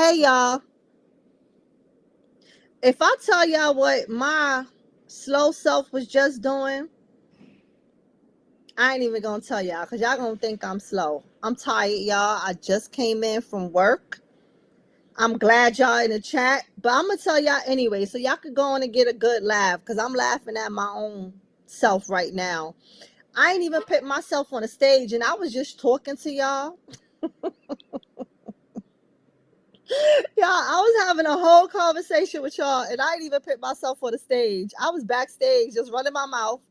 Hey y'all, if I tell y'all what my slow self was just doing, I ain't even gonna tell y'all because y'all gonna think I'm slow. I'm tired, y'all. I just came in from work. I'm glad y'all in the chat, but I'm gonna tell y'all anyway so y'all could go on and get a good laugh because I'm laughing at my own self right now. I ain't even put myself on the stage and I was just talking to y'all. Y'all, I was having a whole conversation with y'all and I didn't even put myself on the stage. I was backstage just running my mouth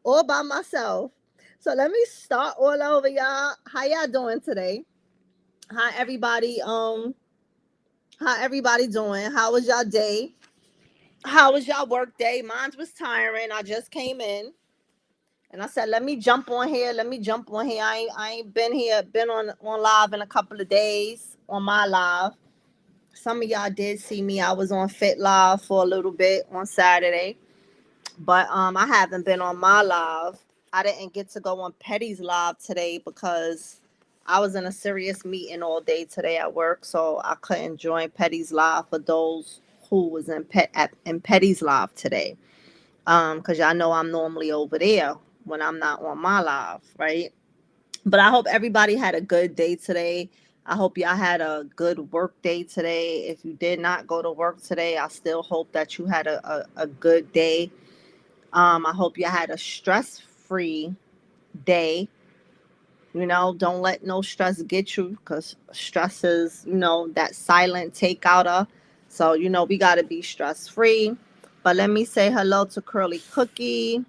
all by myself. So let me start all over, y'all. How y'all doing today? How everybody how everybody doing? How was y'all day? How was y'all work day? Mine was tiring. I just came in and I said, let me jump on here. Let me jump on here. I ain't been here, been on live in a couple of days on my live. Some of y'all did see me. I was on Fit Live for a little bit on Saturday. But I haven't been on my live. I didn't get to go on Petty's live today because I was in a serious meeting all day today at work, so I couldn't join Petty's live for those who was in Petty's live today. Because y'all know I'm normally over there when I'm not on my live, right? But I hope everybody had a good day today. I hope y'all had a good work day today. If you did not go to work today, I still hope that you had a good day. I hope you had a stress-free day. Don't let no stress get you because stress is, that silent takeouter. So, we got to be stress-free. But let me say hello to Curly Cookie,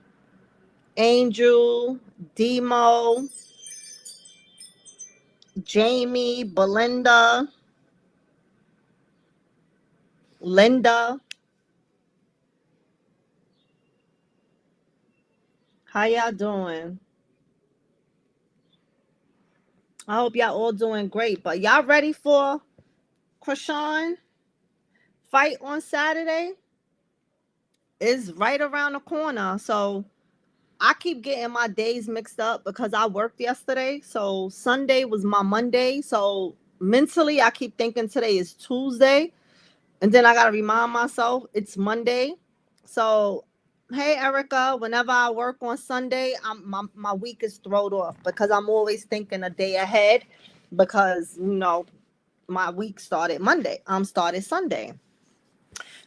Angel, Demo, Jamie, Belinda, Linda. How y'all doing? I hope y'all all doing great. But y'all ready for Chrisean fight on Saturday? It's right around the corner. So I keep getting my days mixed up because I worked yesterday. So Sunday was my Monday. So mentally, I keep thinking today is Tuesday. And then I got to remind myself it's Monday. So, hey, Erica, whenever I work on Sunday, my week is thrown off because I'm always thinking a day ahead because, my week started Monday. Started Sunday.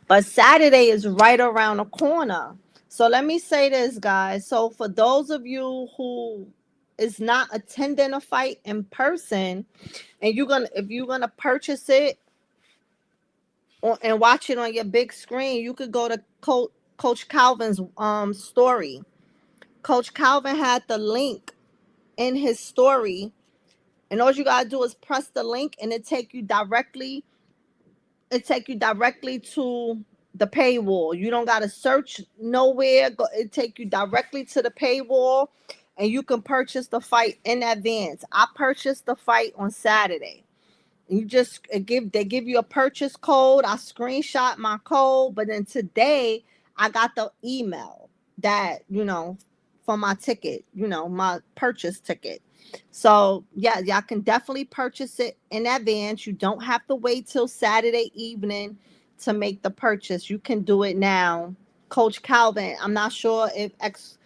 But Saturday is right around the corner. So let me say this, guys. So for those of you who is not attending a fight in person, and if you're gonna purchase it and watch it on your big screen, you could go to Coach Calvin's story. Coach Calvin had the link in his story, and all you gotta do is press the link, and it take you directly to the paywall. You don't got to search nowhere. It take you directly to the paywall and you can purchase the fight in advance. I purchased the fight on Saturday. You just they give you a purchase code. I screenshot my code, but then today I got the email that, for my ticket, my purchase ticket. So yeah, y'all can definitely purchase it in advance. You don't have to wait till Saturday evening to make the purchase. You can do it now. Coach Calvin, I'm not sure if X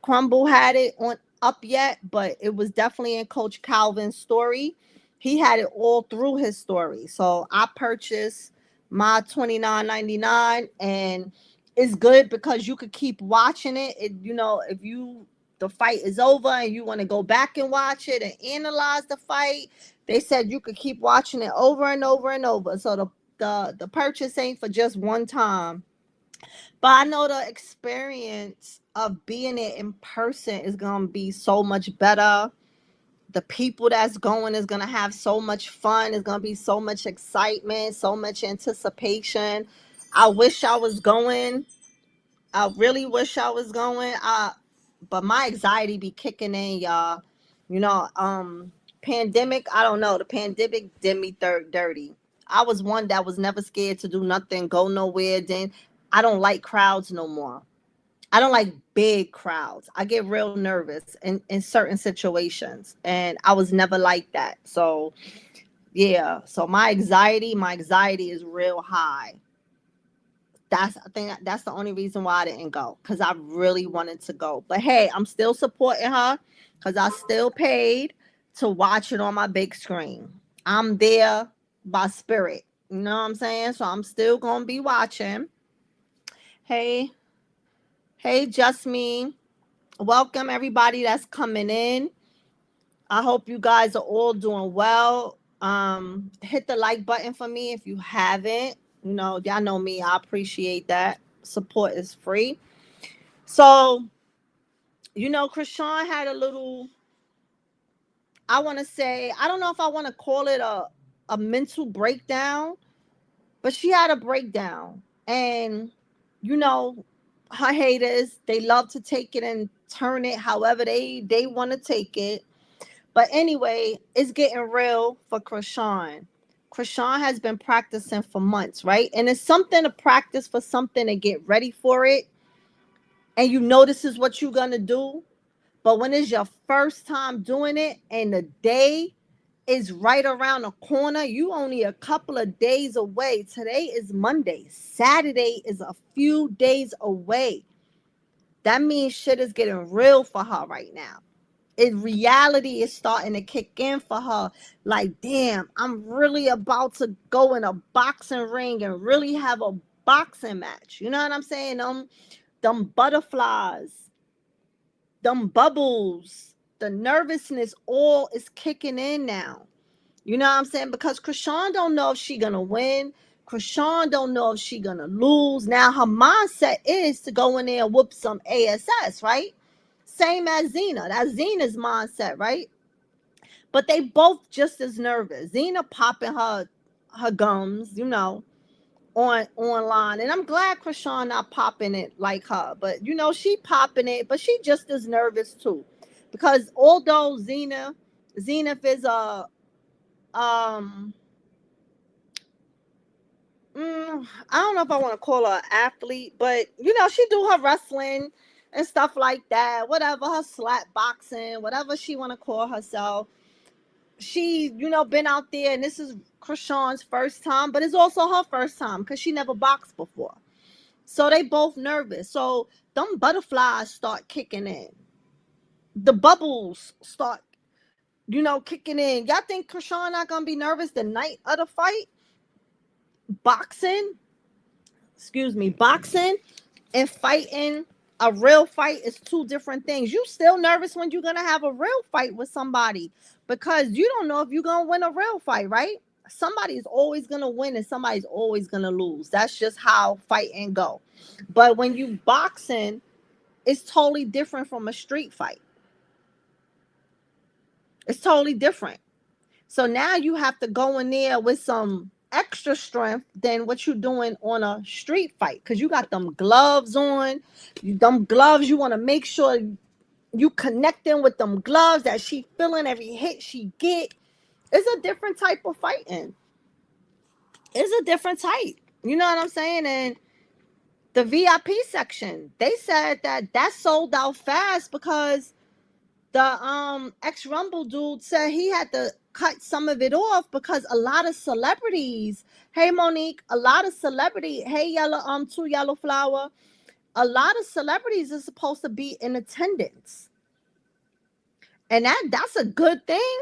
Crumble had it on up yet, but it was definitely in Coach Calvin's story. He had it all through his story. So I purchased my $29.99, and it's good because you could keep watching it. If the fight is over and you want to go back and watch it and analyze the fight, they said you could keep watching it over and over and over. So the purchase ain't for just one time. But I know the experience of being it in person is gonna be so much better. The people that's going is gonna have so much fun. It's gonna be so much excitement, so much anticipation. I wish I was going. I really wish I was going. But my anxiety be kicking in, y'all. You know, pandemic. I don't know. The pandemic did me dirty. I was one that was never scared to do nothing, go nowhere. Then I don't like crowds no more. I don't like big crowds. I get real nervous in certain situations. And I was never like that. So Yeah. So my anxiety is real high. I think that's the only reason why I didn't go, because I really wanted to go. But hey, I'm still supporting her because I still paid to watch it on my big screen. I'm there by spirit. You know what I'm saying? So I'm still gonna be watching. Hey, hey, just me. Welcome everybody that's coming in. I hope you guys are all doing well. Hit the like button for me if you haven't. You know, y'all know me. I appreciate that. Support is free. So, Chrisean had a little, I want to say, I don't know if I want to call it a mental breakdown, but she had a breakdown. And, you know, her haters, they love to take it and turn it however they want to take it. But anyway, it's getting real for Chrisean. Chrisean has been practicing for months, right? And it's something to practice for something to get ready for it. And you know this is what you're going to do. But when it's your first time doing it and the day is right around the corner, you only a couple of days away. Today is Monday. Saturday is a few days away. That means shit is getting real for her right now. Reality is starting to kick in for her. Like, damn, I'm really about to go in a boxing ring and really have a boxing match. You know what I'm saying? Them butterflies, them bubbles, the nervousness all is kicking in now. You know what I'm saying? Because Chrisean don't know if she gonna win. Chrisean don't know if she gonna lose. Now her mindset is to go in there and whoop some ASS, right? Same as Zena. That's Zena's mindset, right? But they both just as nervous. Zena popping her gums, online. And I'm glad Chrisean not popping it like her. But she popping it, but she just as nervous too. Because although Zena is a um I don't know if I want to call her an athlete, but she do her wrestling and stuff like that. Whatever, her slap boxing, whatever she want to call herself. She, been out there, and this is Chrisean's first time, but it's also her first time because she never boxed before. So they both nervous. So them butterflies start kicking in. The bubbles start, kicking in. Y'all think Chrisean not gonna be nervous the night of the fight? Boxing, boxing and fighting, a real fight is two different things. You still nervous when you're gonna have a real fight with somebody because you don't know if you're gonna win a real fight, right? Somebody's always gonna win and somebody's always gonna lose. That's just how fighting go. But when you boxing, it's totally different from a street fight. It's totally different. So now you have to go in there with some extra strength than what you're doing on a street fight, because you got them gloves on. Them gloves, you want to make sure you connecting with them gloves, that she feeling every hit she get. It's a different type of fighting. It's a different type. You know what I'm saying? And the VIP section, they said that sold out fast because the ex Rumble dude said he had to cut some of it off because a lot of celebrities, hey Monique, a lot of celebrity, hey yellow, two yellow flower, a lot of celebrities are supposed to be in attendance. And that's a good thing,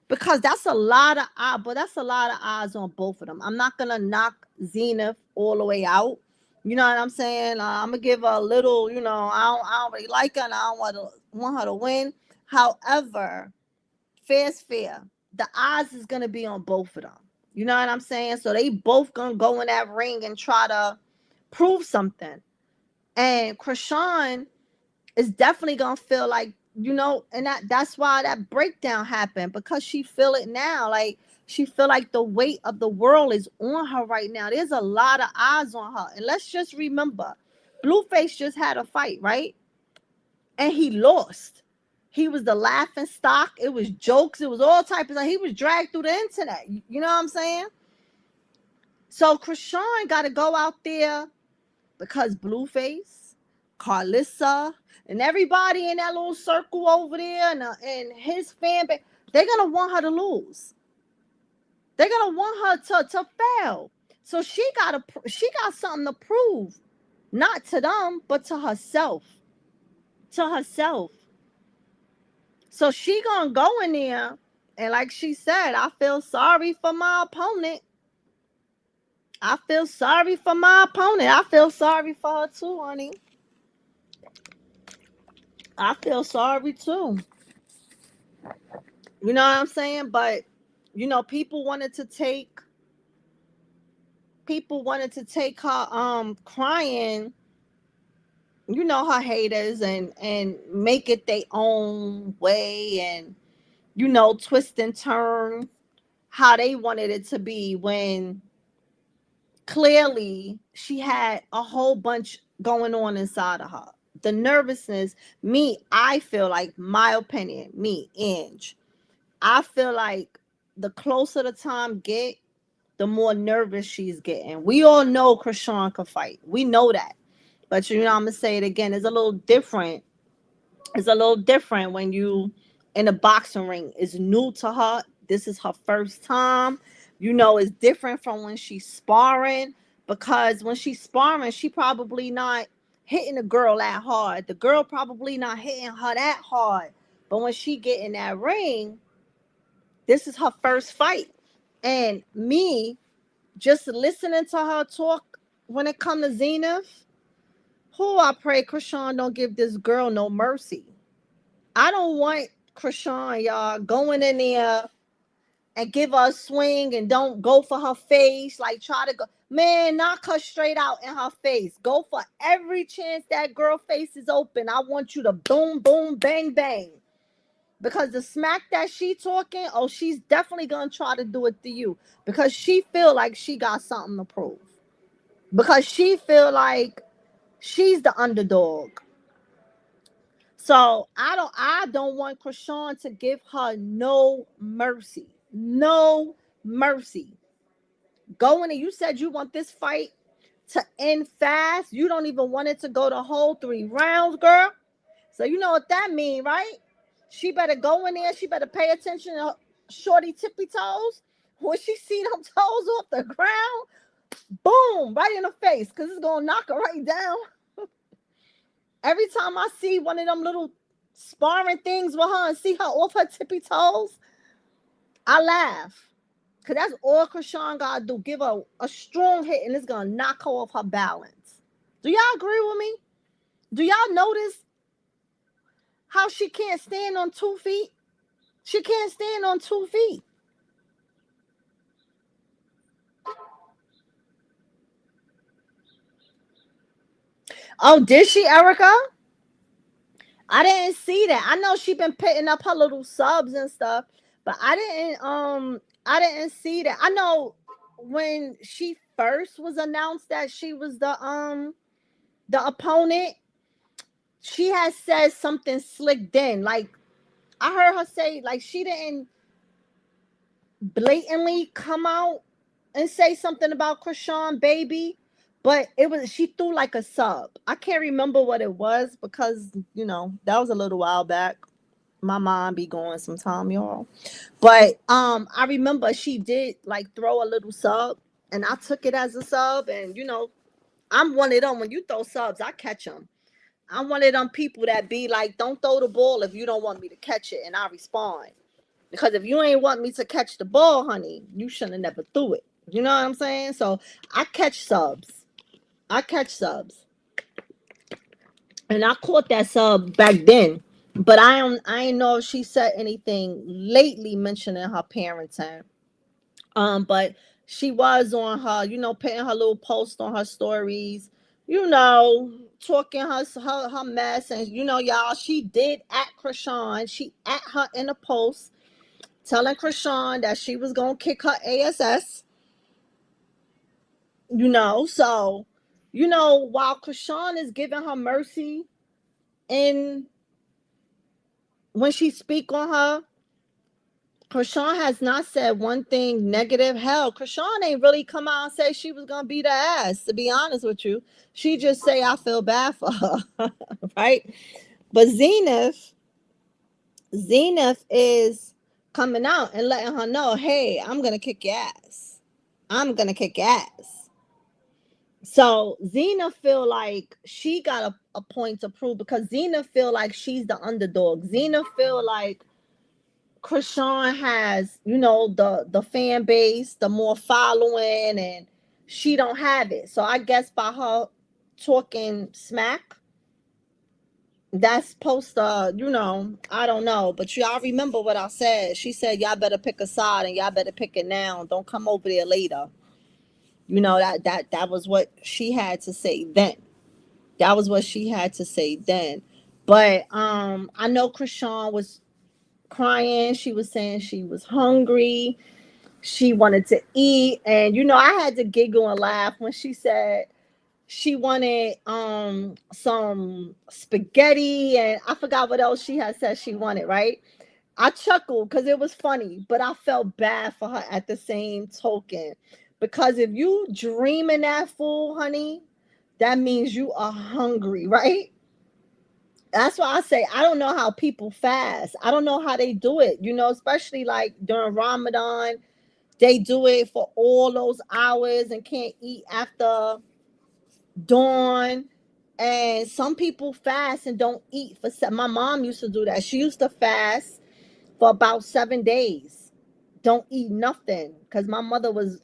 because that's a lot of eyes on both of them. I'm not gonna knock Zenith all the way out. You know what I'm saying? I'm gonna give her a little. I don't really like her, and I don't want her to win. However, fair is fair. The eyes is gonna be on both of them. You know what I'm saying? So they both gonna go in that ring and try to prove something. And Chrisean is definitely gonna feel like, and that's why that breakdown happened, because she feel it now. Like, she feel like the weight of the world is on her right now. There's a lot of eyes on her. And let's just remember, Blueface just had a fight, right? And he lost. He was the laughing stock. It was jokes. It was all types of, he was dragged through the internet. You know what I'm saying? So Chrisean got to go out there, because Blueface, Carlissa, and everybody in that little circle over there, and his fan base, they're going to want her to lose. They're gonna want her to fail. So she got something to prove, not to them, but to herself. To herself. So she gonna go in there, and like she said, I feel sorry for my opponent. I feel sorry for my opponent. I feel sorry for her too, honey. I feel sorry too. You know what I'm saying? But people wanted to take her crying, her haters, and make it their own way, and twist and turn how they wanted it to be, when clearly she had a whole bunch going on inside of her. The nervousness, I feel like, my opinion, Ange, I feel like the closer the time get, the more nervous she's getting. We all know Chrisean can fight. We know that. But I'm gonna say it again, it's a little different. It's a little different when you in a boxing ring. It's new to her. This is her first time. It's different from when she's sparring, because when she's sparring, she probably not hitting the girl that hard. The girl probably not hitting her that hard. But when she get in that ring, this is her first fight. And me just listening to her talk when it comes to Zenith, I pray Chrisean don't give this girl no mercy. I don't want Chrisean, y'all, going in there and give her a swing and don't go for her face. Like, try to go, man, knock her straight out in her face. Go for every chance that girl face is open. I want you to boom, boom, bang, bang. Because the smack that she talking, she's definitely gonna try to do it to you, because she feel like she got something to prove. Because she feel like she's the underdog. So I don't want Chrisean to give her no mercy. No mercy. Go in, and you said you want this fight to end fast. You don't even want it to go the whole 3 rounds, girl. So you know what that mean, right? She better go in there. She better pay attention to shorty tippy toes. When she see them toes off the ground, boom, right in the face, because it's going to knock her right down. Every time I see one of them little sparring things with her and see her off her tippy toes, I laugh. Because that's all Chrisean got to do. Give her a strong hit, and it's going to knock her off her balance. Do y'all agree with me? Do y'all notice how she can't stand on 2 feet? She can't stand on 2 feet. Oh, did she, Erica? I didn't see that. I know she been putting up her little subs and stuff, but I didn't see that. I know when she first was announced that she was the opponent, she had said something slick then. Like, I heard her say, like, she didn't blatantly come out and say something about Chrisean baby, but she threw like a sub. I can't remember what it was, because that was a little while back. My mom be going sometime, y'all. But I remember she did like throw a little sub, and I took it as a sub. And I'm one of them. When you throw subs, I catch them. I'm one of them people that be like, don't throw the ball if you don't want me to catch it, and I respond. Because if you ain't want me to catch the ball, honey, you shouldn't have never threw it. You know what I'm saying? So I catch subs. I catch subs. And I caught that sub back then. But I ain't know if she said anything lately mentioning her parenting. But she was on her, putting her little post on her stories, talking her mess. And y'all, she did at Chrisean. She at her in a post, telling Chrisean that she was gonna kick her ass. So while Chrisean is giving her mercy, and when she speak on her, Chrisean has not said one thing negative. Hell, Chrisean ain't really come out and say she was gonna beat her ass. To be honest with you, she just say, I feel bad for her, right? But Zenith is coming out and letting her know, hey, I'm gonna kick your ass. I'm gonna kick your ass. So Xena feel like she got a point to prove because Xena feel like she's the underdog. Xena feel like Chrisean has, the fan base, the more following, and she don't have it. So I guess by her talking smack, that's supposed to, I don't know. But y'all remember what I said. She said, y'all better pick a side and y'all better pick it now. Don't come over there later. That was what she had to say then. That was what she had to say then. But I know Chrisean was crying. She was saying she was hungry. She wanted to eat. And I had to giggle and laugh when she said she wanted some spaghetti, and I forgot what else she had said she wanted, right? I chuckled because it was funny, but I felt bad for her at the same token. Because if you dreaming that fool, honey, that means you are hungry, right? That's why I say I don't know how people fast. I don't know how they do it, especially like during Ramadan. They do it for all those hours and can't eat after dawn. And some people fast and don't eat for my mom used to do that. She used to fast for about 7 days. Don't eat nothing. Because my mother was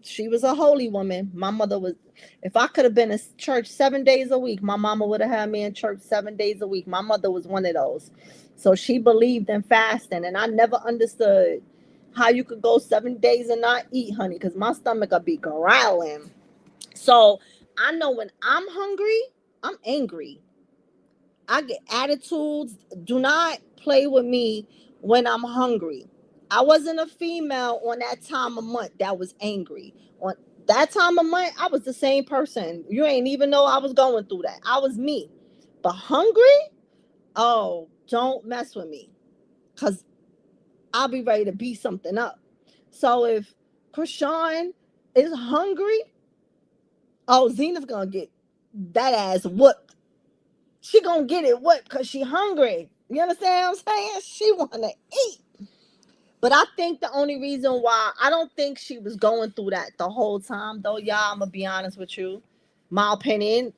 she was a holy woman. My mother was, if I could have been in church 7 days a week, my mama would have had me in church 7 days a week. My mother was one of those. So she believed in fasting. And I never understood how you could go 7 days and not eat, honey, because my stomach would be growling. So I know when I'm hungry, I'm angry. I get attitudes. Do not play with me when I'm hungry. I wasn't a female on that time of month that was angry. On that time of month, I was the same person. You ain't even know I was going through that. I was me. But hungry? Oh, don't mess with me. Because I'll be ready to beat something up. So if Chrisean is hungry, oh, Zena's going to get that ass whooped. She gonna get it what? Because she hungry. You understand what I'm saying? She want to eat. But I think the only reason why, I don't think she was going through that the whole time, though, y'all. I'm going to be honest with you. My opinion,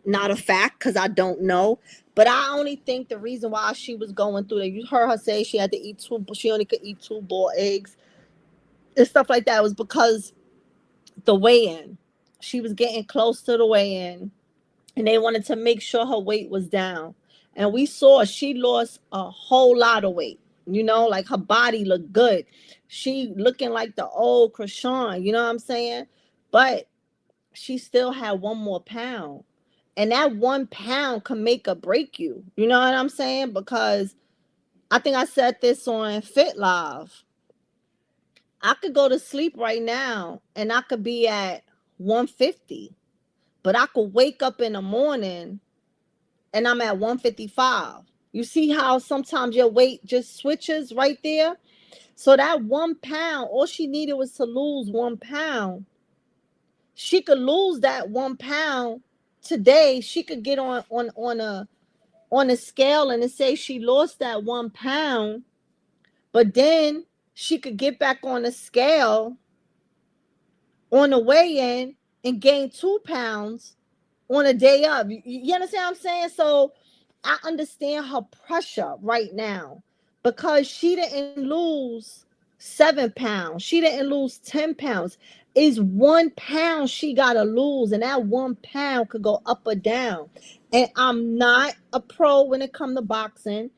not a fact, because I don't know. But I only think the reason why she was going through that, you heard her say she had to eat she only could eat 2 boiled eggs and stuff like that, was because the weigh-in. She was getting close to the weigh-in, and they wanted to make sure her weight was down. And we saw she lost a whole lot of weight. Like her body looked good. She looking like the old Chrisean, you know what I'm saying? But she still had 1 more pound. And that 1 pound can make or break you. You know what I'm saying? Because I think I said this on Fit Live. I could go to sleep right now and I could be at 150. But I could wake up in the morning and I'm at 155. You see how sometimes your weight just switches right there? So that 1 pound, all she needed was to lose 1 pound. She could lose that 1 pound today. She could get on a scale and it say she lost that 1 pound, but then she could get back on the scale on the weigh-in and gain 2 pounds on a day of. You understand what I'm saying? So I understand her pressure right now because she didn't lose 7 pounds. She didn't lose 10 pounds. Is 1 pound she got to lose, and that 1 pound could go up or down. And I'm not a pro when it comes to boxing,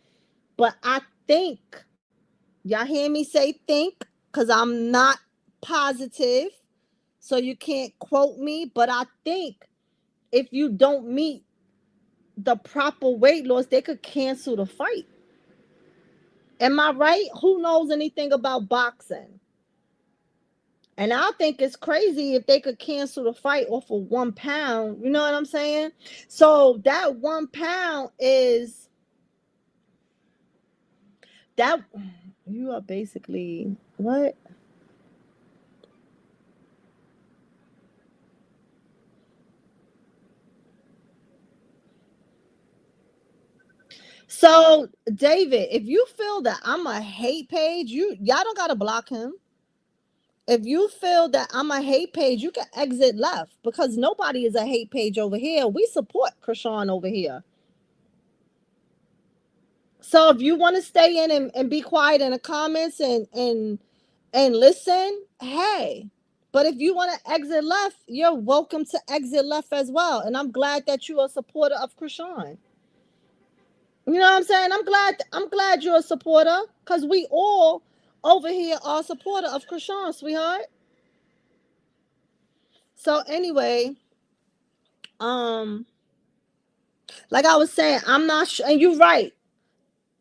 but I think, y'all hear me say think, because I'm not positive, so you can't quote me, but I think if you don't meet the proper weight loss, they could cancel the fight. Am I right? Who knows anything about boxing? And I think it's crazy if they could cancel the fight off of 1 pound. You know what I'm saying? So that 1 pound is that you are basically what? So, David, if you feel that I'm a hate page, y'all don't gotta block him. If you feel that I'm a hate page, you can exit left because nobody is a hate page over here. We support Chrisean over here. So if you want to stay in and be quiet in the comments and listen, hey. But if you want to exit left, you're welcome to exit left as well. And I'm glad that you are a supporter of Chrisean. You know what I'm saying? I'm glad you're a supporter because we all over here are a supporter of Chrisean, sweetheart. So anyway, like I was saying, I'm not sure, and you're right,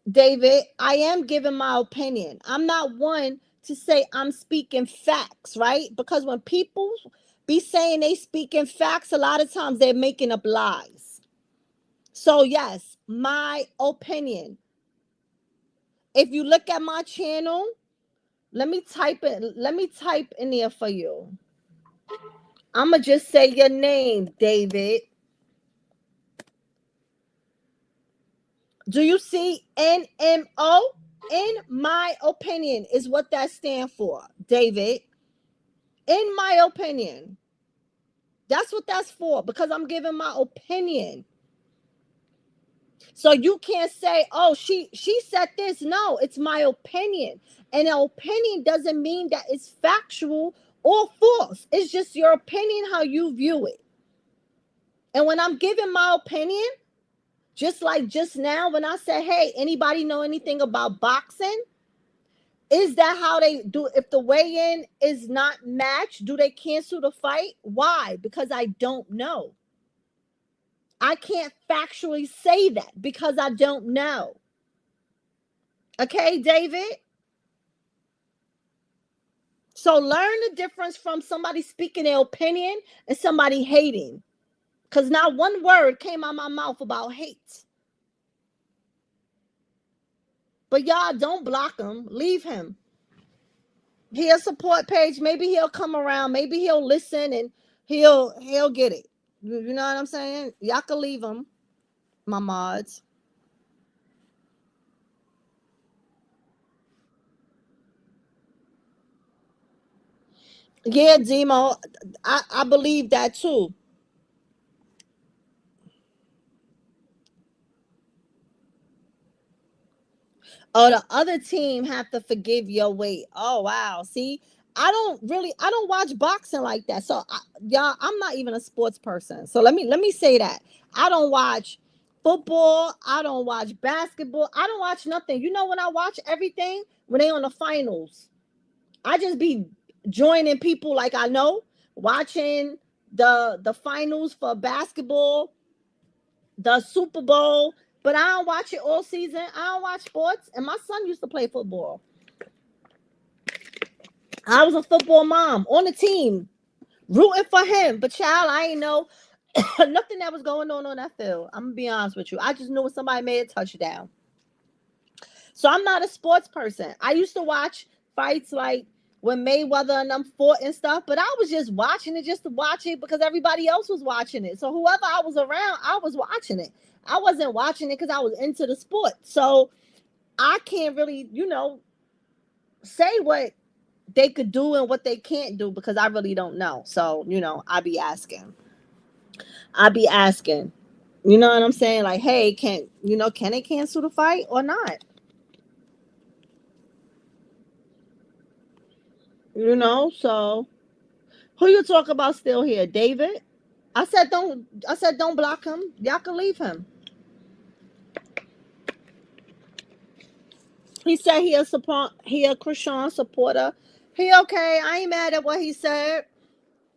David. I am giving my opinion. I'm not one to say I'm speaking facts, right? Because when people be saying they speaking facts, a lot of times they're making up lies. So yes, my opinion. If you look at my channel, let me type it. Let me type in there for you. I'm gonna just say your name, David. Do you see NMO? In my opinion is what that stands for, David. In my opinion. That's what that's for, because I'm giving my opinion. So you can't say, oh, she said this. No, it's my opinion. And an opinion doesn't mean that it's factual or false. It's just your opinion, how you view it. And when I'm giving my opinion, just like just now when I said, hey, anybody know anything about boxing? Is that how they do? If the weigh-in is not matched, do they cancel the fight? Why? Because I don't know. I can't factually say that because I don't know. Okay, David? So learn the difference from somebody speaking their opinion and somebody hating. Because not one word came out of my mouth about hate. But y'all don't block him. Leave him. He'll support page. Maybe he'll come around. Maybe he'll listen and he'll get it. You know what I'm saying? Y'all can leave him, my mods. Yeah, Demo, I believe that too. Oh, the other team have to forgive your weight. Oh wow. See, I don't watch boxing like that. So y'all, I'm not even a sports person. So let me say that. I don't watch football, I don't watch basketball, I don't watch nothing. You know when I watch everything? When they on the finals. I just be joining people like I know, watching the finals for basketball, the Super Bowl, but I don't watch it all season. I don't watch sports. And my son used to play football. I was a football mom on the team, rooting for him. But child, I ain't know nothing that was going on that field. I'm gonna be honest with you. I just knew when somebody made a touchdown. So I'm not a sports person. I used to watch fights like when Mayweather and them fought and stuff, but I was just watching it just to watch it because everybody else was watching it. So whoever I was around, I was watching it. I wasn't watching it because I was into the sport. So I can't really, say what they could do and what they can't do because I really don't know. So, I be asking. I be asking. You know what I'm saying? Like, hey, can they cancel the fight or not? So who you talk about still here? David? I said don't block him. Y'all can leave him. He said he a Chrisean supporter. He okay. I ain't mad at what he said.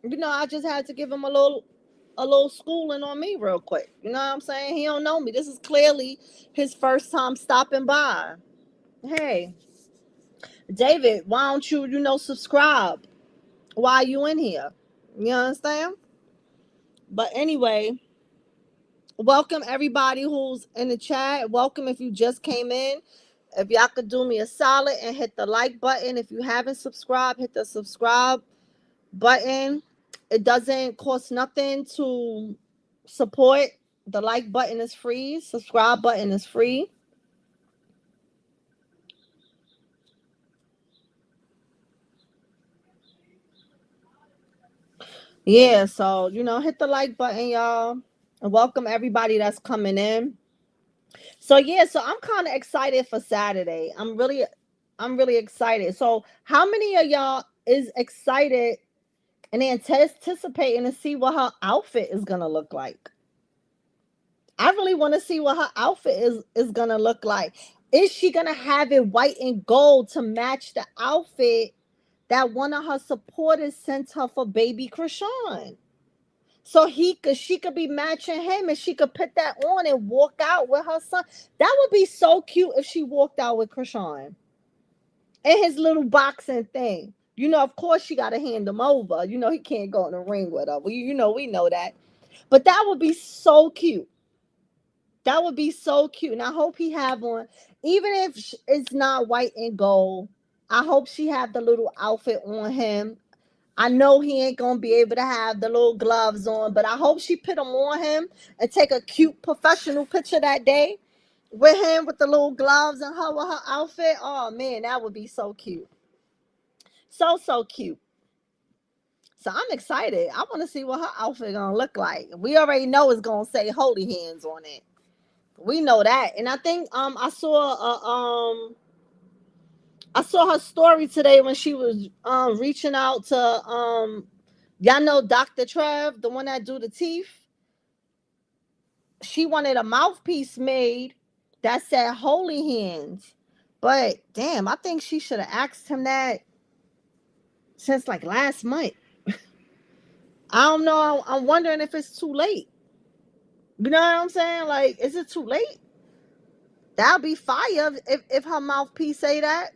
I just had to give him a little schooling on me real quick. You know what I'm saying? He don't know me. This is clearly his first time stopping by. Hey, David, why don't you subscribe while you in here? You understand? But anyway, welcome everybody who's in the chat. Welcome if you just came in. If y'all could do me a solid and hit the like button. If you haven't subscribed, hit the subscribe button. It doesn't cost nothing to support. The like button is free. Subscribe button is free. Yeah, so hit the like button, y'all, and welcome everybody that's coming in. So yeah, so I'm kind of excited for Saturday. I'm really excited. So how many of y'all is excited and anticipating to see what her outfit is gonna look like? I really want to see what her outfit is gonna look like. Is she gonna have it white and gold to match the outfit that one of her supporters sent her for baby Chrisean? So she could be matching him, and she could put that on and walk out with her son. That would be so cute if she walked out with Chrisean and his little boxing thing. Of course she gotta hand him over. He can't go in the ring with her. We know that. But that would be so cute. That would be so cute. And I hope he have one, even if it's not white and gold. I hope she have the little outfit on him. I know he ain't gonna be able to have the little gloves on, but I hope she put them on him and take a cute professional picture that day with him with the little gloves and her with her outfit. Oh man, that would be so cute. So cute. So I'm excited. I want to see what her outfit gonna look like. We already know it's gonna say holy hands on it. We know that. And I think I saw her story today when she was reaching out to y'all know Dr. Trev, the one that do the teeth. She wanted a mouthpiece made that said holy hands. But damn, I think she should have asked him that since like last month. I don't know. I'm wondering if it's too late. You know what I'm saying? Like, is it too late? That'll be fire if her mouthpiece say that.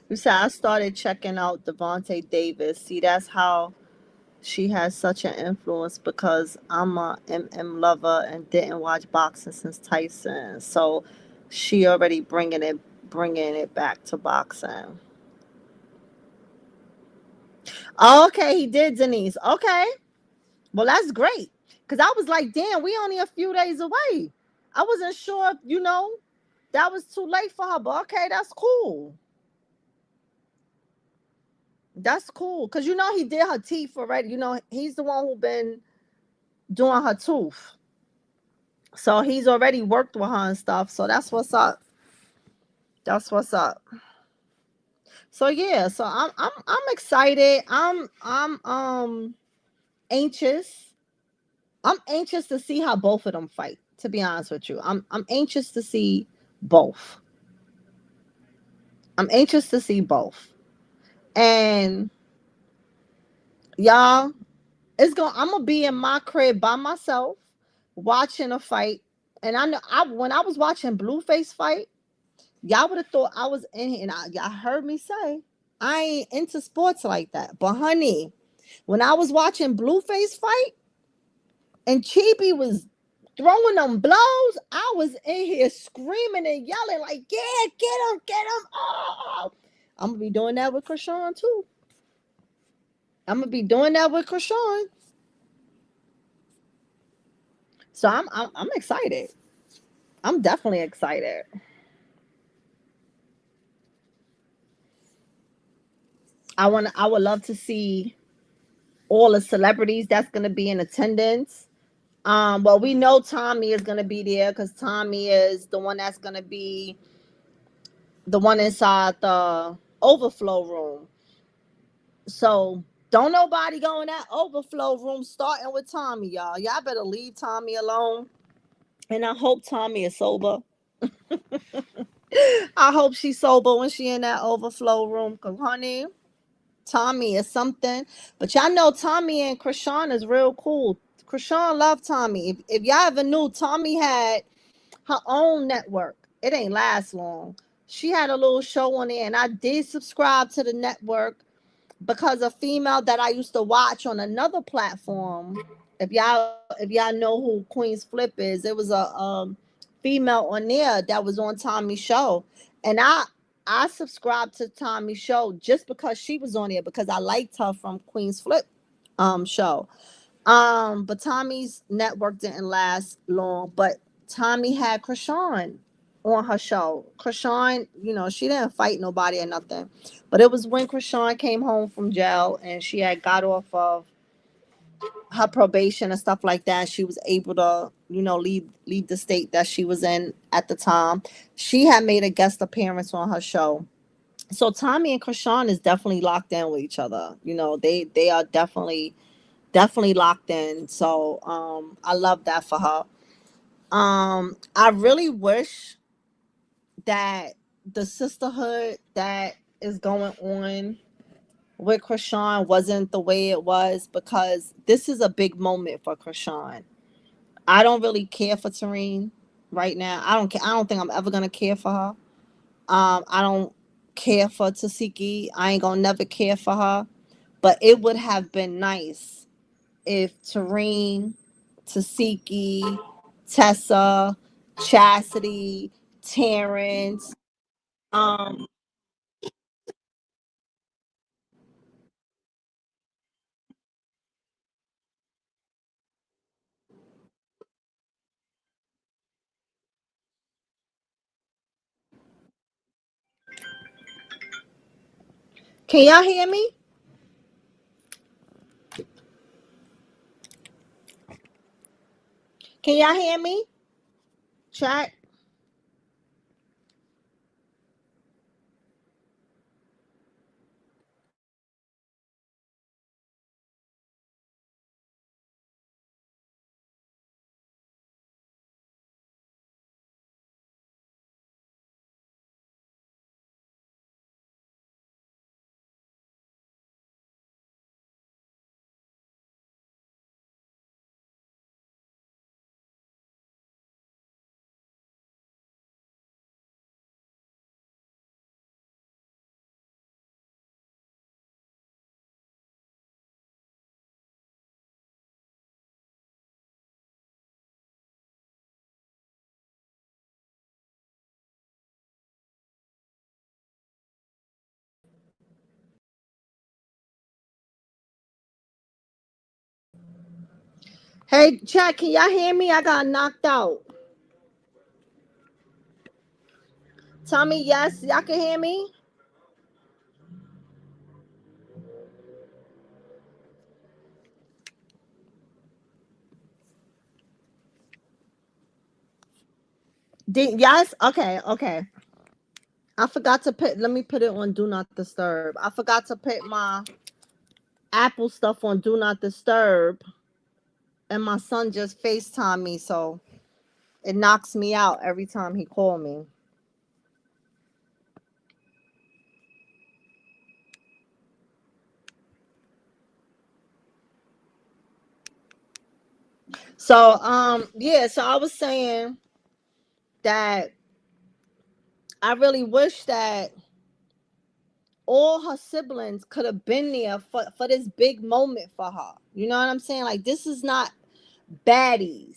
You said I started checking out Devontae Davis. See, that's how she has such an influence because I'm a MM lover and didn't watch boxing since Tyson. So she already bringing it back to boxing. Oh, okay, he did, Denise. Okay, well that's great because I was like, damn, we only a few days away. I wasn't sure, that was too late for her, but okay, that's cool. That's cool because he did her teeth already. He's the one who been doing her tooth. So he's already worked with her and stuff. So that's what's up. That's what's up. So yeah, so I'm excited. I'm anxious. I'm anxious to see how both of them fight, to be honest with you. I'm anxious to see both. I'm anxious to see both. And y'all, I'm gonna be in my crib by myself watching a fight. And I know when I was watching Blueface fight, y'all would have thought I was in here, and y'all heard me say I ain't into sports like that. But honey, when I was watching Blueface fight and Chibi was throwing them blows, I was in here screaming and yelling like, "Yeah, get him!" Oh, I'm gonna be doing that with Chrisean too. I'm gonna be doing that with Chrisean. So I'm excited. I'm definitely excited. I would love to see all the celebrities that's gonna be in attendance. Well, we know Tommy is gonna be there because Tommy is the one that's gonna be the one inside the overflow room. So don't nobody go in that overflow room starting with Tommy, y'all. Y'all better leave Tommy alone. And I hope Tommy is sober. I hope she's sober when she in that overflow room. Cause honey, Tommy is something. But y'all know Tommy and Chrisean is real cool. Chrisean loved Tommy. If y'all ever knew, Tommy had her own network. It ain't last long. She had a little show on there, and I did subscribe to the network because a female that I used to watch on another platform. If y'all know who Queen's Flip is, it was a female on there that was on Tommy's show, and I subscribed to Tommy's show just because she was on there because I liked her from Queen's Flip show. But Tommy's network didn't last long, but Tommy had Chrisean. on her show. Chrisean, she didn't fight nobody or nothing, but it was when Chrisean came home from jail and she had got off of her probation and stuff like that. She was able to, leave the state that she was in at the time. She had made a guest appearance on her show. So Tommy and Chrisean is definitely locked in with each other. They are definitely locked in. So I love that for her. I really wish that the sisterhood that is going on with Chrisean wasn't the way it was, because this is a big moment for Chrisean. I don't really care for Tareen right now. I don't care. I don't think I'm ever gonna care for her. I don't care for Tasiki. I ain't gonna never care for her. But it would have been nice if Tareen, Tasiki, Tessa, Chastity, Terrence, um, can y'all hear me? Can y'all hear me? Chat. Hey, chat. Can y'all hear me? I got knocked out. Tell me yes. Y'all can hear me. Yes. Okay. Okay. I forgot to put. Let me put it on Do Not Disturb. I forgot to put my Apple stuff on Do Not Disturb, and my son just FaceTime me, so it knocks me out every time he call me. So yeah. So I was saying that I really wish that all her siblings could have been there for this big moment for her. You know what I'm saying? Like, this is not baddies.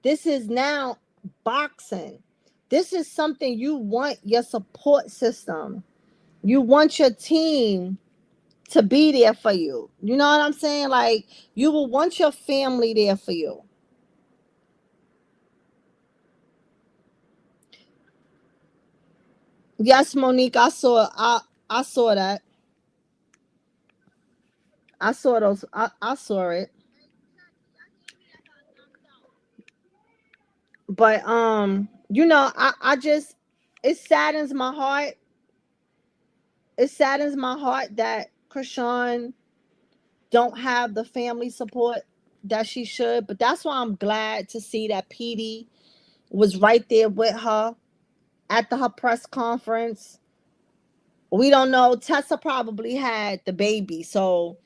This is now boxing. This is something you want your support system. You want your team to be there for you. You know what I'm saying? Like, you will want your family there for you. Yes, Monique, I saw that. I saw those. I saw it. But I just, it saddens my heart. It saddens my heart that Krishan don't have the family support that she should. But that's why I'm glad to see that PD was right there with her at her press conference. We don't know. Tessa probably had the baby, so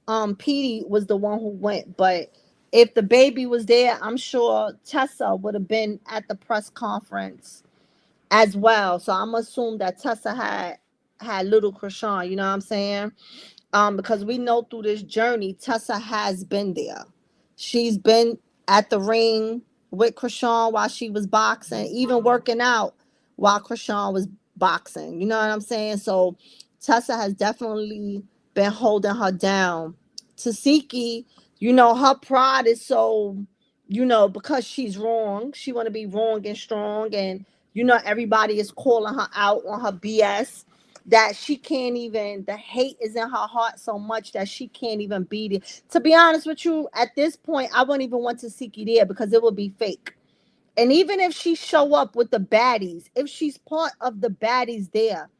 PD was the one who went. But if the baby was there, I'm sure Tessa would have been at the press conference as well. So I'm assuming that Tessa had little Krishan. You know what I'm saying? Because we know through this journey, Tessa has been there. She's been at the ring with Krishan while she was boxing, even working out while Krishan was boxing. You know what I'm saying? So Tessa has definitely been holding her down. Tasiki, her pride is so because she's wrong. She want to be wrong and strong, and everybody is calling her out on her BS. That she can't even. The hate is in her heart so much that she can't even beat it. To be honest with you, at this point, I wouldn't even want to seek you there because it would be fake. And even if she show up with the baddies, if she's part of the baddies there,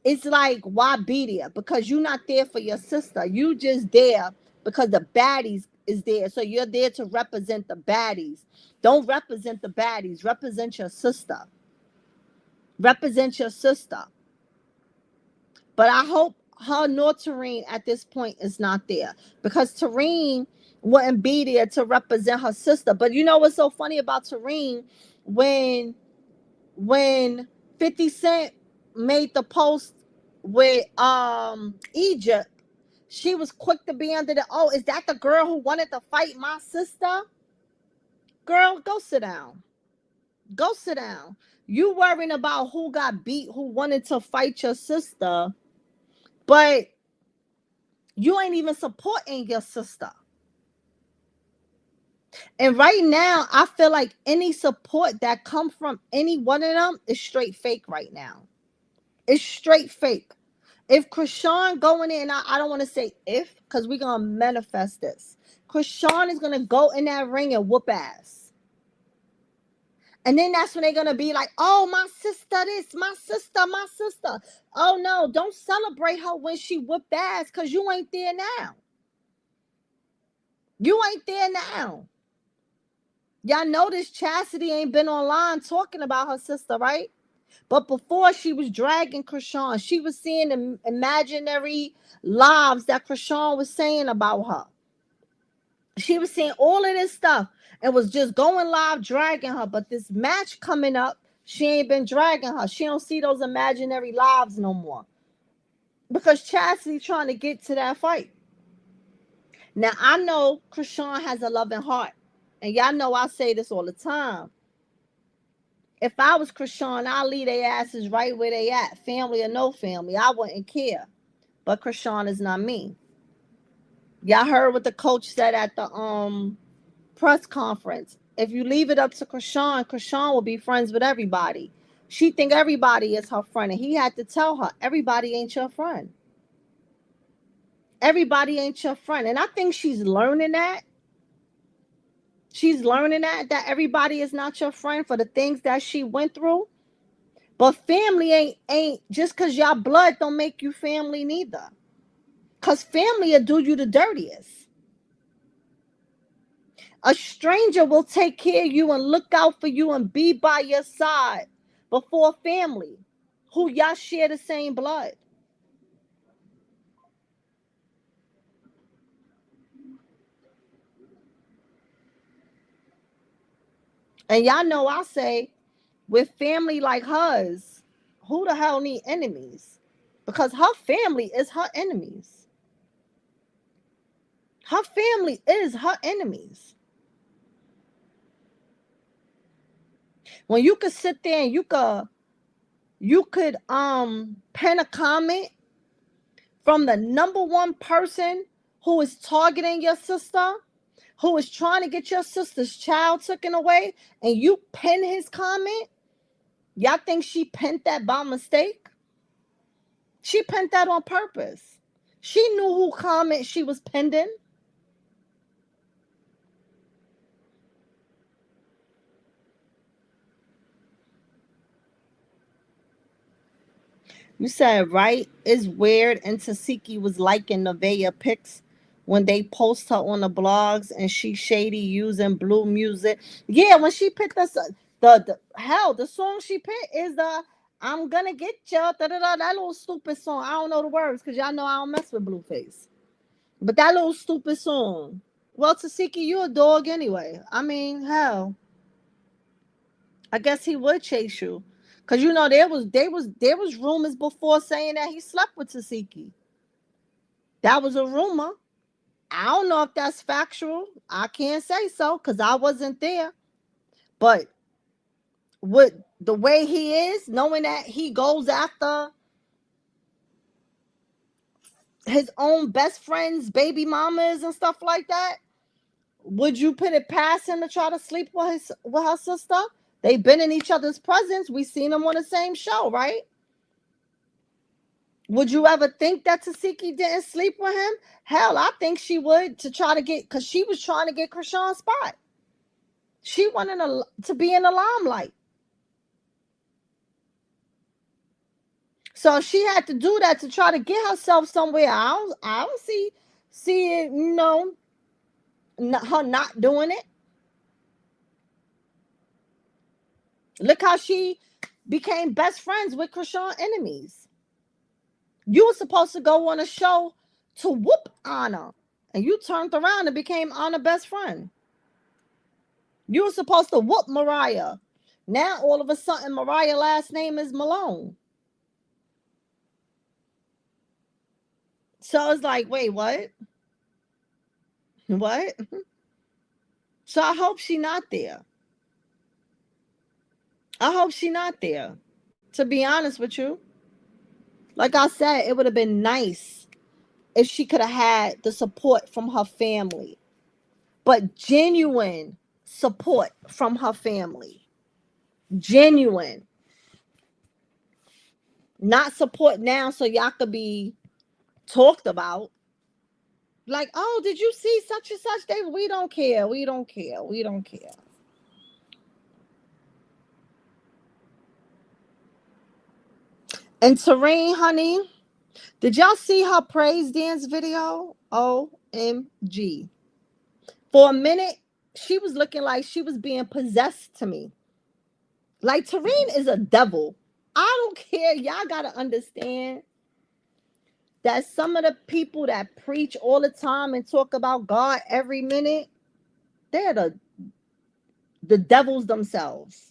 it's like, why be there? Because you're not there for your sister. You just there because the baddies is there. So you're there to represent the baddies. Don't represent the baddies. Represent your sister. Represent your sister. But I hope her nor Tareen at this point is not there. Because Tareen wouldn't be there to represent her sister. But you know what's so funny about Tareen? When 50 Cent made the post with Egypt, she was quick to be under the, oh, is that the girl who wanted to fight my sister? Girl, go sit down. Go sit down. You worrying about who got beat, who wanted to fight your sister, but you ain't even supporting your sister. And right now, I feel like any support that comes from any one of them is straight fake right now. It's straight fake. If Chrisean going in, I don't want to say if, because we're going to manifest this. Chrisean is going to go in that ring and whoop ass. And then that's when they're going to be like, oh, my sister this, my sister, my sister. Oh, no, don't celebrate her when she whooped ass because you ain't there now. You ain't there now. Y'all notice Chastity ain't been online talking about her sister, right? But before, she was dragging Chrisean. She was seeing the imaginary lives that Chrisean was saying about her. She was seeing all of this stuff and was just going live dragging her. But this match coming up, she ain't been dragging her. She don't see those imaginary lives no more. Because Chastity trying to get to that fight. Now, I know Chrisean has a loving heart. And y'all know I say this all the time. If I was Chrisean, I'd leave their asses right where they at, family or no family. I wouldn't care. But Chrisean is not me. Y'all heard what the coach said at the press conference. If you leave it up to Chrisean, Chrisean will be friends with everybody. She think everybody is her friend, and he had to tell her, everybody ain't your friend. Everybody ain't your friend. And I think she's learning that. She's learning that everybody is not your friend for the things that she went through. But family ain't just because y'all blood don't make you family neither. Because family will do you the dirtiest. A stranger will take care of you and look out for you and be by your side before family who y'all share the same blood. And y'all know I say, with family like hers, who the hell need enemies? Because her family is her enemies. Her family is her enemies. When you could sit there and you could pen a comment from the number one person who is targeting your sister, who is trying to get your sister's child taken away, and you pen his comment, y'all think she penned that by mistake? She penned that on purpose. She knew who comment she was pending. You said right. It's weird. And Tasiki was liking Nevaeh pics when they post her on the blogs, and she shady using blue music. Yeah, when she picked us, the hell, the song she picked is the "I'm gonna get you" that little stupid song. I don't know the words because y'all know I don't mess with Blueface. But that little stupid song. Well, Tasiki, you a dog anyway. I mean, hell, I guess he would chase you. Cause there was rumors before saying that he slept with Tasiki. That was a rumor. I don't know if that's factual. I can't say so because I wasn't there. But with the way he is, knowing that he goes after his own best friends, baby mamas, and stuff like that, Would you put it past him to try to sleep with her sister? They've been in each other's presence. We seen them on the same show, right? Would you ever think that Tasiki didn't sleep with him? Hell, I think she would, to try to get, because she was trying to get Chrisean's spot. She wanted to be in the limelight. So she had to do that to try to get herself somewhere. I don't see it, her not doing it. Look how she became best friends with Chrisean enemies. You were supposed to go on a show to whoop Anna, and you turned around and became Anna's best friend. You were supposed to whoop Mariah. Now all of a sudden Mariah's last name is Malone. So it's like, wait, what? What? So I hope she's not there. I hope she's not there. To be honest with you. Like I said, it would have been nice if she could have had the support from her family. But genuine support from her family. Genuine. Not support now so y'all could be talked about. Like, oh, did you see such and such? We don't care. We don't care. We don't care. And Terrain, honey, did y'all see her praise dance video? OMG. For a minute, she was looking like she was being possessed to me. Like, Terrain is a devil. I don't care. Y'all got to understand that some of the people that preach all the time and talk about God every minute, they're the devils themselves.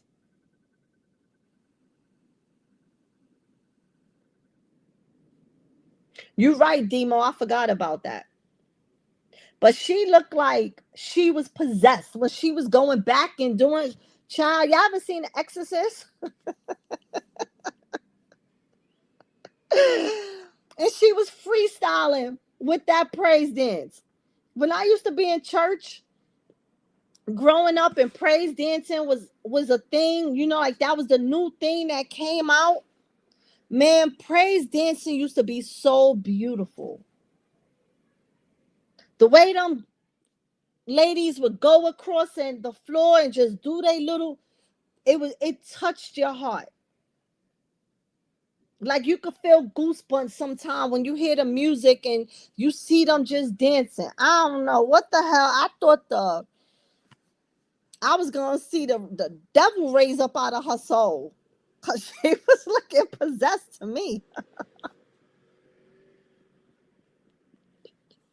You're right, Demo. I forgot about that. But she looked like she was possessed when she was going back and doing. Child, y'all haven't seen The Exorcist? And she was freestyling with that praise dance. When I used to be in church growing up, and praise dancing was a thing, like that was the new thing that came out. Man, praise dancing used to be so beautiful. The way them ladies would go across the floor and just do their little, it touched your heart. Like you could feel goosebumps sometimes when you hear the music and you see them just dancing. I don't know what the hell. I thought I was gonna see the devil raise up out of her soul, because she was looking possessed to me.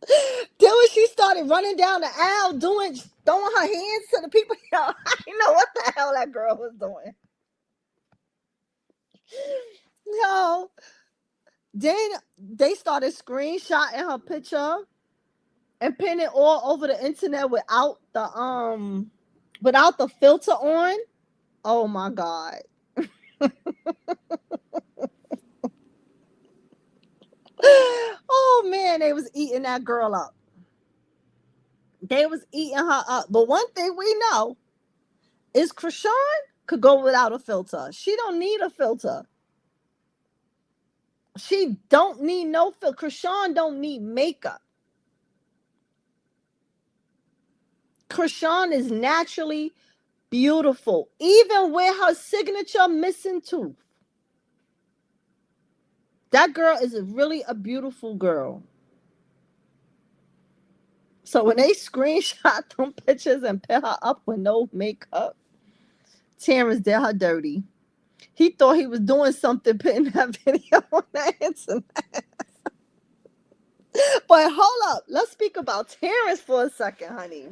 Then when she started running down the aisle throwing her hands to the people, I didn't know what the hell that girl was doing. Then they started screenshotting her picture and pinning it all over the internet without the filter on. Oh my God. Oh man, they was eating that girl up. They was eating her up. But one thing we know is Chrisean could go without a filter. She don't need a filter. She don't need no filter. Chrisean don't need makeup. Chrisean is naturally beautiful, even with her signature missing tooth. That girl is really a beautiful girl. So when they screenshot them pictures and put her up with no makeup, Terrence did her dirty. He thought he was doing something putting that video on the internet. But hold up. Let's speak about Terrence for a second, honey.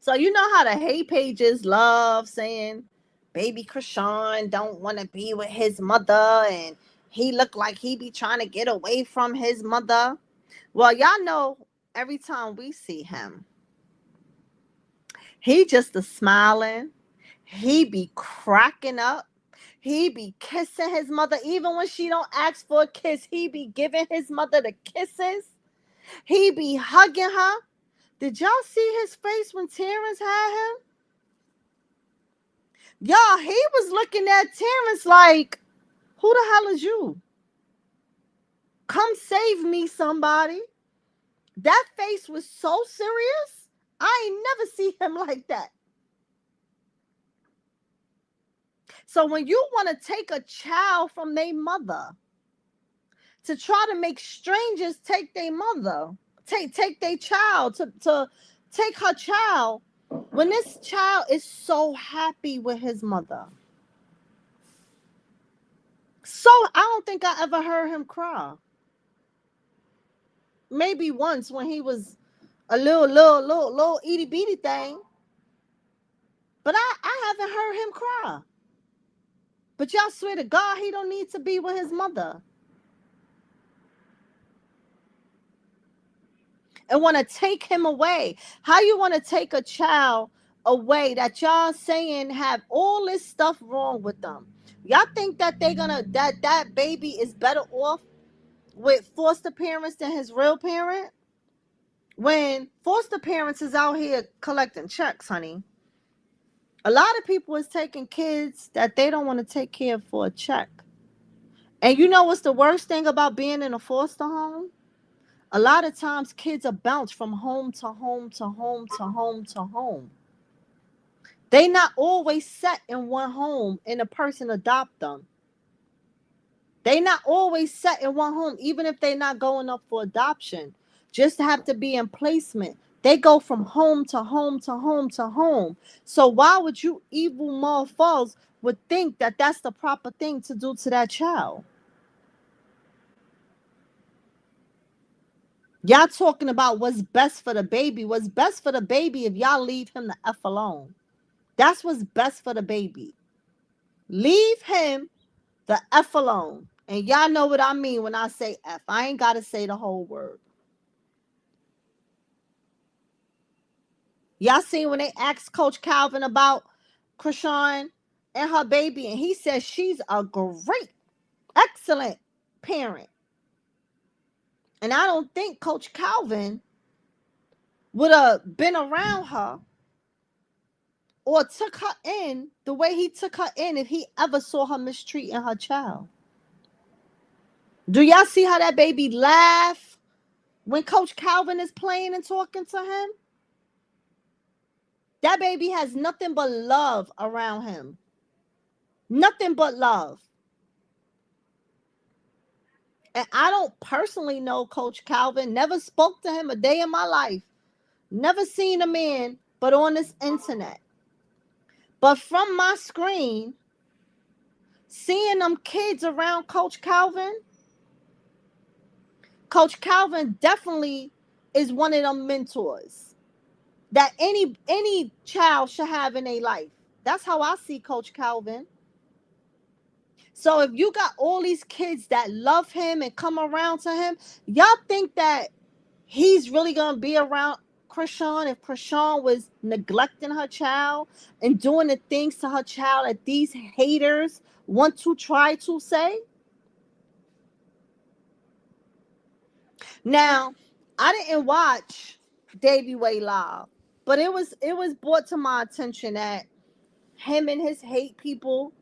So you know how the hate pages love saying baby Chrisean don't want to be with his mother and he looked like he be trying to get away from his mother. Well, y'all know every time we see him, he just a smiling. He be cracking up. He be kissing his mother. Even when she don't ask for a kiss, he be giving his mother the kisses. He be hugging her. Did y'all see his face when Terrence had him? Y'all, he was looking at Terrence like, who the hell is you? Come save me, somebody. That face was so serious. I ain't never see him like that. So when you want to take a child from their mother to try to make strangers take their mother, take their child, to take her child, when this child is so happy with his mother. So I don't think I ever heard him cry. Maybe once when he was a little itty bitty thing. But I haven't heard him cry. But y'all swear to God, he don't need to be with his mother. And want to take him away. How you want to take a child away that y'all saying have all this stuff wrong with them? Y'all think that they're gonna that baby is better off with foster parents than his real parent? When foster parents is out here collecting checks, honey. A lot of people is taking kids that they don't want to take care of for a check. And you know what's the worst thing about being in a foster home? A lot of times kids are bounced from home to home to home to home to home. They not always set in one home and a person adopt them. They not always set in one home, even if they're not going up for adoption. Just have to be in placement. They go from home to home to home to home. So why would you evil motherfuckers would think that that's the proper thing to do to that child? Y'all talking about what's best for the baby. What's best for the baby if y'all leave him the F alone. That's what's best for the baby. Leave him the F alone. And y'all know what I mean when I say F. I ain't got to say the whole word. Y'all seen when they asked Coach Calvin about Chrisean and her baby, and he says she's a great, excellent parent. And I don't think Coach Calvin would have been around her or took her in the way he took her in if he ever saw her mistreating her child. Do y'all see how that baby laugh when Coach Calvin is playing and talking to him? That baby has nothing but love around him. Nothing but love. And I don't personally know Coach Calvin. Never spoke to him a day in my life. Never seen a man but on this internet. But from my screen, seeing them kids around Coach Calvin, Coach Calvin definitely is one of them mentors that any child should have in their life. That's how I see Coach Calvin. So if you got all these kids that love him and come around to him, y'all think that he's really going to be around Chrisean if Chrisean was neglecting her child and doing the things to her child that these haters want to try to say? Now, I didn't watch Davey Way Live, but it was brought to my attention that him and his hate people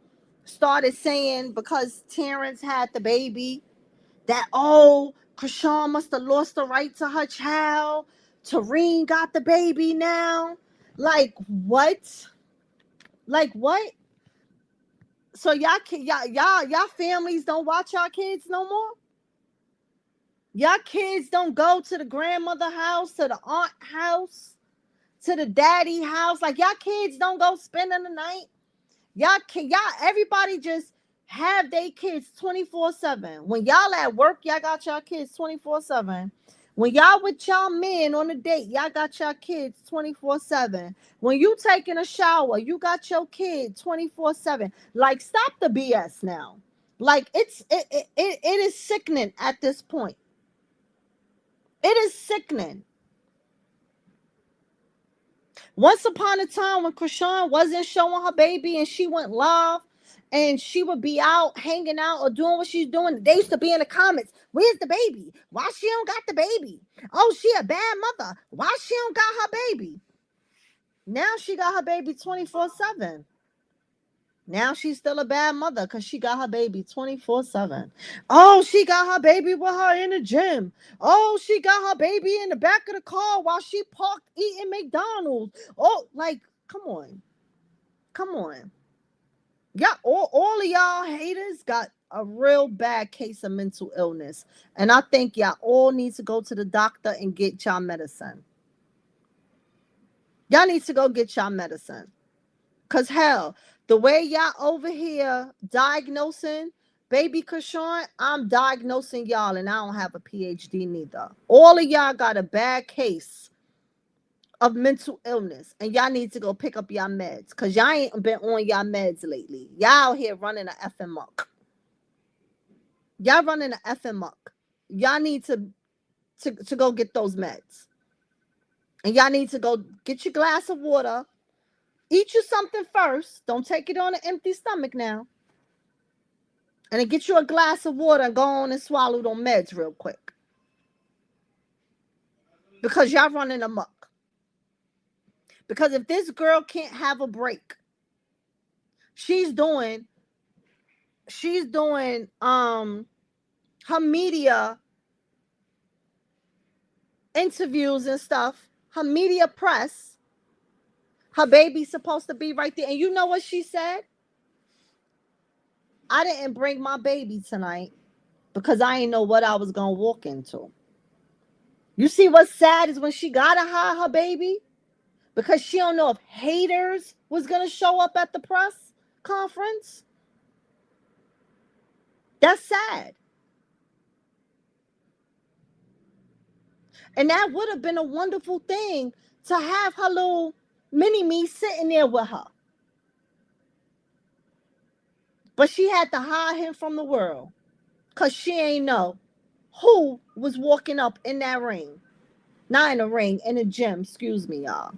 started saying because Terrence had the baby that, oh, Chrisean must have lost the right to her child. Tareen got the baby now. Like what? Like what? So y'all families don't watch y'all kids no more? Y'all kids don't go to the grandmother house, to the aunt house, to the daddy house. Like y'all kids don't go spending the night. Y'all everybody just have their kids 24/7. When y'all at work, y'all got y'all kids 24/7. When y'all with y'all men on a date, y'all got y'all kids 24/7. When you taking a shower, you got your kid 24/7. Like, stop the BS now. Like, it is sickening at this point. It is sickening. Once upon a time when Chrisean wasn't showing her baby and she went live and she would be out hanging out or doing what she's doing. They used to be in the comments, where's the baby? Why she don't got the baby? Oh, she a bad mother. Why she don't got her baby? Now she got her baby 24/7. Now she's still a bad mother because she got her baby 24/7. Oh, she got her baby with her in the gym. Oh, she got her baby in the back of the car while she parked eating McDonald's. Oh, like, come on. Come on. Yeah, all of y'all haters got a real bad case of mental illness. And I think y'all all need to go to the doctor and get y'all medicine. Y'all need to go get y'all medicine. Because hell, the way y'all over here diagnosing baby Chrisean, I'm diagnosing y'all and I don't have a PhD neither. All of y'all got a bad case of mental illness and y'all need to go pick up y'all meds because y'all ain't been on y'all meds lately. Y'all out here running a effing muck. Y'all running a effing muck. Y'all need to go get those meds. And y'all need to go get your glass of water. Eat you something first. Don't take it on an empty stomach now. And then get you a glass of water and go on and swallow them meds real quick. Because y'all running amok. Because if this girl can't have a break, she's doing her media interviews and stuff, her media press. Her baby's supposed to be right there. And you know what she said? I didn't bring my baby tonight because I didn't know what I was going to walk into. You see what's sad is when she got to hide her baby because she don't know if haters was going to show up at the press conference. That's sad. And that would have been a wonderful thing to have her little mini-me sitting there with her. But she had to hide him from the world because she ain't know who was walking up in that ring. Not in a ring, in a gym. Excuse me, y'all.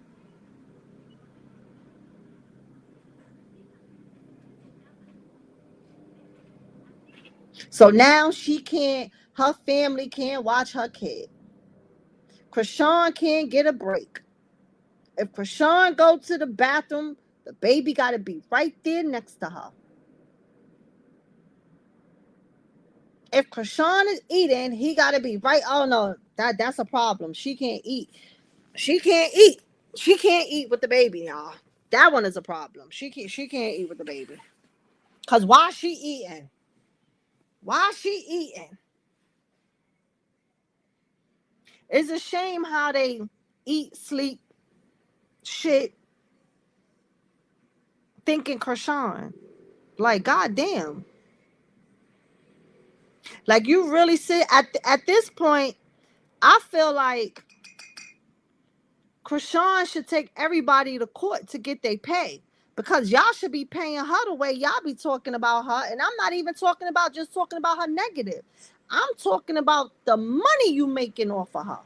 So now her family can't watch her kid. Chrisean can't get a break. If Chrisean go to the bathroom, the baby got to be right there next to her. If Chrisean is eating, he got to be right. Oh no, that's a problem. She can't eat. She can't eat. She can't eat with the baby, y'all. That one is a problem. She can't eat with the baby. Cause why she eating? Why she eating? It's a shame how they eat, sleep, shit, thinking Chrisean. Like, goddamn. Like, you really sit at this point, I feel like Chrisean should take everybody to court to get their pay. Because y'all should be paying her the way y'all be talking about her. And I'm not even talking about her negative. I'm talking about the money you making off of her.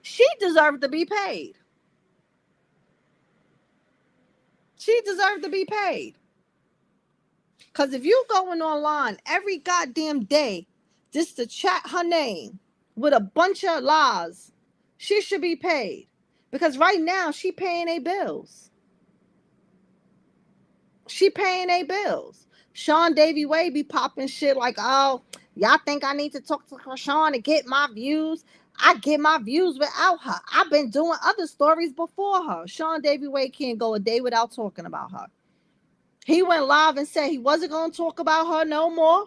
She deserved to be paid. She deserved to be paid. Because if you going online every goddamn day just to chat her name with a bunch of lies, she should be paid. Because right now she paying their bills. She paying their bills. Sean Davy Way be popping shit like, oh, y'all think I need to talk to Chrisean to get my views? I get my views without her. I've been doing other stories before her. Sean Davy Way can't go a day without talking about her. He went live and said he wasn't going to talk about her no more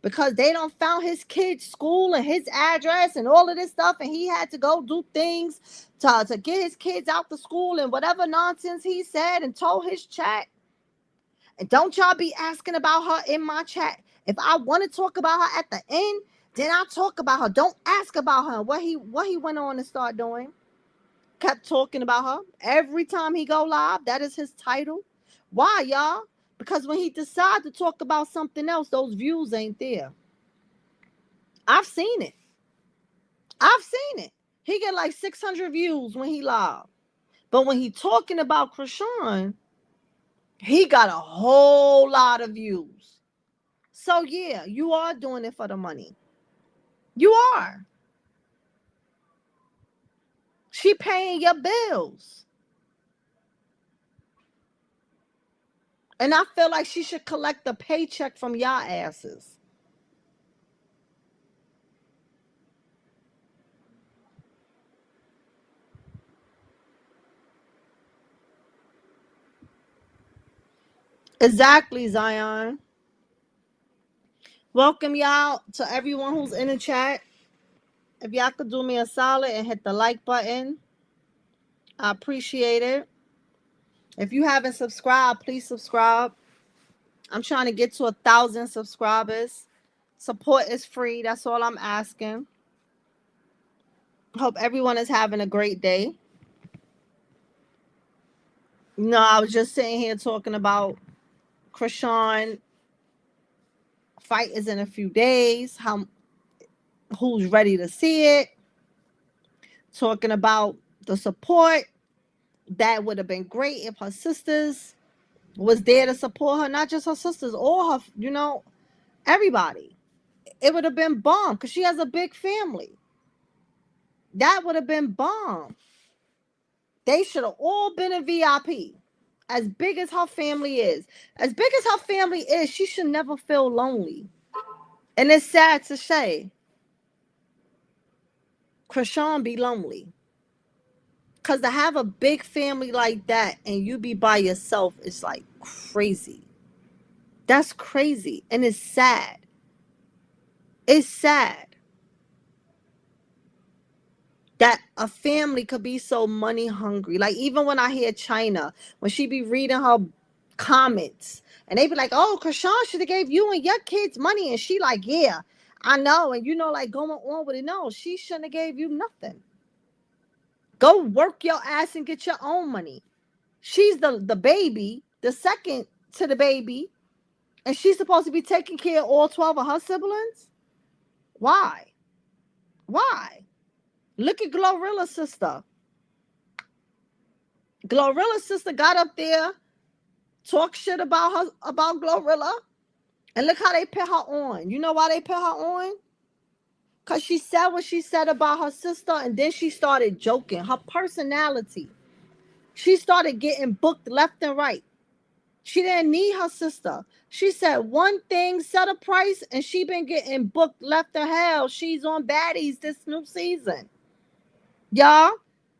because they don't found his kid's school and his address and all of this stuff, and he had to go do things to get his kids out the school and whatever nonsense he said and told his chat. And don't y'all be asking about her in my chat. If I want to talk about her at the end, then I'll talk about her. Don't ask about her. What he went on to start doing. Kept talking about her. Every time he go live, that is his title. Why, y'all? Because when he decides to talk about something else, those views ain't there. I've seen it. He get like 600 views when he live. But when he talking about Chrisean, He got a whole lot of views. So yeah, you are doing it for the money. You are. She paying your bills. And I feel like she should collect a paycheck from y'all asses. Exactly, Zion. Welcome y'all to everyone who's in the chat. If y'all could do me a solid and hit the like button, I appreciate it. If you haven't subscribed, please subscribe. I'm trying to get to 1,000 subscribers. Support is free. That's all I'm asking. Hope everyone is having a great day. No, I was just sitting here talking about Chrisean. Fight is in a few days. Who's ready to see it? Talking about the support. That would have been great if her sisters was there to support her, not just her sisters, all her, everybody. It would have been bomb because she has a big family. That would have been bomb. They should have all been in VIP. As big as her family is, she should never feel lonely. And it's sad to say, Chrisean be lonely. Because to have a big family like that and you be by yourself is like crazy. That's crazy. And it's sad. It's sad that a family could be so money hungry. Like even when I hear China, when she be reading her comments and they be like, oh, Chrisean should have gave you and your kids money. And she like, yeah, I know. And like going on with it. No, she shouldn't have gave you nothing. Go work your ass and get your own money. She's the baby, the second to the baby. And she's supposed to be taking care of all 12 of her siblings? Why? Why? Look at Glorilla's sister. Glorilla's sister got up there, talk shit about Glorilla, and look how they put her on. You know why they put her on? Because she said what she said about her sister, and then she started joking. Her personality. She started getting booked left and right. She didn't need her sister. She said one thing, set a price, and she been getting booked left to hell. She's on baddies this new season. Y'all,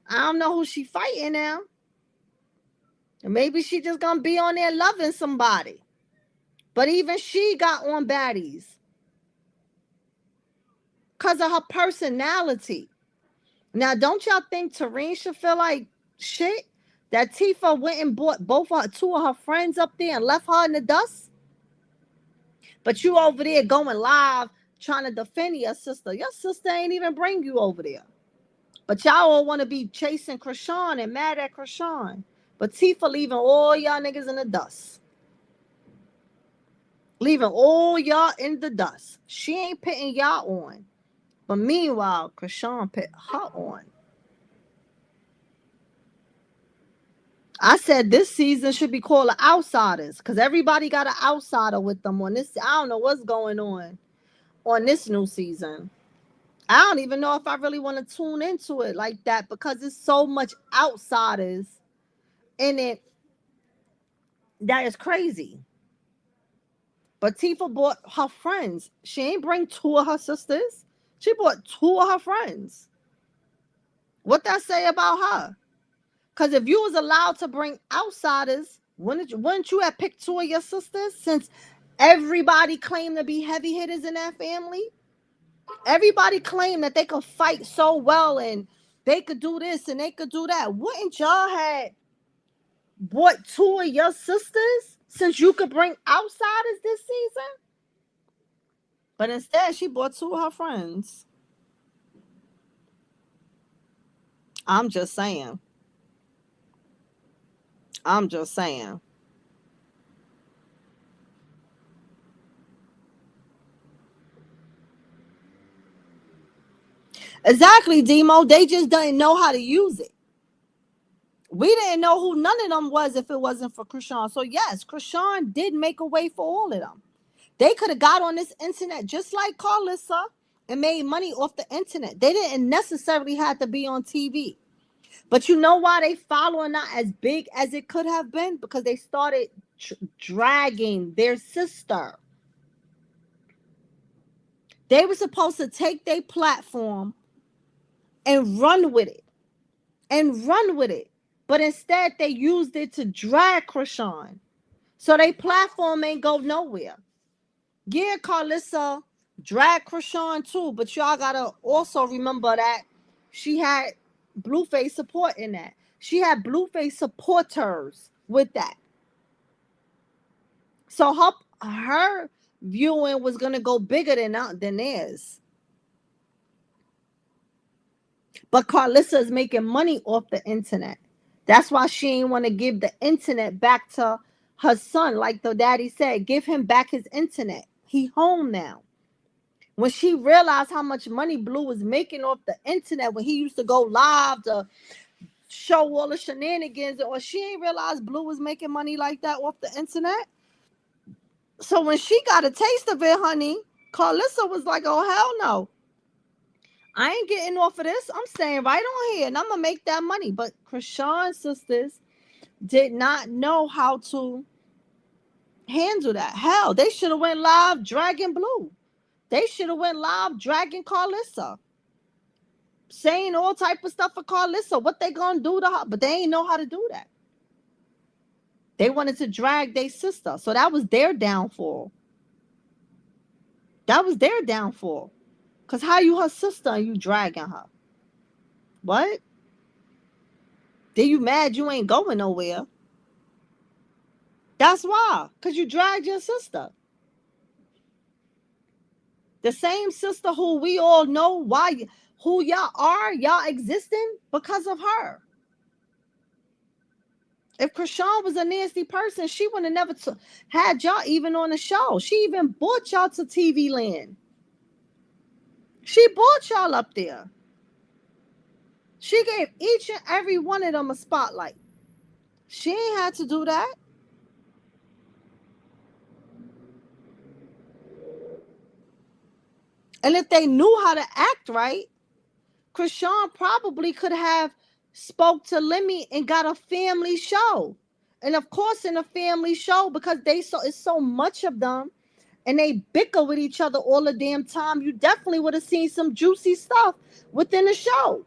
I don't know who she fighting now. Maybe she just gonna be on there loving somebody. But even she got on baddies. Because of her personality. Now, don't y'all think Tareen should feel like shit? That Tifa went and bought two of her friends up there and left her in the dust? But you over there going live trying to defend your sister. Your sister ain't even bring you over there. But y'all all want to be chasing Chrisean and mad at Chrisean. But Tifa leaving all y'all niggas in the dust. Leaving all y'all in the dust. She ain't putting y'all on. But meanwhile, Chrisean put her on. I said this season should be called the Outsiders because everybody got an outsider with them on this. I don't know what's going on this new season. I don't even know if I really want to tune into it like that because there's so much outsiders in it that is crazy. But Tifa bought her friends. She ain't bring two of her sisters. She bought two of her friends. What that say about her? Because if you was allowed to bring outsiders, wouldn't you have picked two of your sisters since everybody claimed to be heavy hitters in that family? Everybody claimed that they could fight so well and they could do this and they could do that. Wouldn't y'all have bought two of your sisters since you could bring outsiders this season? But instead, she bought two of her friends. I'm just saying. I'm just saying. Exactly, Demo. They just didn't know how to use it. We didn't know who none of them was if it wasn't for Chrisean. So yes, Chrisean did make a way for all of them. They could have got on this internet just like Carlissa and made money off the internet. They didn't necessarily have to be on TV. But you know why they following not as big as it could have been? Because they started dragging their sister. They were supposed to take their platform and run with it. But instead, they used it to drag Chrisean. So their platform ain't go nowhere. Yeah, Carlissa drag Chrisean too, but y'all gotta also remember that she had Blueface support in that. She had Blueface supporters with that. So her viewing was gonna go bigger than theirs. But Carlissa is making money off the internet. That's why she ain't want to give the internet back to her son. Like the daddy said, give him back his internet. He home now. When she realized how much money Blue was making off the internet, when he used to go live to show all the shenanigans, or she ain't realized Blue was making money like that off the internet. So when she got a taste of it, honey, Carlissa was like, oh, hell no. I ain't getting off of this. I'm staying right on here and I'm going to make that money. But Chrisean's sisters did not know how to handle that. Hell, they should have went live dragging Blue. They should have went live dragging Carlissa. Saying all type of stuff for Carlissa. What they going to do to her? But they ain't know how to do that. They wanted to drag their sister. So that was their downfall. That was their downfall. Because how you her sister and you dragging her? What? Then you mad you ain't going nowhere. That's why. Because you dragged your sister. The same sister who we all know why, who y'all are, y'all existing because of her. If Chrisean was a nasty person, she would have never had y'all even on the show. She even brought y'all to TV land. She brought y'all up there. She gave each and every one of them a spotlight. She ain't had to do that. And if they knew how to act right, Chrisean probably could have spoke to Lemmy and got a family show. And of course, in a family show, because it's so much of them and they bicker with each other all the damn time, you definitely would have seen some juicy stuff within the show.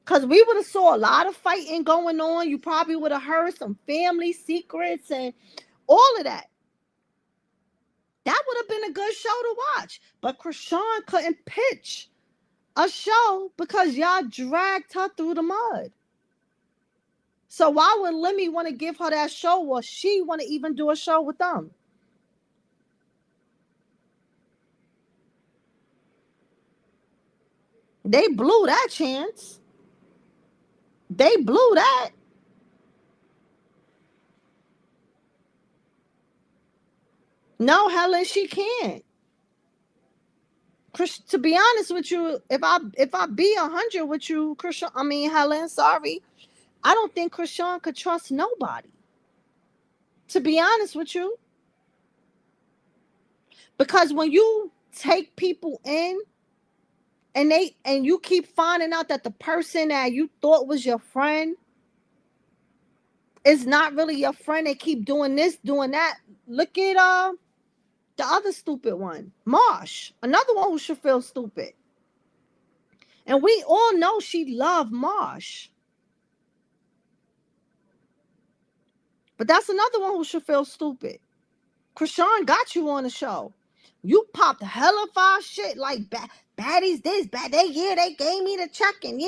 Because we would have saw a lot of fighting going on. You probably would have heard some family secrets and all of that. That would have been a good show to watch. But Chrisean couldn't pitch a show because y'all dragged her through the mud. So why would Lemmy want to give her that show, or she want to even do a show with them? They blew that chance. They blew that. No, Helen, she can't. To be honest with you, if I be 100 with you, Helen, sorry, I don't think Chrisean could trust nobody. To be honest with you, because when you take people in and you keep finding out that the person that you thought was your friend is not really your friend, they keep doing this, doing that. Look at the other stupid one, Marsh, another one who should feel stupid. And we all know she loved Marsh. But that's another one who should feel stupid. Chrisean got you on the show. You popped hella fast shit like baddies this, they gave me the check, and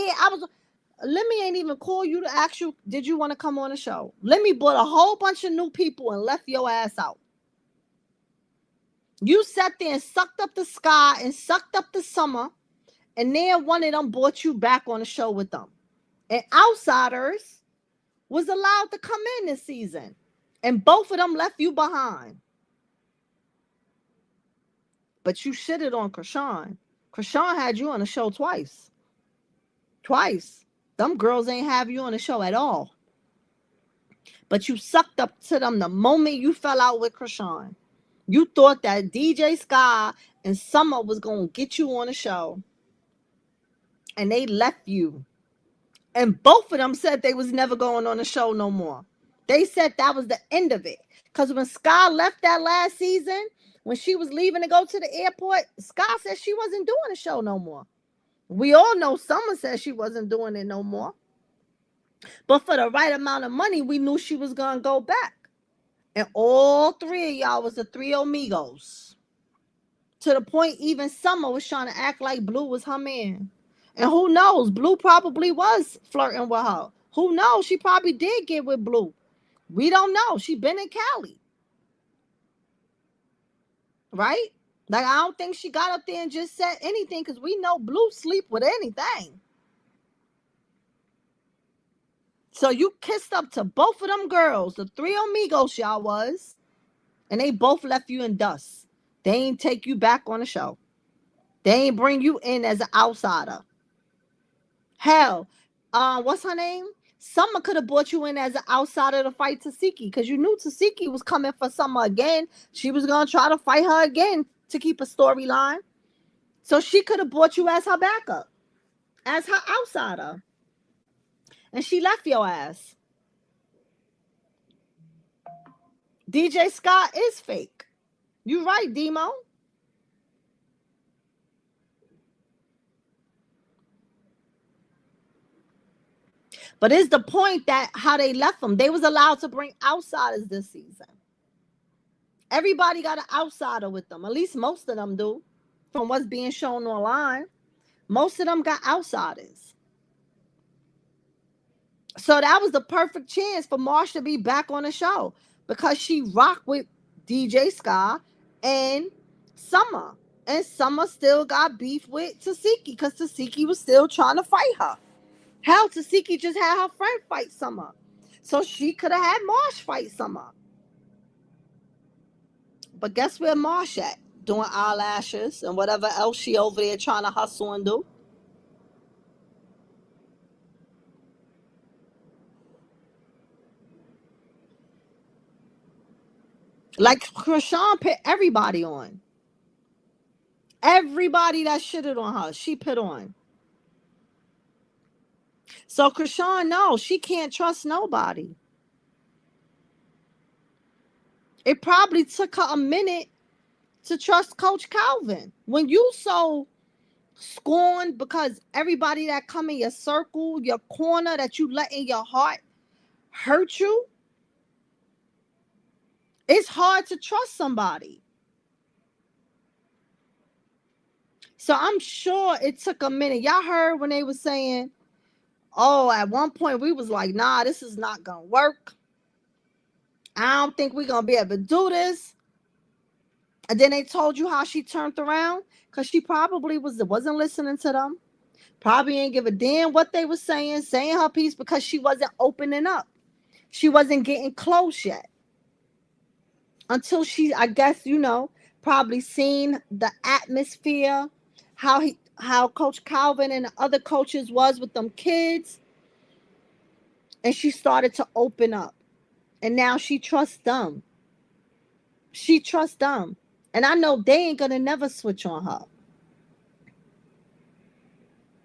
Lemmy ain't even call you to ask you, did you want to come on the show? Lemmy brought a whole bunch of new people and left your ass out. You sat there and sucked up the sky and sucked up the summer, and then one of them brought you back on the show with them. And Outsiders was allowed to come in this season, and both of them left you behind. But you shitted on Chrisean. Chrisean had you on the show twice. Them girls ain't have you on the show at all. But you sucked up to them the moment you fell out with Chrisean. You thought that DJ Sky and Summer was going to get you on the show. And they left you. And both of them said they was never going on the show no more. They said that was the end of it. Because when Sky left that last season, when she was leaving to go to the airport, Sky said she wasn't doing the show no more. We all know Summer said she wasn't doing it no more. But for the right amount of money, we knew she was going to go back. And all three of y'all was the three amigos. To the point even Summer was trying to act like Blue was her man. And who knows? Blue probably was flirting with her. Who knows? She probably did get with Blue. We don't know. She been in Cali. Right? Like, I don't think she got up there and just said anything, because we know Blue sleep with anything. So you kissed up to both of them girls, the three amigos y'all was, and they both left you in dust. They ain't take you back on the show. They ain't bring you in as an outsider. Hell, what's her name? Summer could have brought you in as an outsider to fight Tasiki, because you knew Tasiki was coming for Summer again. She was going to try to fight her again to keep a storyline. So she could have brought you as her backup, as her outsider. And she left your ass. DJ Scott is fake. You right, Demo. But it's the point that how they left them. They was allowed to bring outsiders this season. Everybody got an outsider with them. At least most of them do. From what's being shown online, most of them got outsiders. So that was the perfect chance for Marsh to be back on the show, because she rocked with DJ Sky and Summer. And Summer still got beef with Tasiki, because Tasiki was still trying to fight her. Hell, Tasiki just had her friend fight Summer. So she could have had Marsh fight Summer. But guess where Marsh at? Doing eyelashes and whatever else she over there trying to hustle and do. Like Chrisean put everybody on. Everybody that shitted on her, she put on. So Chrisean, no, she can't trust nobody. It probably took her a minute to trust Coach Calvin. When you so scorned because everybody that come in your circle, your corner, that you let in your heart hurt you, it's hard to trust somebody. So I'm sure it took a minute. Y'all heard when they were saying, oh, at one point we was like, nah, this is not gonna work. I don't think we're gonna be able to do this. And then they told you how she turned around, because she probably wasn't listening to them. Probably ain't give a damn what they were saying her piece, because she wasn't opening up. She wasn't getting close yet. Until she, I guess, probably seen the atmosphere, how Coach Calvin and the other coaches was with them kids. And she started to open up. And now she trusts them. She trusts them. And I know they ain't gonna never switch on her.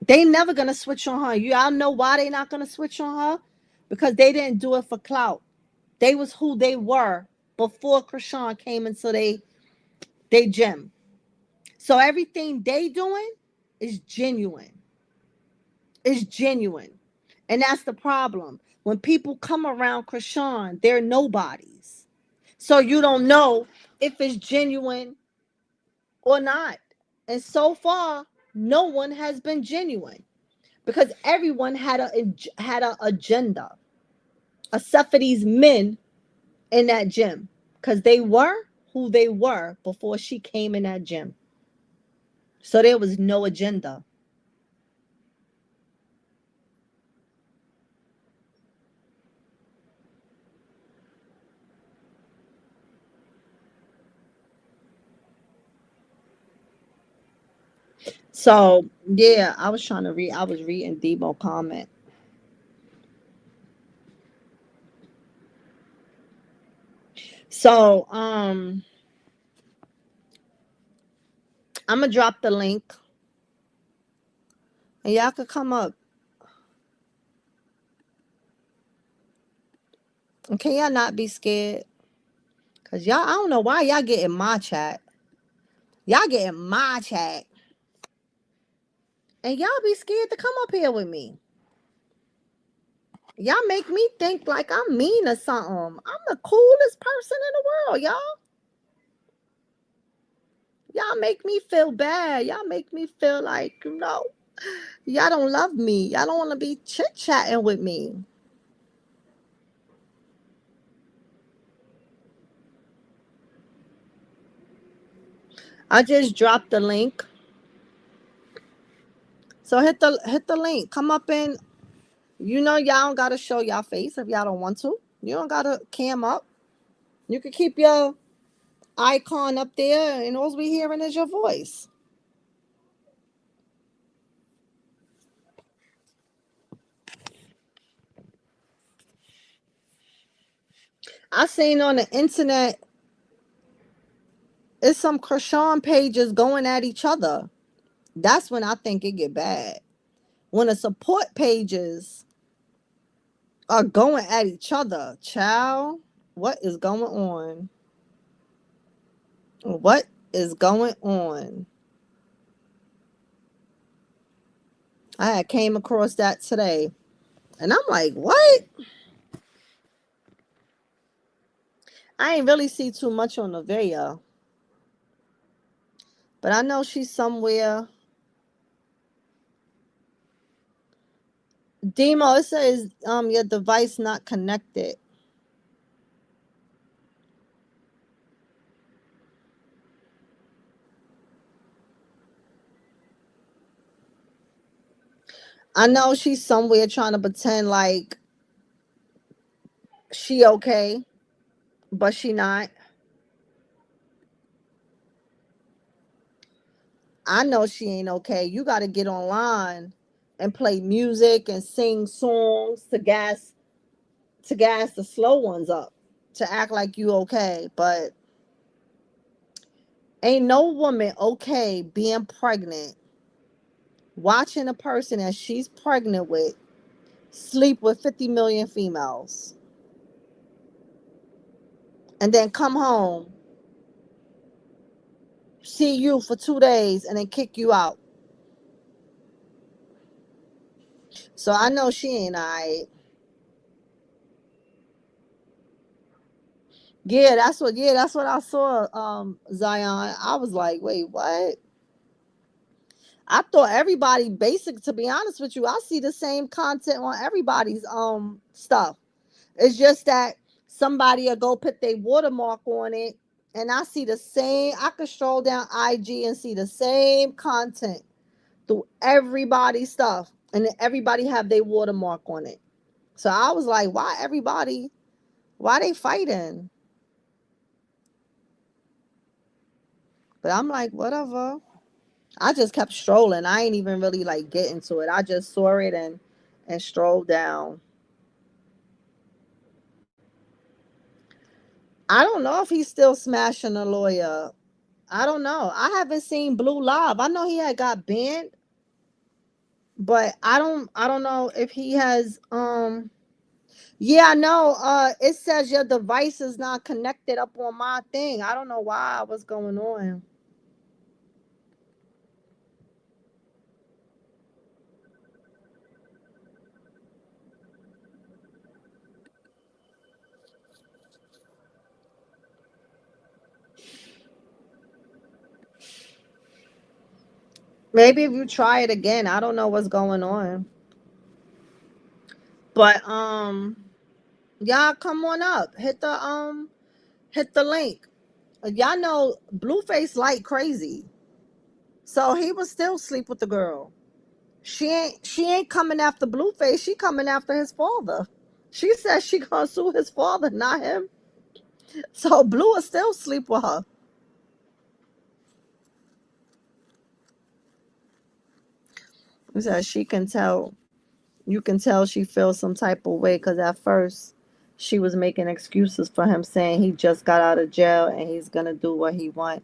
They never gonna switch on her. Y'all know why they not gonna switch on her? Because they didn't do it for clout. They was who they were before Chrisean came into they gym. So everything they doing is genuine. It's genuine. And that's the problem. When people come around Chrisean, they're nobodies. So you don't know if it's genuine or not. And so far, no one has been genuine, because everyone had a agenda, except for these men in that gym, because they were who they were before she came in that gym. So there was no agenda. So yeah, I was reading Debo comment. So I'm gonna drop the link and y'all could come up. And can y'all not be scared? Cause y'all, I don't know why y'all get in my chat. Y'all get in my chat. And y'all be scared to come up here with me. Y'all make me think like I'm mean or something. I'm the coolest person in the world, y'all. Y'all make me feel bad. Y'all make me feel like, y'all don't love me. Y'all don't want to be chit-chatting with me. I just dropped the link. So hit the link. Come up in. Y'all don't gotta show y'all face if y'all don't want to. You don't gotta cam up. You can keep your icon up there, and all we hearing is your voice. I seen on the internet, it's some Chrisean pages going at each other. That's when I think it get bad. When the support pages are going at each other, child, what is going on? What is going on? I had came across that today, and I'm like, what? I ain't really see too much on the video, but I know she's somewhere. Demo, it says your device not connected. I know she's somewhere trying to pretend like she okay, but she not. I know she ain't okay. You got to get online and play music and sing songs to gas the slow ones up, to act like you okay. But ain't no woman okay being pregnant, watching a person that she's pregnant with sleep with 50 million females, and then come home, see you for 2 days, and then kick you out. So I know she ain't all right. Yeah, that's what I saw, Zion. I was like, wait, what? I thought everybody basic, to be honest with you. I see the same content on everybody's stuff. It's just that somebody will go put their watermark on it, and I see the same. I could stroll down IG and see the same content through everybody's stuff, and then everybody have their watermark on it. So I was like, why they fighting? But I'm like, whatever. I just kept strolling. I ain't even really like get into it. I just saw it and strolled down. I don't know if he's still smashing a lawyer. I don't know. I haven't seen Blue Live. I know he had got banned, but I don't know if he has yeah, I know. It says your device is not connected up on my thing. I don't know why. What's going on? Maybe if you try it again, I don't know what's going on. But y'all come on up. Hit the link. Y'all know Blueface like crazy. So he was still sleep with the girl. She ain't coming after Blueface, she coming after his father. She says she gonna sue his father, not him. So Blue will still sleep with her. He says she can tell, you can tell she feels some type of way because at first she was making excuses for him, saying he just got out of jail and he's gonna do what he want.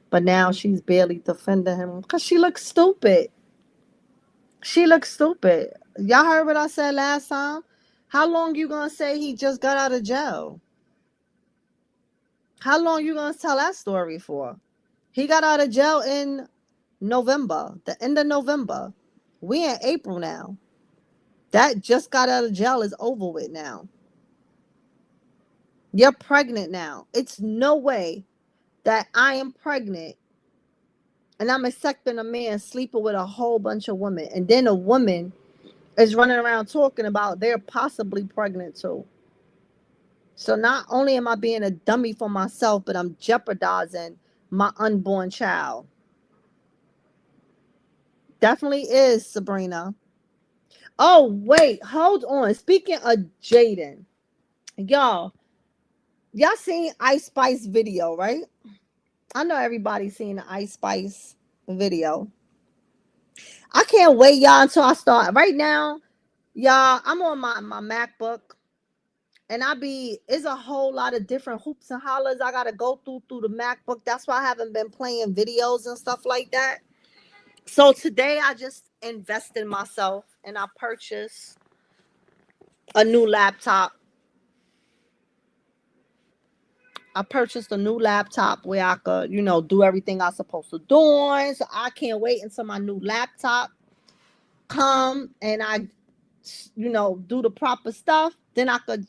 But now she's barely defending him because she looks stupid. She looks stupid. Y'all heard what I said last time? How long you gonna say he just got out of jail? How long you gonna tell that story for? He got out of jail in November, the end of November. We in April now. That just got out of jail is over with now. You're pregnant now. It's no way that I am pregnant and I'm accepting a man sleeping with a whole bunch of women. And then a woman is running around talking about they're possibly pregnant too. So not only am I being a dummy for myself, but I'm jeopardizing my unborn child. Definitely is, Sabrina. Oh, wait, hold on. Speaking of Jaden, y'all seen Ice Spice video, right? I know everybody's seen the Ice Spice video. I can't wait, y'all, until I start. Right now, y'all, I'm on my MacBook, and it's a whole lot of different hoops and hollers I gotta go through the MacBook. That's why I haven't been playing videos and stuff like that. So today I just invest in myself and I purchased a new laptop. I purchased a new laptop where I could, do everything I'm supposed to do on. So I can't wait until my new laptop come and I, do the proper stuff. Then I could,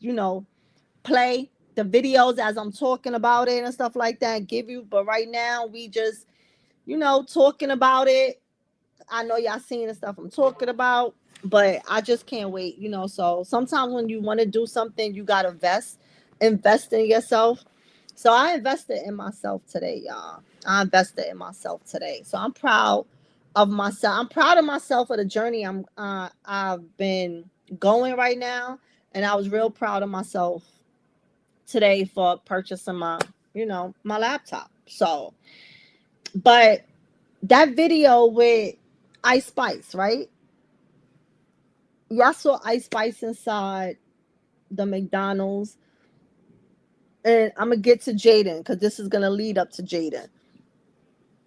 play the videos as I'm talking about it and stuff like that and give you. But right now we just, talking about it. I know y'all seen the stuff I'm talking about, but I just can't wait, So sometimes when you want to do something, you gotta invest in yourself. So I invested in myself today, y'all. I invested in myself today. So I'm proud of myself. I'm proud of myself for the journey I've been going right now, and I was real proud of myself today for purchasing my laptop. So, but that video with Ice Spice, right? Y'all saw Ice Spice inside the McDonald's. And I'm going to get to Jaden because this is going to lead up to Jaden.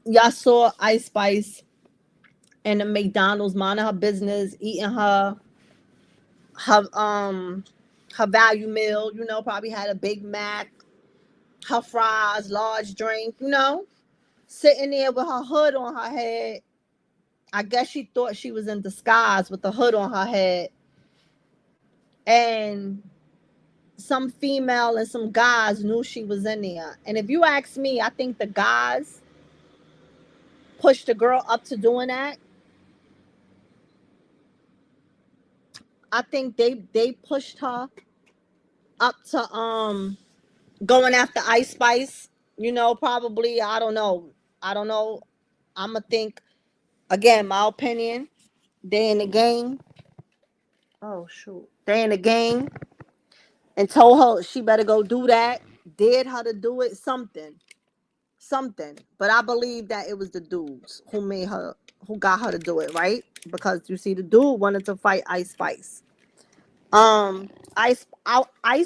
Y'all saw Ice Spice in the McDonald's minding her business, eating her value meal, probably had a Big Mac, her fries, large drink, sitting there with her hood on her head. I guess she thought she was in disguise with the hood on her head. And some female and some guys knew she was in there. And if you ask me, I think the guys pushed the girl up to doing that. I think they pushed her up to going after Ice Spice. Probably, I don't know. I'ma think again, my opinion. They in the game. Oh shoot. They in the game and told her she better go do that. Dared her to do it, something. But I believe that it was the dudes who got her to do it, right? Because you see, the dude wanted to fight Ice Spice. Ice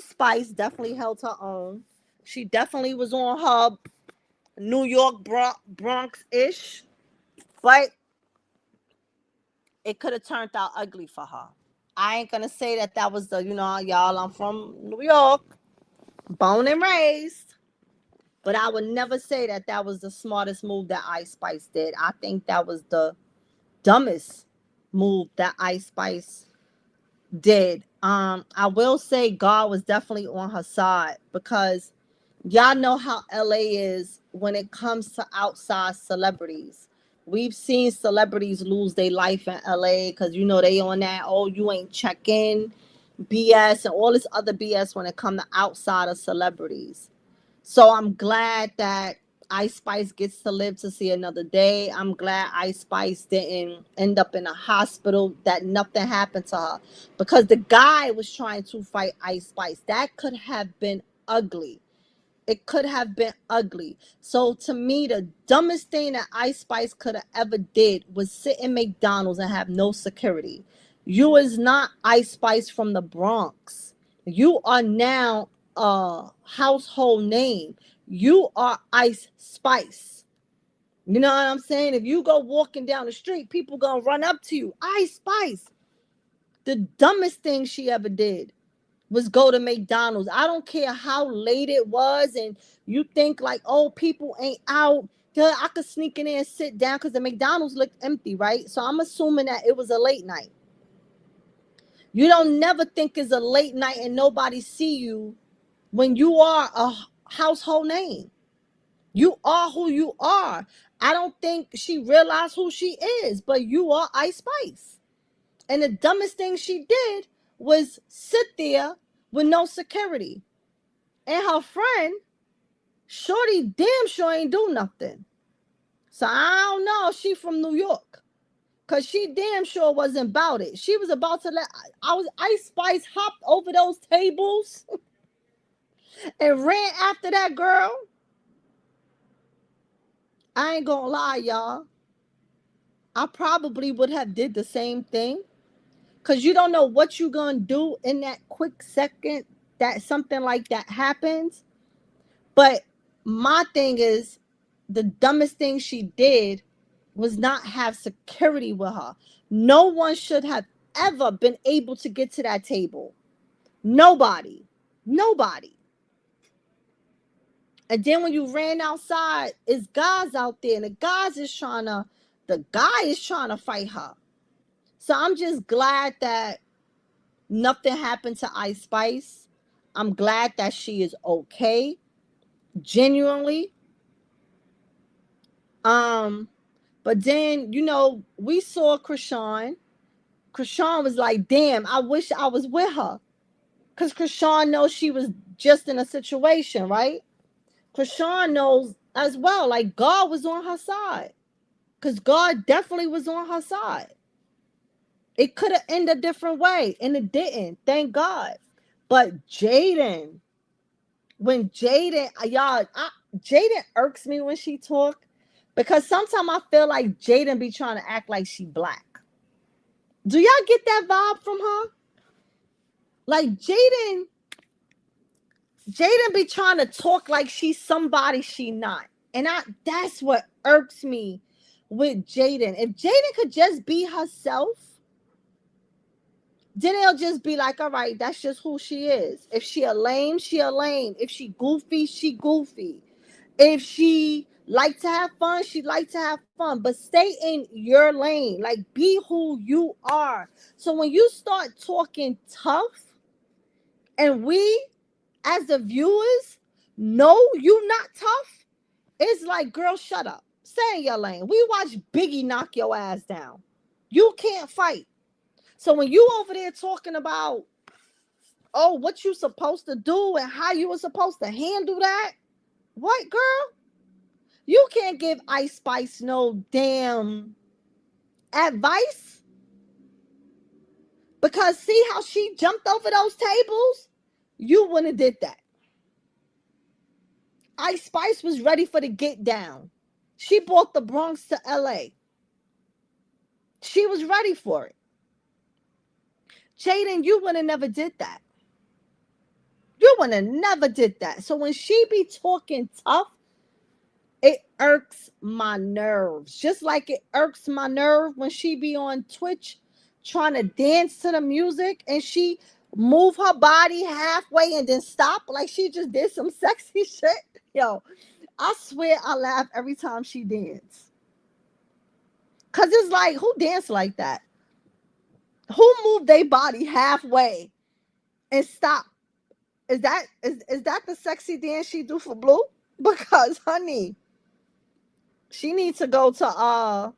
Spice definitely held her own. She definitely was on her New York Bronx ish, but it could have turned out ugly for her. I ain't gonna say that was the, y'all, I'm from New York, born and raised. But I would never say that was the smartest move that Ice Spice did. I think that was the dumbest move that Ice Spice did. I will say God was definitely on her side because y'all know how LA is when it comes to outside celebrities. We've seen celebrities lose their life in LA because they on that, oh, you ain't check in BS and all this other BS when it comes to outside of celebrities. So I'm glad that Ice Spice gets to live to see another day. I'm glad Ice Spice didn't end up in a hospital, that nothing happened to her. Because the guy was trying to fight Ice Spice. That could have been ugly. It could have been ugly. So to me, the dumbest thing that Ice Spice could have ever did was sit in McDonald's and have no security. You is not Ice Spice from the Bronx. You are now a household name. You are Ice Spice. You know what I'm saying? If you go walking down the street, people gonna run up to you. Ice Spice. The dumbest thing she ever did was go to McDonald's. I don't care how late it was, and you think like, oh, people ain't out. Yeah, I could sneak in there and sit down because the McDonald's looked empty, right? So I'm assuming that it was a late night. You don't never think it's a late night and nobody see you when you are a household name. You are who you are. I don't think she realized who she is, but you are Ice Spice. And the dumbest thing she did was sit there with no security. And her friend, Shorty, damn sure ain't do nothing. So I don't know if she from New York. Because she damn sure wasn't about it. She was about to Ice Spice hopped over those tables and ran after that girl. I ain't gonna lie, y'all. I probably would have did the same thing. Because you don't know what you're gonna do in that quick second that something like that happens. But my thing is, the dumbest thing she did was not have security with her. No one should have ever been able to get to that table. Nobody. Nobody. And then when you ran outside, it's guys out there, and the guy is trying to fight her. So I'm just glad that nothing happened to Ice Spice. I'm glad that she is okay. Genuinely. But then, we saw Chrisean. Chrisean was like, damn, I wish I was with her. Because Chrisean knows she was just in a situation, right? Chrisean knows as well, like God was on her side. Because God definitely was on her side. It could have ended a different way, and it didn't. Thank God. But Jaden, Jaden irks me when she talk. Because sometimes I feel like Jaden be trying to act like she black. Do y'all get that vibe from her? Like Jaden be trying to talk like she's somebody she not. And that's what irks me with Jaden. If Jaden could just be herself, then it'll just be like, all right, that's just who she is. If she a lame, she a lame. If she goofy, she goofy. If she like to have fun, she like to have fun. But stay in your lane. Like, be who you are. So when you start talking tough, and we, as the viewers, know you not tough, it's like, girl, shut up. Stay in your lane. We watch Biggie knock your ass down. You can't fight. So when you over there talking about, oh, what you supposed to do and how you were supposed to handle that, what, girl? You can't give Ice Spice no damn advice. Because see how she jumped over those tables? You wouldn't have did that. Ice Spice was ready for the get down. She brought the Bronx to LA. She was ready for it. Jaden, you would have never did that. You would have never did that. So when she be talking tough, it irks my nerves. Just like it irks my nerve when she be on Twitch trying to dance to the music and she move her body halfway and then stop like she just did some sexy shit. Yo, I swear I laugh every time she dance. Cause it's like, who dance like that? Who moved their body halfway and stop? Is that the sexy dance she do for Blue? Because honey, she needs to go to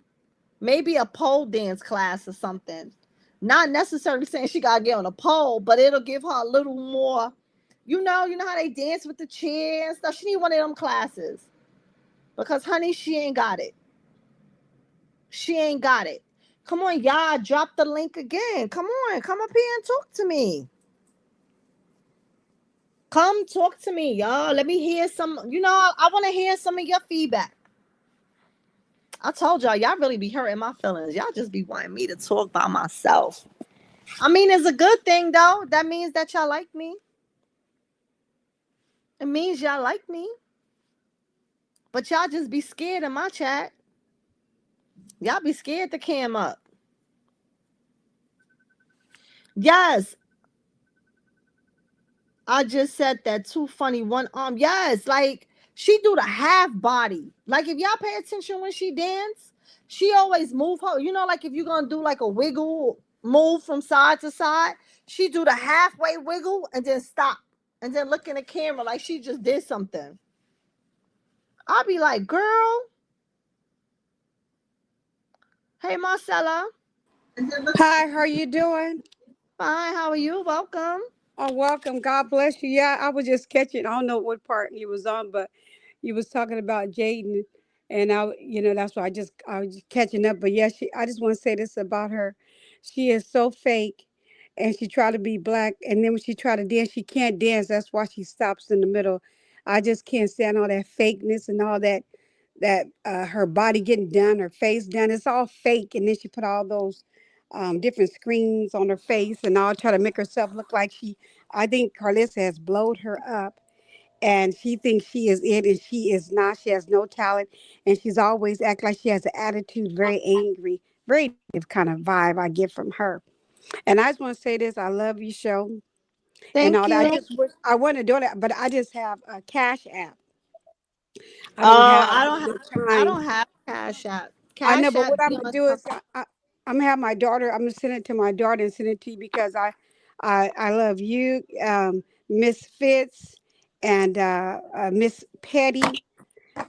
maybe a pole dance class or something. Not necessarily saying she gotta get on a pole, but it'll give her a little more, you know how they dance with the chair and stuff. She need one of them classes. Because honey, she ain't got it. She ain't got it. Come on, y'all, drop the link again. Come on, come up here and talk to me. Come talk to me, y'all. Let me hear some, I want to hear some of your feedback. I told y'all really be hurting my feelings. Y'all just be wanting me to talk by myself. I mean, it's a good thing though. That means that y'all like me. It means y'all like me. But y'all just be scared in my chat. Y'all be scared to cam up. Yes, I just said that. Too funny. One arm. Yes, like she do the half body. Like if y'all pay attention when she dance, she always move her. You know, like if you're gonna do like a wiggle move from side to side, she do the halfway wiggle and then stop and then look in the camera like she just did something. I'll be like, girl, hey Marcella, Hi, how are you doing? fine. How are you? Welcome. Oh, welcome. God bless you. Yeah, I was just catching. I don't know what part you was on, but you was talking about Jaden, and that's why I was just catching up. But yeah, I just want to say this about her. She is so fake, and she try to be black, and then when she try to dance, she can't dance. That's why she stops in the middle. I just can't stand all that fakeness and all that her body getting done, her face done. It's all fake, and then she put all those different screens on her face and all try to make herself look like she. I think Carlissa has blowed her up and she thinks she is it and she is not. She has no talent and she's always act like she has an attitude, very angry, very negative kind of vibe I get from her. And I just want to say this: I love your show and Thank all that. I you. just wish I want to do that, but I just have a Cash App. I don't have I don't have. the I time. don't have Cash App. I know, Cash but App what I'm be gonna on do top. is I'm gonna have my daughter. I'm gonna send it to my daughter and send it to you because I love you, Miss Fitz, and Miss Petty,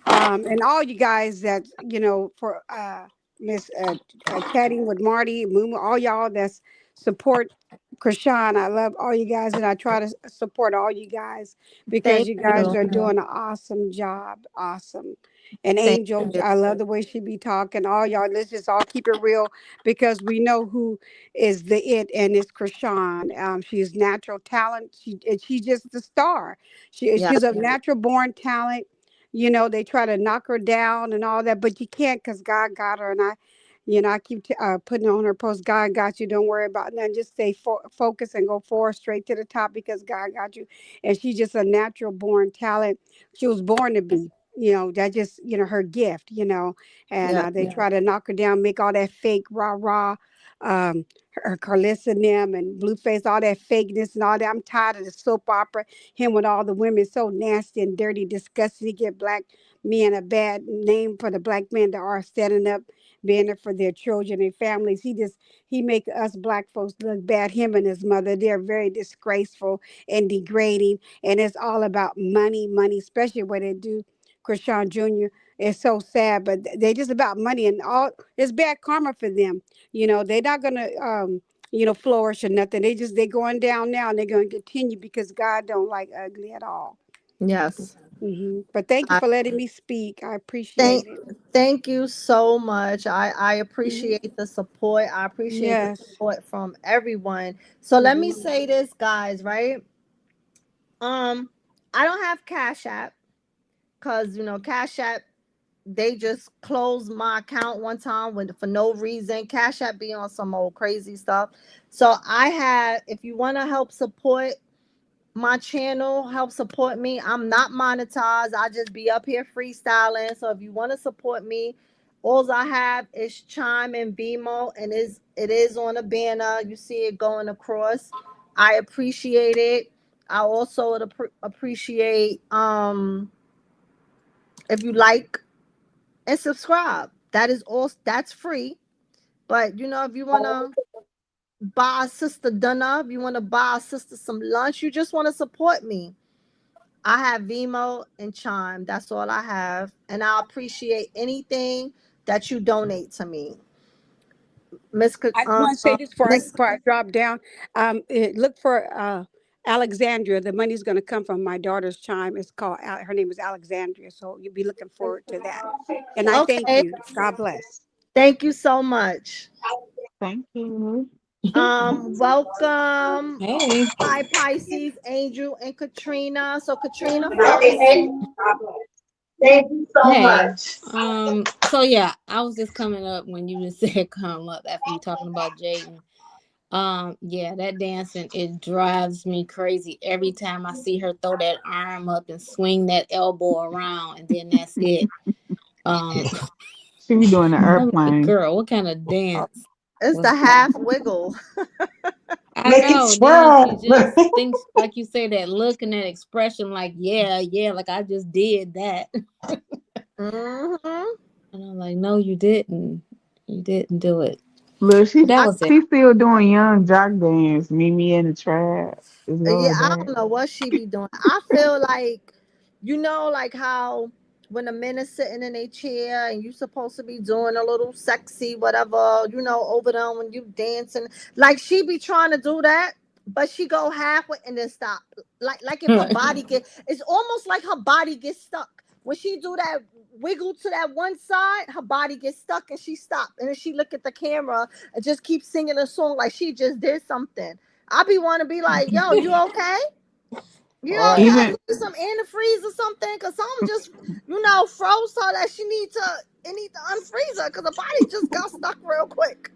and all you guys that for Miss chatting with Marty, Moon, all y'all that's support Krishan. I love all you guys, and I try to support all you guys because Thank you guys you. are doing an awesome job. Awesome. And Thank Angel, you. I love the way she be talking. All y'all, let's just all keep it real because we know who is the it, and it's Krishan. She's natural talent. She's just the star. Yeah. She's a natural born talent. They try to knock her down and all that, but you can't because God got her. And I keep putting on her post, God got you. Don't worry about nothing. Just stay focused and go forward straight to the top because God got you. And she's just a natural born talent. She was born to be. That just, her gift, and Yeah. they try to knock her down, make all that fake rah rah. Her Carlissa and them and Blueface, all that fakeness and all that. I'm tired of the soap opera. Him with all the women, so nasty and dirty, disgusting. He get black men a bad name for the black men that are standing up, being there for their children and families. He make us black folks look bad. Him and his mother, they're very disgraceful and degrading. And it's all about money, money, especially what they do. Krishan Jr. It's so sad, but they just about money and all. It's bad karma for them. They're not gonna flourish or nothing. They going down now and they're gonna continue because God don't like ugly at all. Yes. But thank you I for letting me speak. I thank appreciate it. thank you so much. I Mhm. appreciate the support. I appreciate the Yes. support from everyone. So let me Hmm. say this, guys, right? Um, I don't have Cash App because Cash App, they just closed my account one time when for no reason. Cash App be on some old crazy stuff. So I have, if you want to help support my channel, help support me. I'm not monetized. I just be up here freestyling. So if you want to support me, all I have is Chime and BMO, and it is on a banner. You see it going across. I appreciate it. I also would appreciate if you like and subscribe. That is all. That's free. But if you wanna buy a sister dinner, if you wanna buy a sister some lunch, you just wanna support me. I have Vimo and Chime. That's all I have. And I appreciate anything that you donate to me. Miss I just want to say this Miss before I drop down. Look for Alexandria. The money's going to come from my daughter's chime. It's called. Her name is Alexandria. So you'll be looking forward to that. And I thank Okay. you. God bless. Thank you so much. Thank you. Welcome. Hey. Hi Pisces, Angel, and Katrina. So Katrina first. Thank you so Hey. much. So yeah, I was just coming up when you just said come up after you talking about Jaden. Yeah, that dancing, it drives me crazy every time I see her throw that arm up and swing that elbow around, and then that's it. Um, She be doing the I'm like, airplane. girl, what kind of dance It's was the that? half wiggle. I Make it know. Then she twirl. just thinks, like you say, that look and that expression, like, yeah, yeah, like I just did that. Hmm. And I'm like, no, you didn't. You didn't do it. Look, But that was it. she's still doing young jock dance. Meet me in the trap. It's Yeah, going I back. don't know what she be doing. I feel like, like how when the men are sitting in a chair and you supposed to be doing a little sexy, whatever, over them when you dancing. Like she be trying to do that, but she go halfway and then stop. Like if her body it's almost like her body gets stuck. When she do that wiggle to that one side, her body gets stuck and she stop. And then she look at the camera and just keep singing a song like she just did something. I be want to be like, yo, you okay? You Right. okay? Even You need some antifreeze or something? Cause something just, froze her that she need to unfreeze her because the body just got stuck real quick.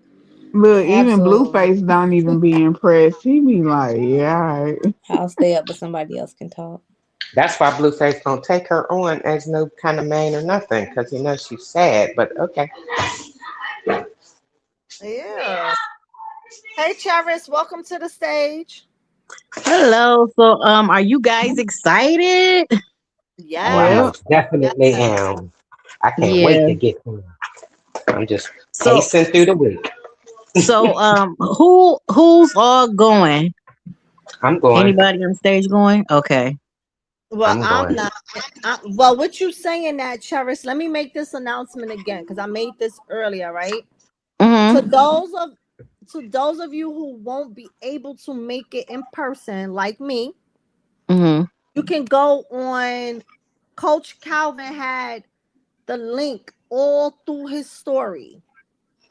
look, even Absolutely. Blueface don't even be impressed. He be like, yeah, all right. I'll stay up, but somebody else can talk. That's why Blueface don't take her on as no kind of man or nothing, because he knows she's sad. But okay. Yeah. Hey, Charis, welcome to the stage. Hello. So, are you guys excited? Oh, I Yes. Yep. most definitely Yes. am. I can't wait Yeah. to get to him. I'm just So, pacing through the week. who's all going? I'm going. Anybody on stage going? Okay. Well, I'm I'm going. not. Well, what you saying that, Charis? Let me make this announcement again because I made this earlier, right? to Mhm. those of to those of you who won't be able to make it in person like me, Mhm. you can go on. Coach Calvin had the link all through his story,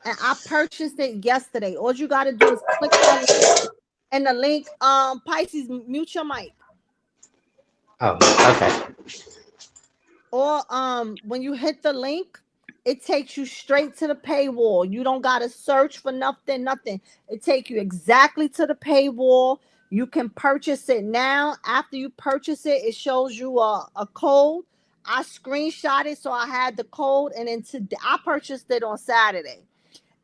and I purchased it yesterday. All you got to do is click that link, and the link, Pisces, mute your mic. Oh, okay. Or when you hit the link, it takes you straight to the paywall. You don't gotta search for nothing. It takes you exactly to the paywall. You can purchase it now. After you purchase it, it shows you a code. I screenshot it, so I had the code, and then today I purchased it on Saturday.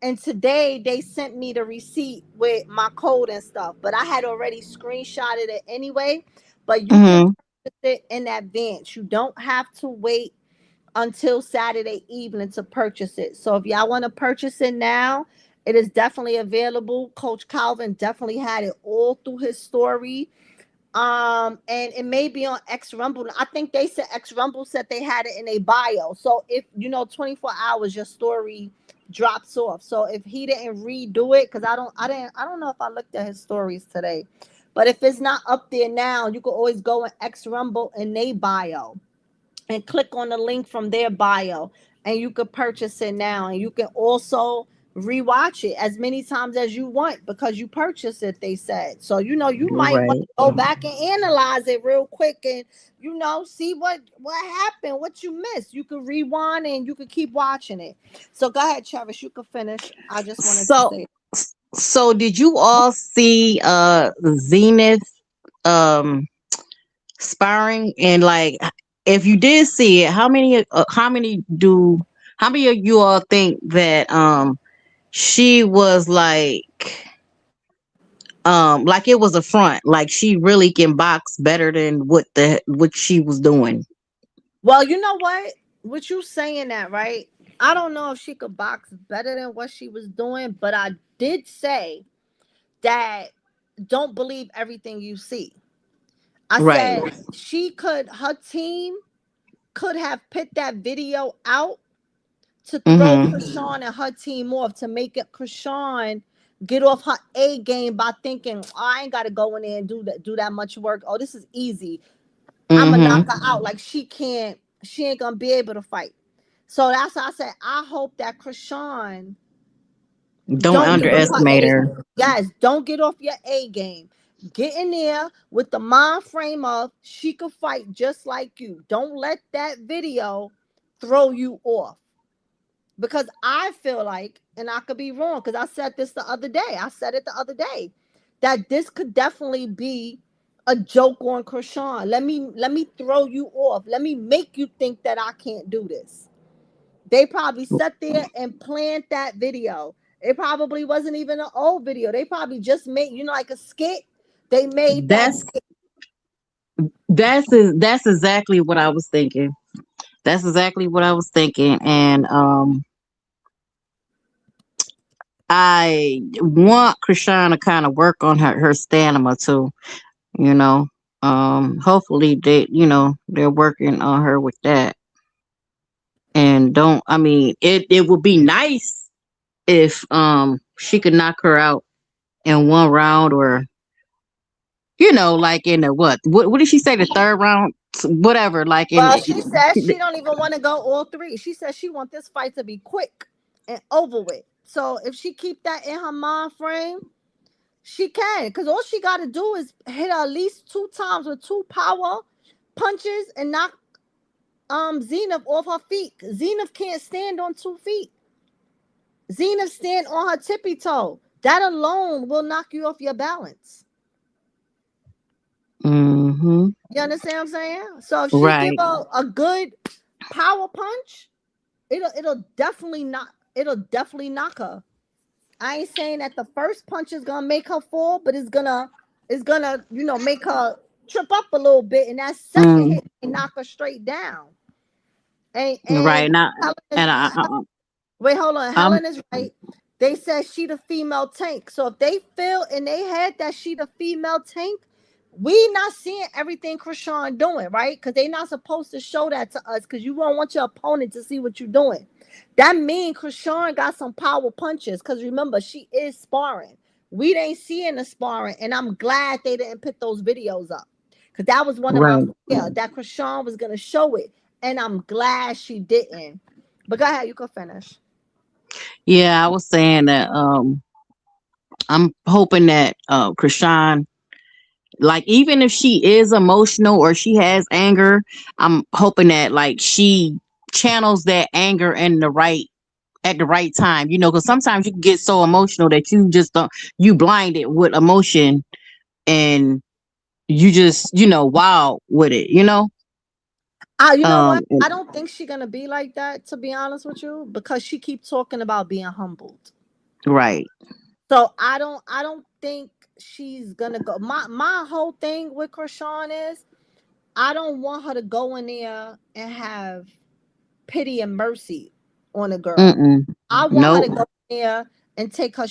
And today they sent me the receipt with my code and stuff. But I had already screenshotted it anyway. But you can Mhm. purchase it in advance. You don't have to wait until Saturday evening to purchase it. So if y'all want to purchase it now, it is definitely available. Coach Calvin definitely had it all through his story. And it may be on X Rumble. I think they said X Rumble said they had it in a bio. So if 24 hours, your story drops off. So if he didn't redo it, because I don't know if I looked at his stories today. But if it's not up there now, you can always go in X Rumble in their bio and click on the link from their bio, and you could purchase it now, and you can also rewatch it as many times as you want because you purchased it, they said. So you might want Right. to go back and analyze it real quick and see what happened, what you missed. You could rewind and you could keep watching it. So go ahead, Travis, you could finish. I just wanted to So, say did you all see Zenith um sparring, and like, if you did see it, how many of you all think that she was like it was a front, like she really can box better than what she was doing? well, you know what you saying that, right? I don't know if she could box better than what she was doing, but I did say that don't believe everything you see. I Right. said her team could have put that video out to throw Mhm. Chrisean and her team off, to make it Chrisean get off her A game by thinking, oh, I ain't got to go in there and do that much work. Oh, this is easy. I'm gonna knock Mhm. her out. Like she ain't gonna be able to fight. So that's why I said I hope that Chrisean Don't don't get off her underestimate A. her. Guys, don't get off your A game. Get in there with the mind frame of she could fight just like you. Don't let that video throw you off. Because I feel like, and I could be wrong, because I said this the other day. I said it the other day that this could definitely be a joke on Chrisean. Let me throw you off. Let me make you think that I can't do this. They probably sat there and planned that video. It probably wasn't even an old video. They probably just made, like a skit. They made that That's skit. that's exactly what I was thinking. That's exactly what I was thinking. And I want Chrisean to kind of work on her stamina too, you know. Hopefully they're working on her with that. And don't I mean it would be nice if she could knock her out in one round, or like in the what did she say, the third round, whatever, like in Well, she says she don't even want to go all three. She says she want this fight to be quick and over with. So if she keep that in her mind frame, she can. Because all she got to do is hit her at least 2 times with 2 power punches and knock Zenith off her feet. Zenith can't stand on 2 feet. Zenith stand on her tippy toe. That alone will knock you off your balance. mm-hmm. You understand what I'm saying? So if she give Right. her a good power punch, it'll definitely knock her. I ain't saying that the first punch is gonna make her fall, but it's gonna make her trip up a little bit, and that second Mm, hit can knock her straight down. And right and now, Helen is, and wait, hold on. I'm Helen is right. They said she the female tank. So if they feel in their head that she the female tank, we not seeing everything Chrisean doing, right? Because they not supposed to show that to us, because you won't want your opponent to see what you're doing. That means Chrisean got some power punches. Because remember, she is sparring. We ain't seeing the sparring, and I'm glad they didn't put those videos up. Because that was one of my right. fears, that Chrisean was gonna show it. And I'm glad she didn't. But go ahead, you can finish. Yeah, I was saying that I'm hoping that Chrisean, like, even if she is emotional or she has anger, I'm hoping that, like, she channels that anger in the right at the right time, because sometimes you can get so emotional that you just don't, you blinded with emotion, and you just, wow with it, You know what? and I don't think she's gonna be like that, to be honest with you, because she keeps talking about being humbled. right. So I don't think she's gonna go. My whole thing with Chrisean is I don't want her to go in there and have pity and mercy on a girl. Mm-mm. I want her Nope. to go in there and take her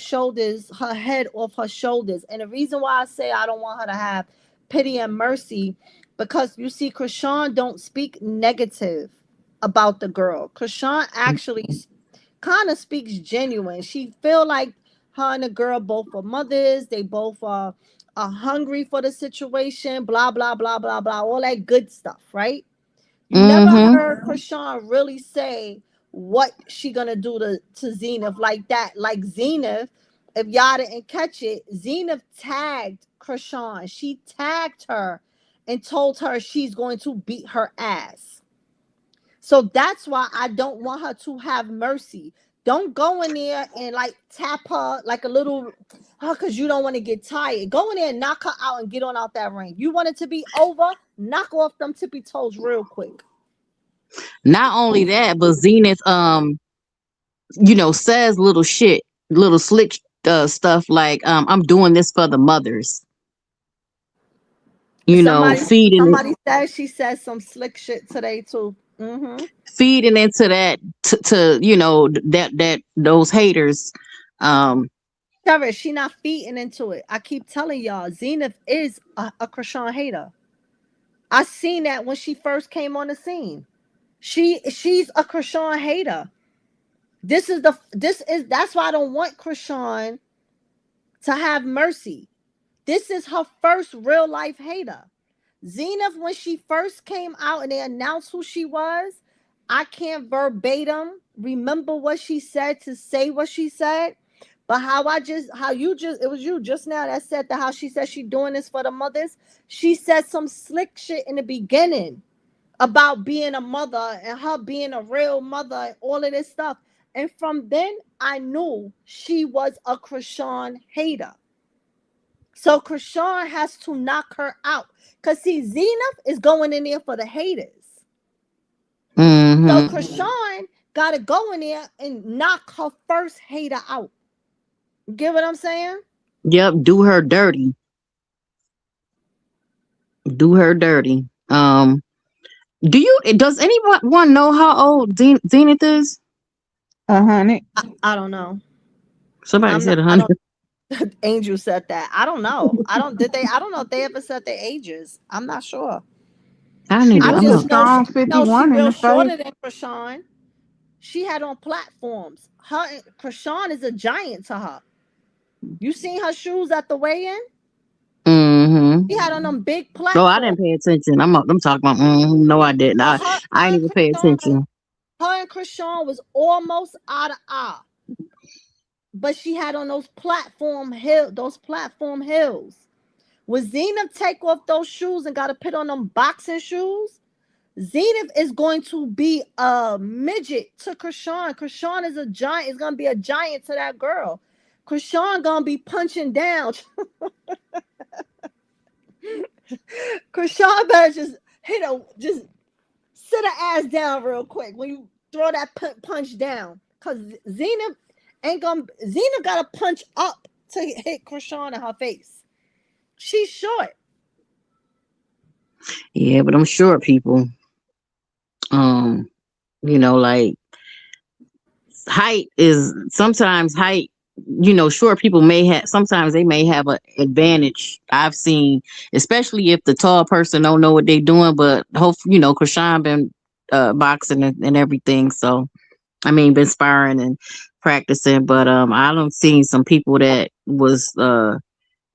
head off her shoulders. And the reason why I say I don't want her to have pity and mercy, because you see, Chrisean don't speak negative about the girl. Chrisean actually kind of speaks genuine. She feel like her and the girl both are mothers. They both are hungry for the situation. Blah blah blah blah blah. All that good stuff, right? You never Mm-hmm. heard Chrisean really say what she gonna do to Zenith like that. Like Zenith, if y'all didn't catch it, Zenith tagged Chrisean. She tagged her and told her she's going to beat her ass. So that's why I don't want her to have mercy. Don't go in there and like tap her like a little, because you don't want to get tired. Go in there and knock her out and get on out that ring. You want it to be over, knock off them tippy toes real quick. Not only that, but Zenith, says little shit, little slick stuff like, I'm doing this for the mothers, Somebody feeding somebody said she said some slick shit today too. Mm-hmm. feeding into that to that those haters. Um, Trevor, she not feeding into it. I keep telling y'all, Zenith is a Chrisean hater. I seen that when she first came on the scene. She's a Chrisean hater. That's why I don't want Chrisean to have mercy. This is her first real life hater. Zenith, when she first came out and they announced who she was, I can't verbatim remember what she said to say what she said. But it was you just now that said that how she said she doing this for the mothers. She said some slick shit in the beginning about being a mother and her being a real mother and all of this stuff. And from then, I knew she was a Chrisean hater. So Chrisean has to knock her out. Because see, Zenith is going in there for the haters. So Mm-hmm. Chrisean got to go in there and knock her first hater out. Get what I'm saying? Yep. Do her dirty. Do her dirty. Does anyone know how old Zenith is? 100. I don't know. Somebody I'm not. said I 100. don't. Angel said that. I don't know. I don't. Did they? I don't know if they ever said their ages. I'm not sure. I She need to. I look I'm a a, just know strong she 51 in real the face. shorter than Chrisean. She had on platforms. Chrisean is a giant to her. You seen her shoes at the weigh-in? mm-hmm. She had on them big No, I platforms. didn't pay attention. I'm talking about. No, I didn't. So I ain't even pay attention. her and Chrisean was almost out of eye, but she had on those platform heels. When Zenith take off those shoes and got to put on them boxing shoes, Zenith is going to be a midget to Chrisean. Chrisean is a giant. Is going to be a giant to that girl. Chrisean going to be punching down. Chrisean better just sit her ass down real quick when you throw that punch down. Because Zenith got to punch up to hit Chrisean in her face. She's short. Yeah, but I'm sure people. Um, like height is sometimes height. Short people may have sometimes they may have an advantage. I've seen, especially if the tall person don't know what they're doing. But hope Krishan been boxing and everything. So I mean, been sparring and practicing. But I don't seen some people that was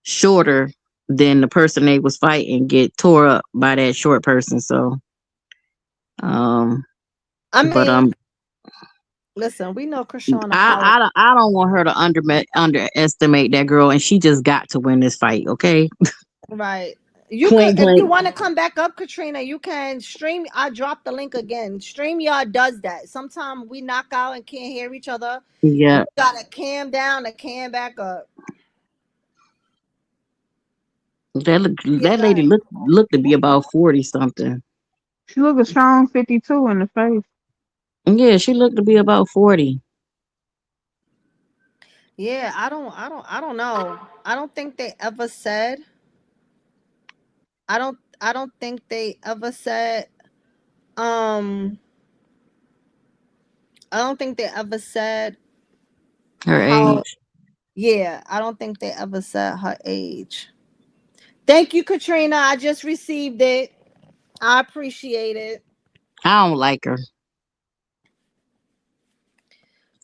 shorter than the person they was fighting get tore up by that short person. So um, I but mean, listen, we know Chrisean a power. I don't want her to underestimate that girl, and she just got to win this fight. Okay, Right. You could, point if you blank. want to come back up, Katrina, you can stream. I dropped the link again. StreamYard does that. Sometimes we knock out and can't hear each other, and Yeah, we got a cam down, a cam back up. Yeah, that lady guys. looked to be about 40 something. She look a strong 52 in the face. Yeah, she looked to be about 40. Yeah, I don't know. I don't think they ever said. I don't think they ever said. Um, I don't think they ever said Her how. age. Yeah, I don't think they ever said her age. Thank you, Katrina. I just received it. I appreciate it. I don't like her.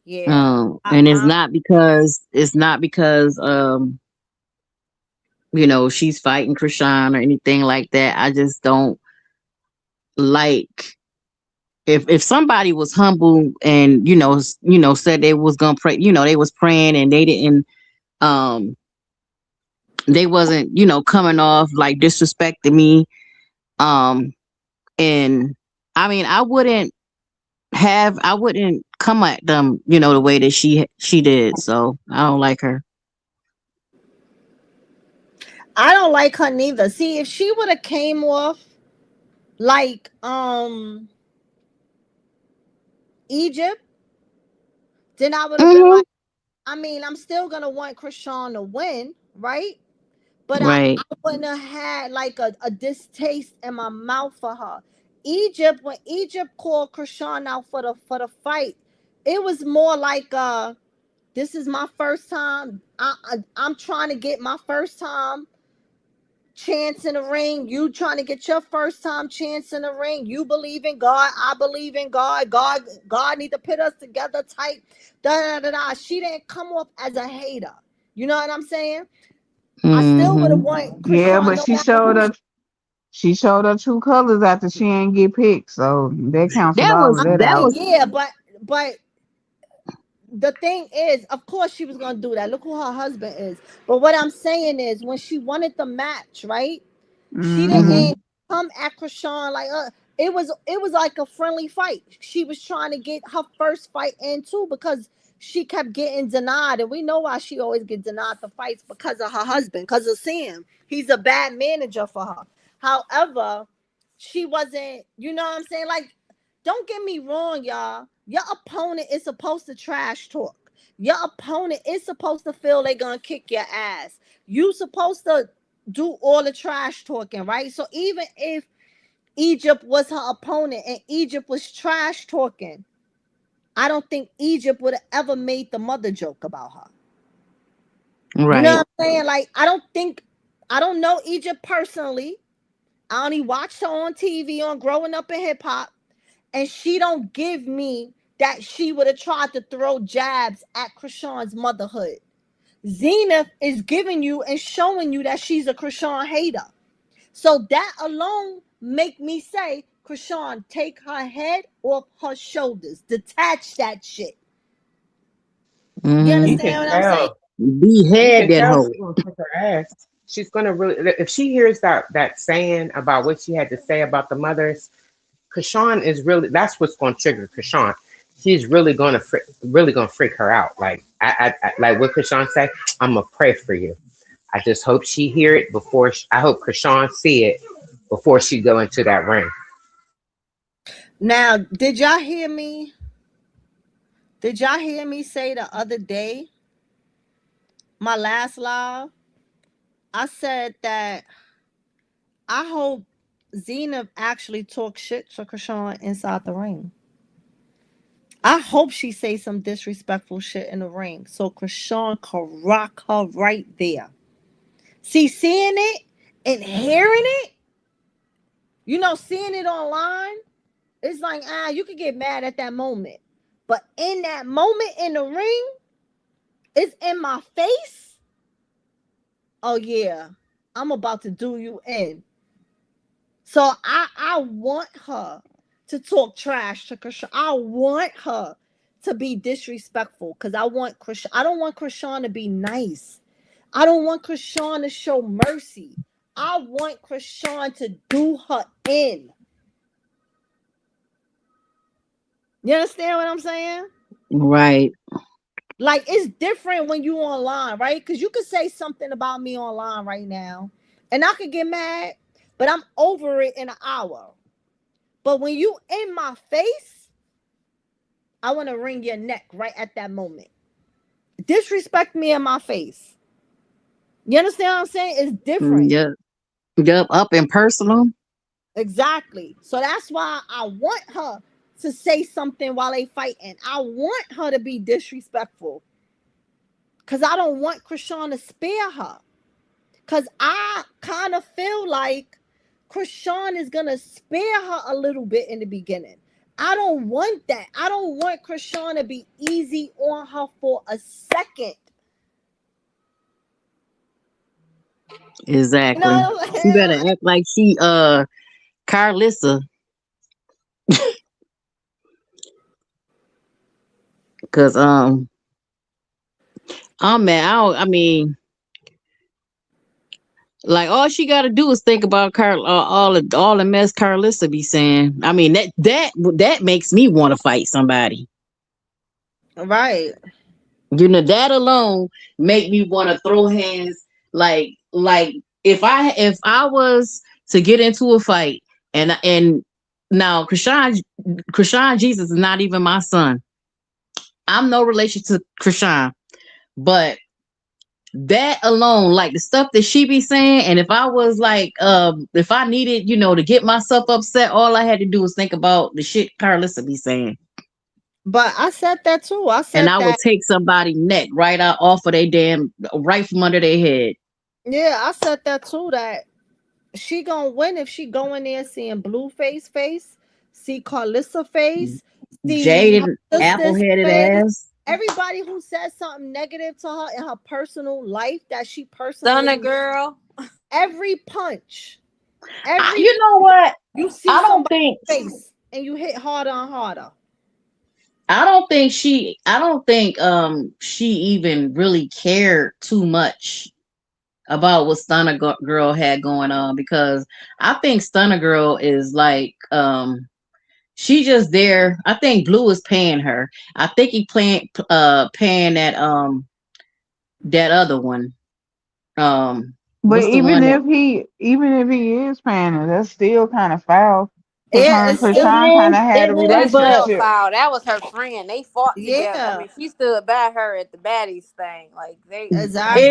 Yeah. And it's not because she's fighting Krishan or anything like that. I just don't like if somebody was humble and said they was gonna pray, they was praying and um they wasn't coming off like disrespecting me. Um and I mean I wouldn't come at them the way that she did. So I don't like her. I don't like her neither. See, if she would have came off like Egypt, then I would have been Hmm. like, I mean, I'm still gonna want Krishan to win, right? But Right. I wouldn't have had like a distaste in my mouth for her. When Egypt called Krishan out for the fight, it was more like this is my first time. I'm trying to get my first time chance in the ring. You trying to get your first time chance in the ring. You believe in God. I believe in God. God need to put us together tight. Da da da da. She didn't come off as a hater. You know what I'm saying? I still would have Hmm. won Yeah, Krishan but no matter who. she showed her true colors after she ain't get picked. So that canceled That all was of I that that mean, out. was yeah, but the thing is, of course, she was gonna do that. Look who her husband is. But what I'm saying is, when she wanted the match, right? She Mm-hmm. hmm didn't come at Krishan like, it was like a friendly fight. She was trying to get her first fight in too because she kept getting denied, and we know why she always gets denied the fights because of her husband, because of Sam. He's a bad manager for her. However, she wasn't. You know what I'm saying? Like, don't get me wrong, y'all. Your opponent is supposed to trash talk. Your opponent is supposed to feel they're gonna kick your ass. You supposed to do all the trash talking, right? So even if Egypt was her opponent and Egypt was trash talking, I don't think Egypt would have ever made the mother joke about her. You know Right. what I'm saying? Like, I don't know Egypt personally. I only watched her on TV on Growing Up in Hip Hop, and she don't give me that she would have tried to throw jabs at Chrisean's motherhood. Zenith is giving you and showing you that she's a Chrisean hater. So that alone make me say, Chrisean, take her head off her shoulders. Detach that shit. You You Mm-hmm. can understand what I'm saying? tell. You Behead can that tell hoe. she's gonna kick her ass. She's gonna really. If she hears that saying about what she had to say about the mothers, Kashawn is really. That's what's gonna trigger Kashawn. She's really gonna freak her out. Like like what Kashawn say. I'm gonna pray for you. I just hope she hear it before. I hope Kashawn see it before she go into that ring. Now, did y'all hear me? Did y'all hear me say the other day, my last live? I said that I hope Zena actually talks shit to Krishan inside the ring. I hope she say some disrespectful shit in the ring so Krishan can rock her right there. See, seeing it and hearing it, seeing it online, it's like, you could get mad at that moment. But in that moment in the ring, it's in my face. Oh yeah, I'm about to do you in. So I want her to talk trash to Krishan. I want her to be disrespectful because I want Krishan. I don't want Krishan to be nice. I don't want Krishan to show mercy. I want Krishan to do her in. You understand what I'm saying? Right. Like, it's different when you online, right? Because you could say something about me online right now, and I could get mad, but I'm over it in an hour. But when you in my face, I want to wring your neck right at that moment. Disrespect me in my face. You understand what I'm saying? It's different. Yep. Yep. Up and personal. Exactly. So that's why I want her to say something while they fighting. I want her to be disrespectful. Because I don't want Krishan to spare her. Because I kind of feel like Krishan is going to spare her a little bit in the beginning. I don't want that. I don't want Krishan to be easy on her for a second. You Exactly. know what I'm She better saying? act like she Carlissa. Cause oh man, I mean, like all she got to do is think about all the mess Carlissa be saying. I mean that makes me want to fight somebody. Right. You know that alone make me want to throw hands. Like if I was to get into a fight and now Krishan Jesus is not even my son. I'm no relation to Krishan, but that alone, like the stuff that she be saying, and if I was like, if I needed, to get myself upset, all I had to do was think about the shit Carlissa be saying, But I said that too. I and said I would that. take somebody's neck right out off of their damn, right from under their head. Yeah, I said that too. That she gonna win if she go in there seeing Blueface face, see Carlissa face, see her Jaded, apple sister's headed face. ass. Everybody who says something negative to her in her personal life that she Stunner personally, girl. every punch, every You know what? you see I don't somebody's think. face and you hit harder and harder. I don't think she even really cared too much about what Stunner Girl had going on, because I think Stunner Girl is like she just there. I think Blue is paying her. I think he paying that other one. But What's the one that even if he is paying her, that's still kind of foul. Because her Yeah, and it's still Krishan kind of had a it is, That's but real relationship. foul. That was her friend. They fought together. I yeah, mean, she stood by her at the baddies thing. Like that's not.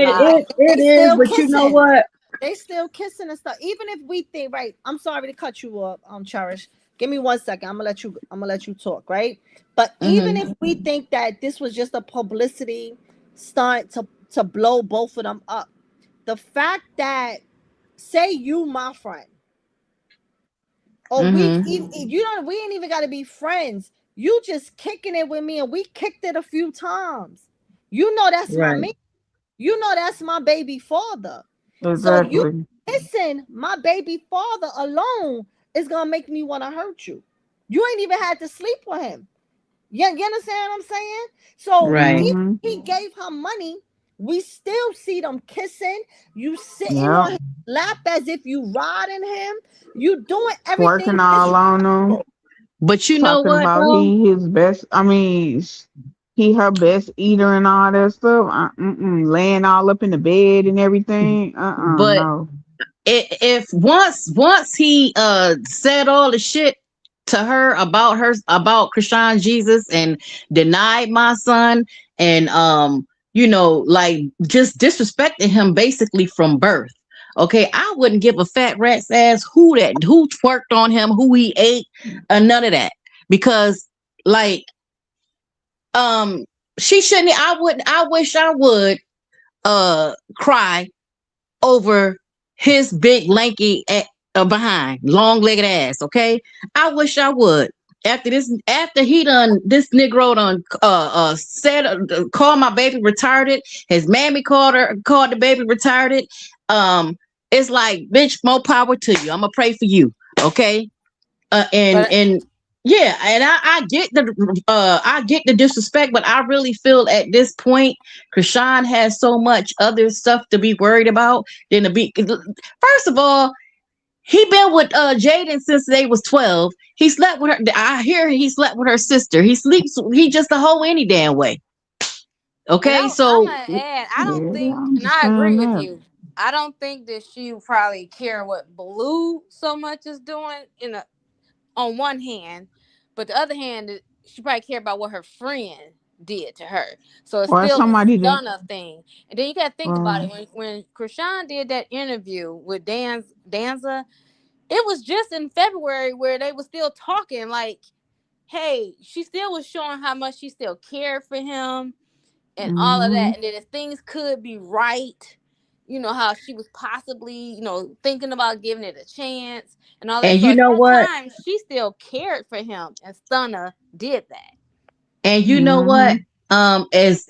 it they is, still but you know kissing. what? They still kissing and stuff. Even if we think, right, I'm sorry to cut you off, Cherish. Give me 1 second. I'm gonna let you talk, right? But even Hmm. if we think that this was just a publicity stunt to blow both of them up, the fact that, say you my friend, or we Hmm. even, we ain't even gotta be friends. You just kicking it with me and we kicked it a few times. You know that's my Right. man. You know that's my baby father. So you Exactly. kissing my baby father alone is gonna make me want to hurt you. You ain't even had to sleep with him. Yeah, you understand what I'm saying? So Right. even Mm-hmm. if he gave her money, we still see them kissing. You sitting Yep. on his lap as if you riding him. You doing everything Twerking all on them. disrespectful. But you know Talking what about though? he his best. I mean, he her best eater and all that stuff. Laying all up in the bed and everything. But No. if once he said all the shit to her about Krishan Jesus and denied my son, and like just disrespecting him basically from birth. Okay, I wouldn't give a fat rat's ass who twerked on him, who he ate, none of that, because like she shouldn't. I wish I would cry over his big lanky behind long-legged ass. Okay, I wish I would. After he done this Negro done said called my baby retarded. His mammy called the baby retarded. It's like, bitch, more power to you. I'm gonna pray for you. Okay, But and yeah, and I get the disrespect, but I really feel at this point Krishan has so much other stuff to be worried about than to be. First of all, he been with Jaden since they was 12. He slept with her. I hear he slept with her sister. He just a hoe any damn way. and Okay, I'm so gonna add, I Yeah, don't I think, and I agree understand with that. you. I don't think that she would probably care what Blue so much is doing on one hand, but the other hand, she probably care about what her friend did to her. So it's Or still a somebody that. stunner thing. And then you got to think about it. Well, When Krishan did that interview with Danza, it was just in February where they were still talking. Like, hey, she still was showing how much she still cared for him and all of mm-hmm. that. And then if things could be right, how she was possibly, thinking about giving it a chance and all that. and So you at know that what? time, she still cared for him, and Stunner did that. And you know what? Mm-hmm. As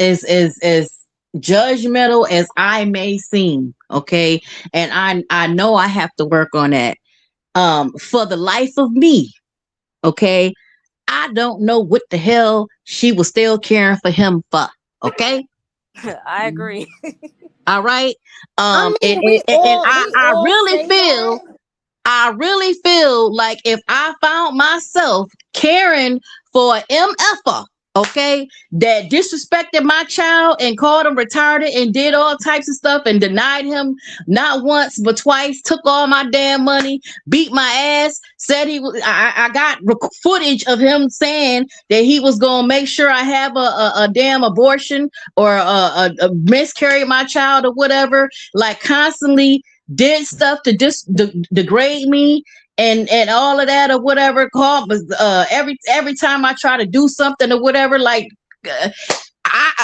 judgmental as I may seem, okay, and I know I have to work on that. For the life of me, okay, I don't know what the hell she was still caring for him for. Okay, I agree. all right. I And mean, and, and we I all really say that. feel I really feel like if I found myself caring for an MFer, okay, that disrespected my child and called him retarded and did all types of stuff and denied him not once but twice, took all my damn money, beat my ass, said he was. I got footage of him saying that he was gonna make sure I have a damn abortion or a miscarry my child or whatever, like constantly did stuff to degrade me and all of that or whatever. Call every time I try to do something or whatever, like uh,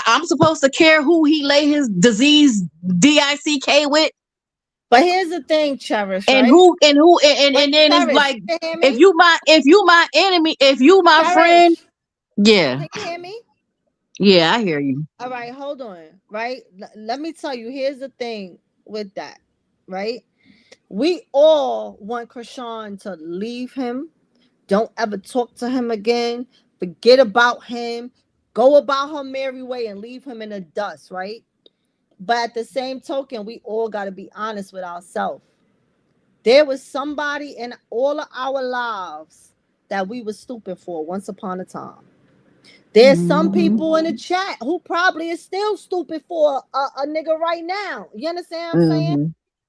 I'm supposed to care who he lay his disease dick with, But here's the thing, Cherish, and right? who Wait, and then it's Cherish, like, you can hear if me? you my enemy, if you my friend, Cherish, yeah, can you hear me? yeah, I hear you. All right, hold on. Right? Let me tell you, here's the thing with that, right? We all want Krishan to leave him. Don't ever talk to him again. Forget about him. Go about her merry way and leave him in the dust, right? But at the same token, we all got to be honest with ourselves. There was somebody in all of our lives that we were stupid for once upon a time. There's some Mm-hmm. people in the chat who probably is still stupid for a nigga right now. You understand what I'm saying? Mm-hmm.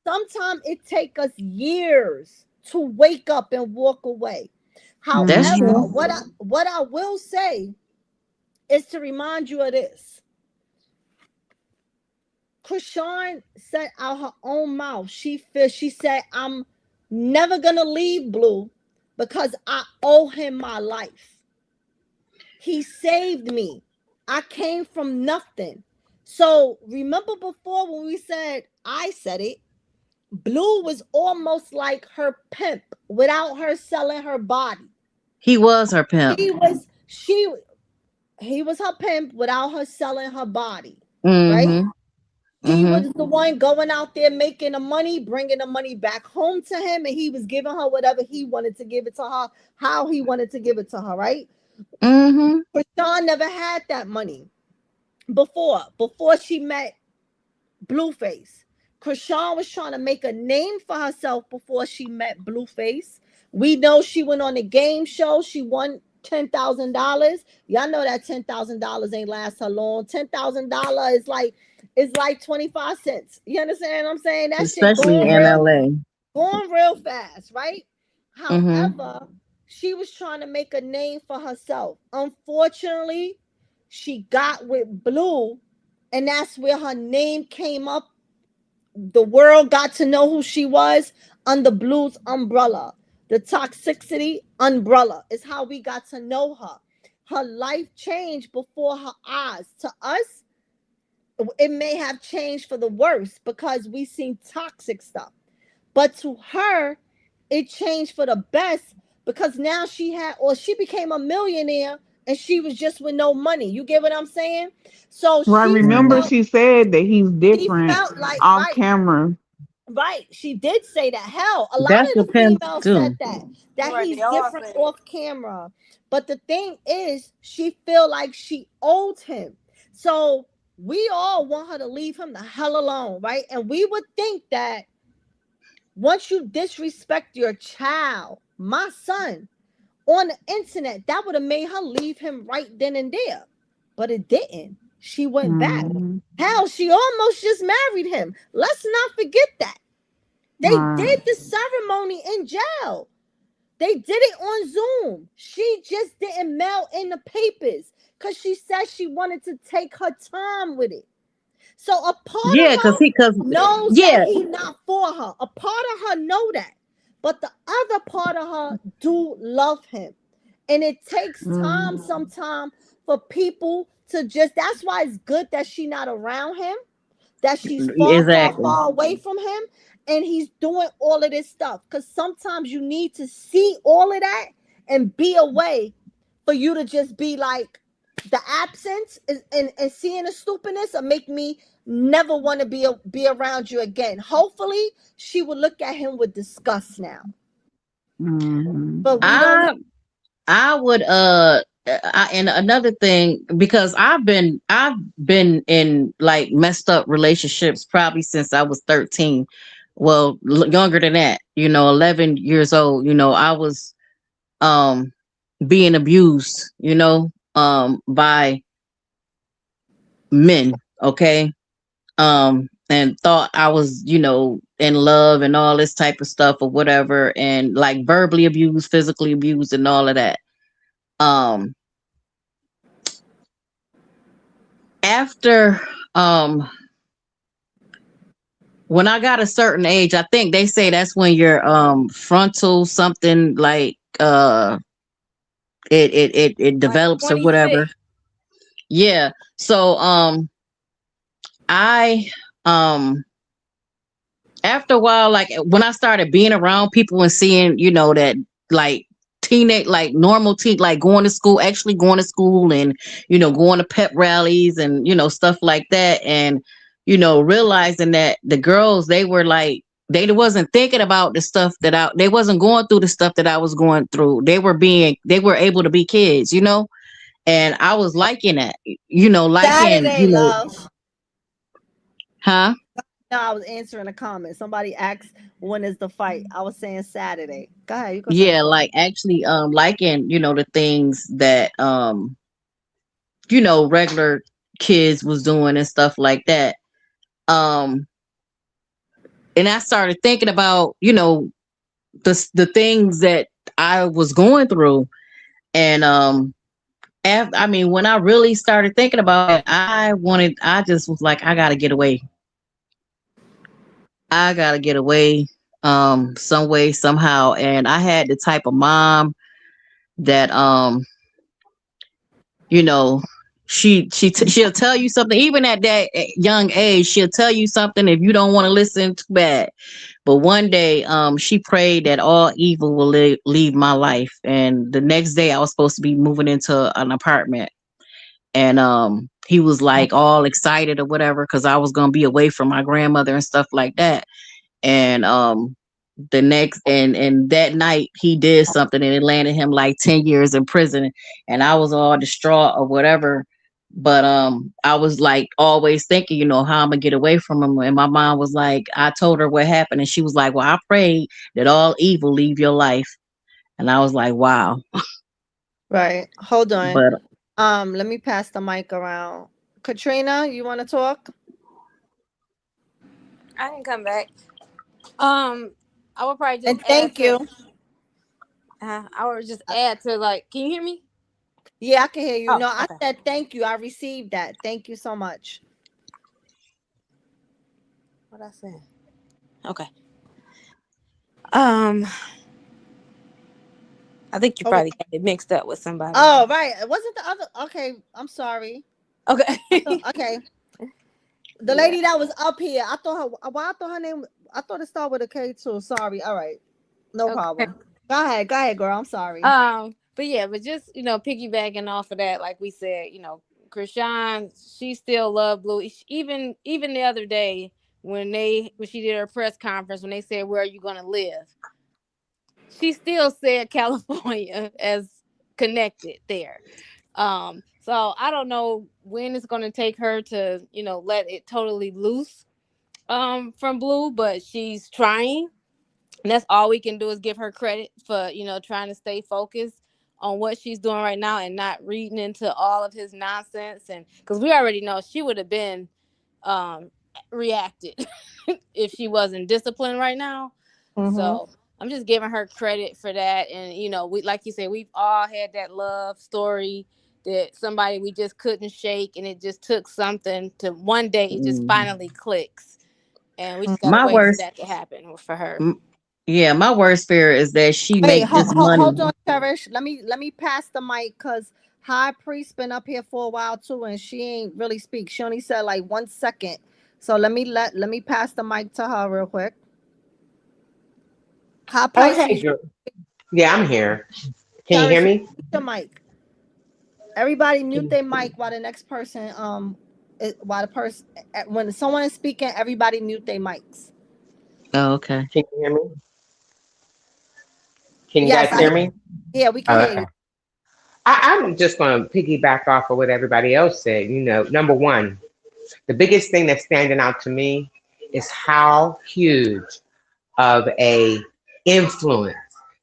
Sometimes it take us years to wake up and walk away. That's However, true. Mm-hmm. what I will say is to remind you of this. Chrisean said out her own mouth, she said, I'm never gonna leave Blue because I owe him my life. He saved me. I came from nothing. So remember before when we said, I said it, Blue was almost like her pimp without her selling her body. He was her pimp. She he was her pimp without her selling her body, right? Mm-hmm. He Mm-hmm. was the one going out there making the money, bringing the money back home to him, and he was giving her whatever he wanted to give it to her, how he wanted to give it to her, right? Mm-hmm. Chrisean never had that money before she met Blueface. Chrisean was trying to make a name for herself before she met Blueface. We know she went on a game show. She won $10,000. Y'all know that $10,000 ain't last her long. $10,000 is like 25 cents. You understand what I'm saying? That shit Especially in LA. going real fast, right? Mm-hmm. However, she was trying to make a name for herself. Unfortunately, she got with Blue, and that's where her name came up. The world got to know who she was under Blue's umbrella. The toxicity umbrella is how we got to know her. Her life changed before her eyes. To us, it may have changed for the worse because we seen toxic stuff. But to her, it changed for the best because now she became a millionaire and she was just with no money. You get what I'm saying? So Well, I remember she said that he's she different felt like off camera. right. She did say that. Hell, a lot That's of what the pimps females said do. that Right, he's they all different say it. off camera. But the thing is, she feel like she owed him. So we all want her to leave him the hell alone, right? And we would think that once you disrespect your child, my son, on the internet, that would have made her leave him right then and there. But it didn't. She went back. Mm-hmm. Hell, she almost just married him. Let's not forget that. They Right. did the ceremony in jail. They did it on Zoom. She just didn't mail in the papers because she said she wanted to take her time with it. So a part Yeah, of her cause knows that yeah, he's not for her. A part of her know that. But the other part of her do love him. And it takes time Mm-hmm. sometimes for people to just, that's why it's good that she not around him, that she's far, far, exactly. far away from him, and he's doing all of this stuff. Because sometimes you need to see all of that and be away for you to just be like, the absence is, and seeing the stupidness will make me never want to be around you again. Hopefully, she will look at him with disgust now. Mm-hmm. But we don't know. I would and another thing, because I've been in like messed up relationships probably since I was 13. Well, younger than that, 11 years old. I was um being abused, by men, okay? And thought I was, in love and all this type of stuff or whatever, and like verbally abused, physically abused, and all of that. Um, after when I got a certain age, I think they say that's when your frontal something like it Like develops or whatever. 26. Yeah. So I after a while, like when I started being around people and seeing, that like teenage, like normal teen, like actually going to school and, going to pep rallies and, stuff like that. And, realizing that the girls, they were like, they wasn't thinking about the stuff they wasn't going through the stuff that I was going through. They were able to be kids, and I was liking that, liking, Saturday, love. Huh? No, I was answering a comment. Somebody asked when is the fight. I was saying Saturday. Go ahead, you can say Yeah, something. like actually, liking, the things that regular kids was doing and stuff like that. Um, and I started thinking about, the things that I was going through. And I mean, when I really started thinking about it, I just was like, I gotta get away. I gotta get away, some way, somehow. And I had the type of mom that, you know, she'll tell you something, even at that young age. She'll tell you something if you don't want to listen, too bad. But one day, she prayed that all evil will leave my life. And the next day, I was supposed to be moving into an apartment. And he was like all excited or whatever because I was gonna be away from my grandmother and stuff like that. And the next and that night he did something and it landed him like 10 years in prison. And I was all distraught or whatever. But I was like always thinking, how I'm gonna get away from him. And my mom was like, I told her what happened, and she was like, well, I prayed that all evil leave your life. And I was like, wow. Right. Hold on. But Let me pass the mic around. Katrina, you want to talk? I can come back. I would probably just And add thank to. you. I would just add to, like, can you hear me? Yeah, I can hear you. Oh, No, I okay. said thank you. I received that. Thank you so much. What I said? Okay. I think you Oh, probably got it mixed up with somebody. oh, right. Wasn't the other? Okay, I'm sorry. Okay. Okay, the Yeah. lady that was up here. I thought her. Well, I thought her name. I thought it started with a K too. Sorry. All right, no Okay. problem. Go ahead, girl. I'm sorry. But yeah, but just piggybacking off of that, like we said, Chrisean, she still loved Blue. Even the other day when she did her press conference, when they said, "Where are you gonna live?" She still said California as connected there. So I don't know when it's gonna take her to, let it totally loose from Blue, but she's trying. And that's all we can do is give her credit for, trying to stay focused on what she's doing right now and not reading into all of his nonsense. And because we already know she would have been reacted if she wasn't disciplined right now. Mm-hmm. So I'm just giving her credit for that. And, we, like you said, we've all had that love story that somebody we just couldn't shake. And it just took something to one day it just mm, finally clicks. And we just got to my wait for worst that to happen for her. yeah, my worst fear is that she Wait, make this money. hold on, Cherish. Let me pass the mic because High Priest been up here for a while too, and she ain't really speak. She only said like 1 second. So let me pass the mic to her real quick. High Oh, hey, Pisces, girl. Yeah, I'm here. Can you hear Cherish, me? mute your mic. Everybody mute Can their mic while the next person while the person when someone is speaking, everybody mute their mics. Oh, okay. can you hear me? Can you Yes, guys hear me? yeah, we can Oh, hear okay. you. I'm just going to piggyback off of what everybody else said. Number one, the biggest thing that's standing out to me is how huge of a influence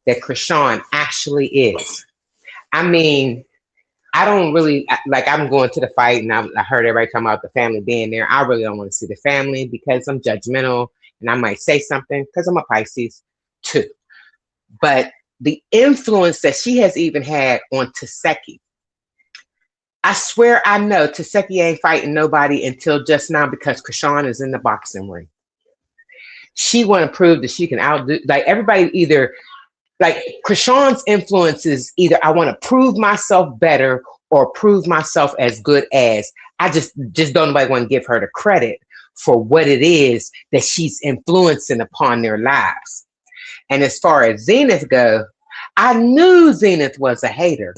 that Chrisean actually is. I mean, I don't really like. I'm going to the fight, and I heard everybody talking about the family being there. I really don't want to see the family because I'm judgmental, and I might say something because I'm a Pisces too. But the influence that she has even had on Taseki, I swear I know Taseki ain't fighting nobody until just now because Chrisean is in the boxing ring. She want to prove that she can outdo like everybody. Either like Chrisean's influence is either I want to prove myself better or prove myself as good as. I just don't nobody want to give her the credit for what it is that she's influencing upon their lives. And as far as Zenith go, I knew Zenith was a hater.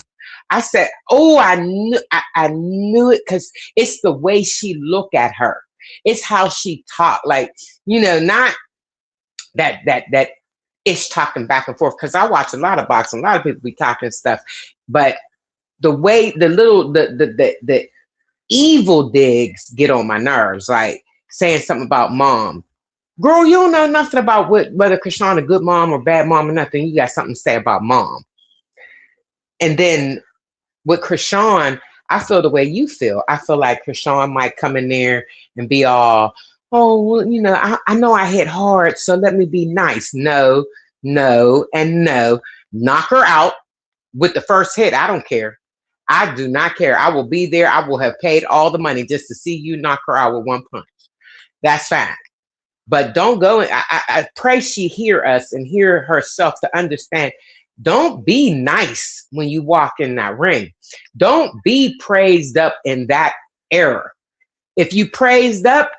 I said, "Oh, I knew it because it's the way she look at her. It's how she talk. Like not that it's talking back and forth. Because I watch a lot of boxing. A lot of people be talking stuff, but the way the evil digs get on my nerves. Like saying something about mom. Girl, you don't know nothing about whether Chrisean a good mom or bad mom or nothing. You got something to say about mom. And then with Chrisean, I feel the way you feel. I feel like Chrisean might come in there and be all, oh, well, you know, I know I hit hard, so let me be nice. No, no, and no. Knock her out with the first hit. I don't care. I do not care. I will be there. I will have paid all the money just to see you knock her out with one punch. That's fine. But don't go. I pray she hear us and hear herself to understand. Don't be nice when you walk in that ring. Don't be praised up in that era. If you praised up,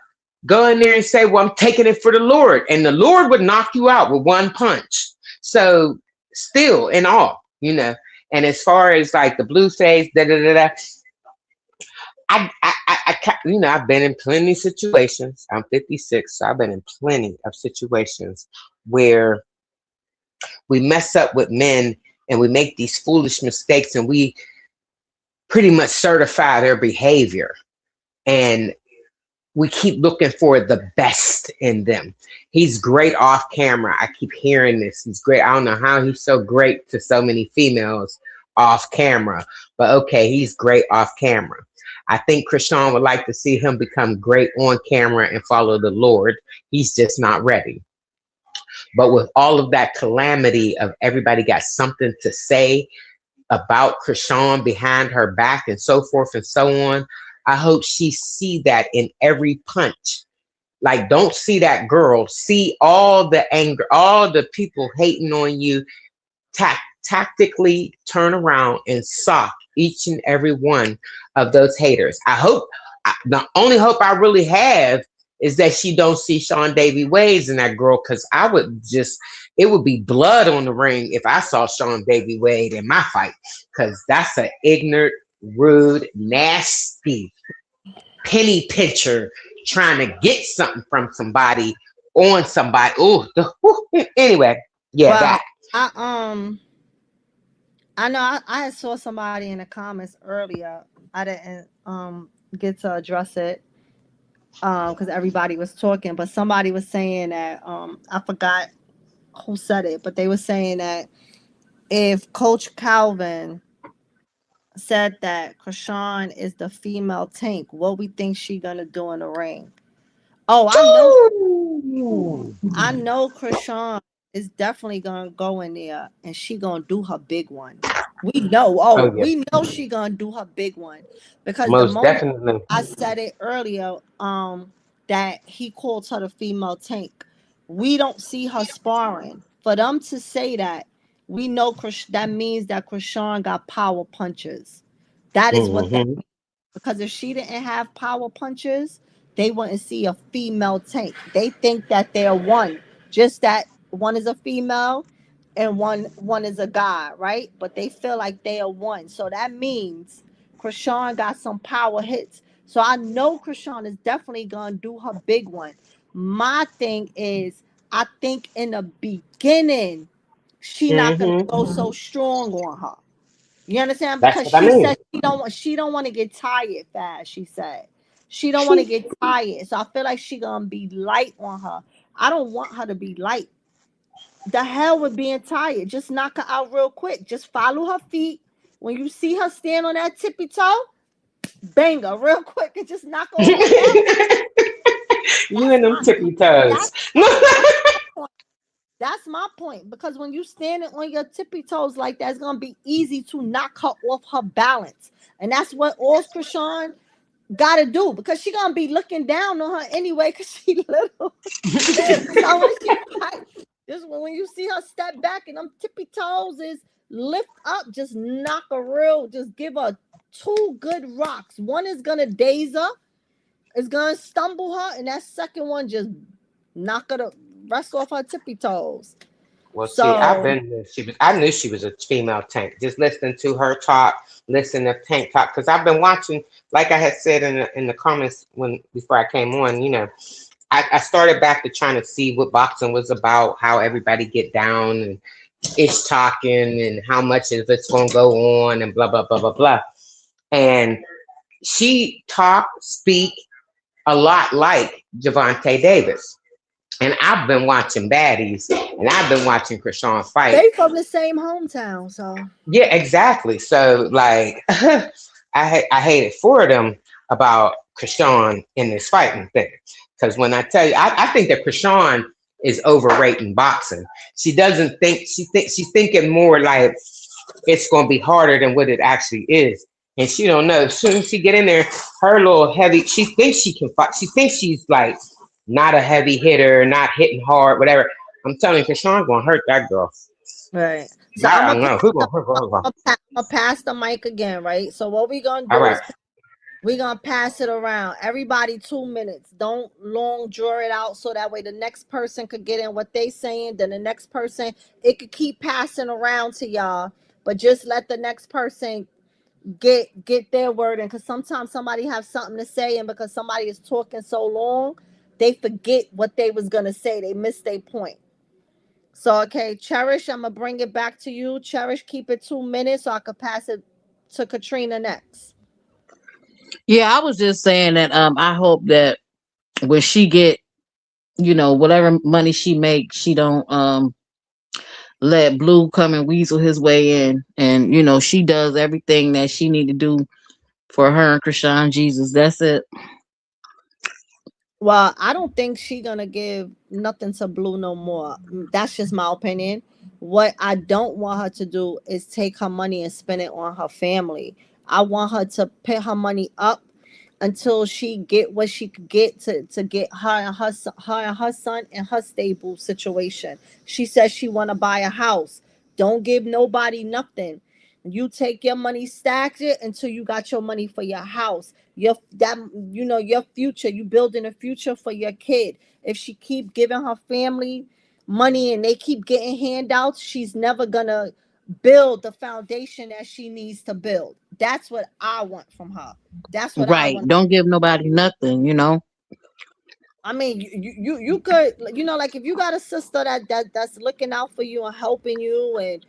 go in there and say, well, I'm taking it for the Lord. And the Lord would knock you out with one punch. So still in all, you know. And as far as like the blue face, you know, I've been in plenty of situations. I'm 56, so I've been in plenty of situations where we mess up with men and we make these foolish mistakes and we pretty much certify their behavior. And we keep looking for the best in them. He's great off camera. I keep hearing this. He's great. I don't know how he's so great to so many females off camera, but okay, he's great off camera. I think Chrisean would like to see him become great on camera and follow the Lord. He's just not ready. But with all of that calamity of everybody got something to say about Chrisean behind her back and so forth and so on, I hope she see that in every punch. Like, don't see that girl. See all the anger, all the people hating on you. Tactically turn around and sock each and every one of those haters. I hope, the only hope I really have is that she don't see Sean Davy Waves in that girl, because I would just, it would be blood on the ring if I saw Sean Davy Wade in my fight, because that's an ignorant, rude, nasty penny pincher trying to get something from somebody on somebody. Oh, anyway, yeah, Well, that. I know I saw somebody in the comments earlier. I didn't get to address it because everybody was talking, but somebody was saying that I forgot who said it, but they were saying that if Coach Calvin said that Chrisean is the female Tank, what we think she gonna do in the ring? Oh, I know Chrisean is definitely gonna go in there and she gonna do her big one. We know. Oh, Oh yeah, we know she gonna do her big one because the most moment definitely. I said it earlier, that he called her the female Tank. We don't see her sparring. For them to say that, we know that means that Chrisean got power punches. That is what that. Mm-hmm. Because if she didn't have power punches, they wouldn't see a female Tank. They think that they're one, just that one is a female and one is a guy, right? But they feel like they are one. So that means Chrisean got some power hits. So I know Chrisean is definitely gonna do her big one. My thing is, I think in the beginning, she not gonna Mm-hmm. go so strong on her. You understand? That's Because what I she mean. said she don't want to get tired fast. She said she don't want to get tired. So I feel like she gonna be light on her. I don't want her to be light. The hell with being tired. Just knock her out real quick. Just follow her feet. When you see her stand on that tippy toe, bang her real quick and just knock her off her balance. You That's and them my tippy toes. that's That's my point, because when you standing on your tippy toes like that, it's gonna be easy to knock her off her balance, and that's what all Chrisean gotta do, because she gonna be looking down on her anyway, because she little. So when she like, just when you see her step back and them tippy toes is lift up, just knock her just give her two good rocks. One is gonna daze her, it's gonna stumble her, and that second one just knock her the rest off her tippy toes. Well, see, So I knew she was a female Tank. Just listening to her talk, listening to Tank talk, because I've been watching, like I had said in the comments before I came on. You know, I started back to trying to see what boxing was about, how everybody get down and it's talking, and how much of it's gonna go on, and blah blah blah blah blah. And she speak a lot like Javante Davis. And I've been watching Baddies, and I've been watching Krishan fight. They from the same hometown, so Yeah, exactly. So like, I hated for them about Krishan in this fighting thing, because when I tell you, I think that Krishan is overrating boxing. She doesn't think she's thinking more like it's going to be harder than what it actually is. And she don't know. As soon as she get in there, her little heavy, she thinks she can fight. She thinks she's like not a heavy hitter, not hitting hard, whatever. I'm telling you, Krishan's going to hurt that girl. right. So I don't know. Who going to hurt her? I'm pass the mic again, right? So what we gonna All do right. is we're gonna pass it around. Everybody 2 minutes. Don't long draw it out so that way the next person could get in what they saying. Then the next person, it could keep passing around to y'all, but just let the next person get their word in, because sometimes somebody have something to say, and because somebody is talking so long, they forget what they was gonna say. They miss their point. So okay, Cherish, I'm gonna bring it back to you. Cherish, keep it 2 minutes so I could pass it to Katrina next. Yeah, I was just saying that I hope that when she get, whatever money she makes, she don't let Blue come and weasel his way in, and she does everything that she need to do for her and Krishan Jesus. That's it. Well, I don't think she gonna give nothing to Blue no more. That's just my opinion. What I don't want her to do is take her money and spend it on her family. I want her to put her money up until she get what she could get to get her and her son in her stable situation. She says she want to buy a house. Don't give nobody nothing. You take your money, stack it until you got your money for your house. Your future. You building a future for your kid. If she keep giving her family money and they keep getting handouts, she's never gonna build the foundation that she needs to build. That's what I want from her. That's what I Right. want. Don't give nobody nothing. I mean, you could, like if you got a sister that's looking out for you and helping you, and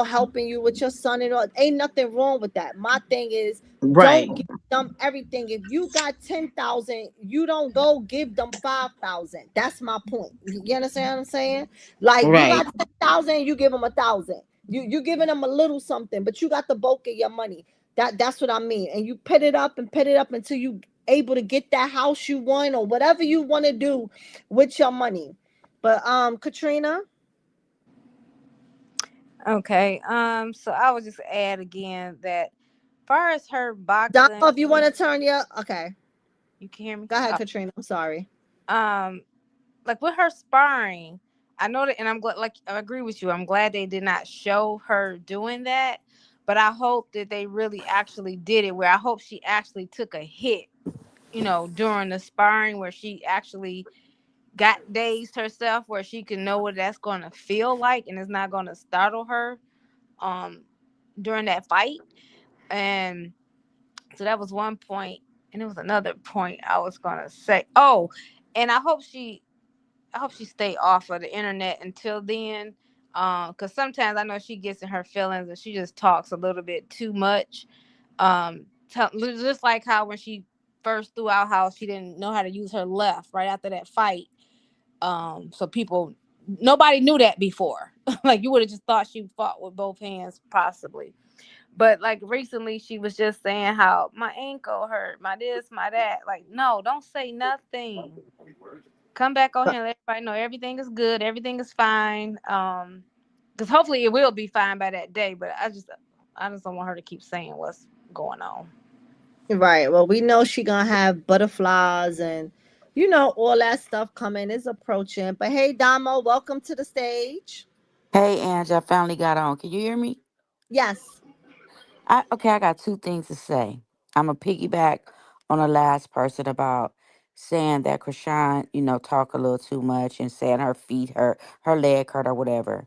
helping you with your son and all, ain't nothing wrong with that. My thing is, Right. don't give them everything. If you got 10,000, you don't go give them 5,000. That's my point. You understand what I'm saying? Like you Right. got 10,000, you give them 1,000. You giving them a little something, but you got the bulk of your money. That's what I mean. And you put it up until you able to get that house you want or whatever you want to do with your money. But Katrina, Okay. So I would just add again that far as her Don, boxing, if you want to turn your okay, you can hear me. go ahead, Katrina. I'm sorry. Um, like with her sparring, I know that, and I'm glad. Like I agree with you. I'm glad they did not show her doing that, but I hope that they really actually did it. Where I hope she actually took a hit, during the sparring, where she actually got dazed herself, where she can know what that's going to feel like, and it's not going to startle her, um, during that fight. And so that was one point, and it was another point I was going to say. Oh, and I hope she stay off of the internet until then. Because sometimes I know she gets in her feelings and she just talks a little bit too much. Just like how when she first threw out how she didn't know how to use her left right after that fight. So nobody knew that before. Like you would have just thought she fought with both hands, possibly. But like recently, she was just saying how my ankle hurt, my this, my that. Like, no, don't say nothing. Come back on here and let everybody know everything is good, everything is fine. Because hopefully it will be fine by that day. But I just don't want her to keep saying what's going on. Right. Well, we know she gonna have butterflies and all that stuff coming is approaching. But hey, Damo, welcome to the stage. Hey, Ange, I finally got on. Can you hear me? Yes. I got two things to say. I'm a piggyback on the last person about saying that Krishan, talk a little too much and saying her feet hurt, her leg hurt, or whatever.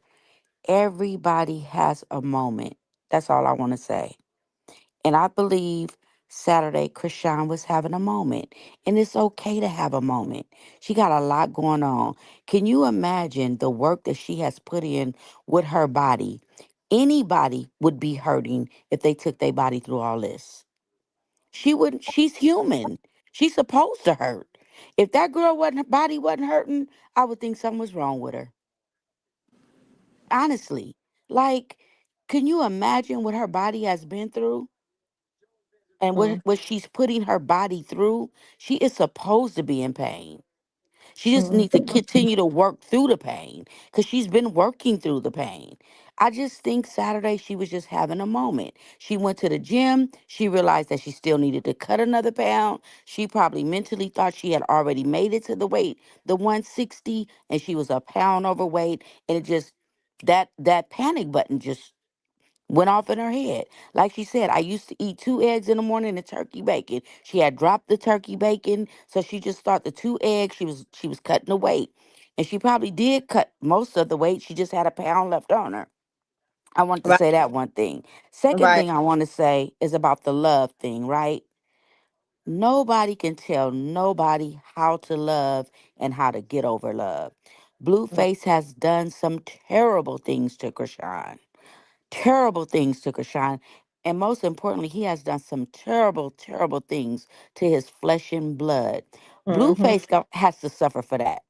Everybody has a moment. That's all I want to say. And I believe Saturday, Krishan was having a moment. And it's okay to have a moment. She got a lot going on. Can you imagine the work that she has put in with her body? Anybody would be hurting if they took their body through all this. She wouldn't, she's human. She's supposed to hurt. If that girl wasn't her body wasn't hurting, I would think something was wrong with her. Honestly. Like, can you imagine what her body has been through and Mm-hmm. what she's putting her body through? She is supposed to be in pain. She just Mm-hmm. needs to continue to work through the pain because she's been working through the pain. I just think Saturday she was just having a moment. She went to the gym. She realized that she still needed to cut another pound. She probably mentally thought she had already made it to the weight, the 160, and she was a pound overweight. And it just, that panic button just went off in her head. Like she said, I used to eat 2 eggs in the morning and turkey bacon. She had dropped the turkey bacon, so she just thought the 2 eggs she was cutting the weight. And she probably did cut most of the weight. She just had a pound left on her. I want to Right. say that one thing. Second Right. thing I want to say is about the love thing, right? Nobody can tell nobody how to love and how to get over love. Blueface has done some terrible things to Krishan, terrible things to Krishan. And most importantly, he has done some terrible, terrible things to his flesh and blood. Mm-hmm. Blueface has to suffer for that.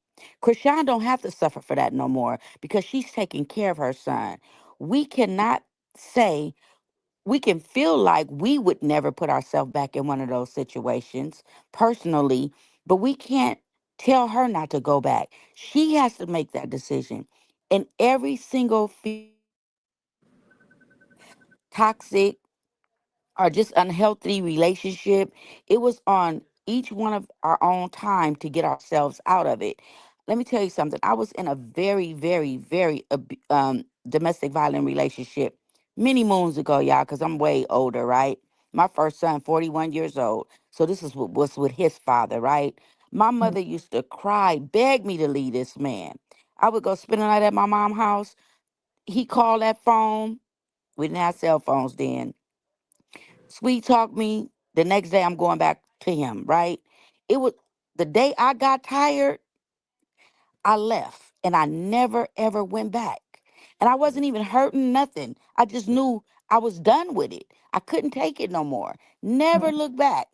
Krishan don't have to suffer for that no more because she's taking care of her son. We cannot say, we can feel like we would never put ourselves back in one of those situations personally, but we can't tell her not to go back. She has to make that decision. And every single toxic or just unhealthy relationship, it was on each one of our own time to get ourselves out of it. Let me tell you something. I was in a very, very, very domestic violent relationship many moons ago, y'all, because I'm way older, right? My first son, 41 years old. So this is what was with his father, right? My mother used to cry, beg me to leave this man. I would go spend the night at my mom's house. He called that phone. We didn't have cell phones then. Sweet talk me. The next day I'm going back to him, right? It was the day I got tired, I left and I never ever went back. And I wasn't even hurting nothing. I just knew I was done with it. I couldn't take it no more. Never look back.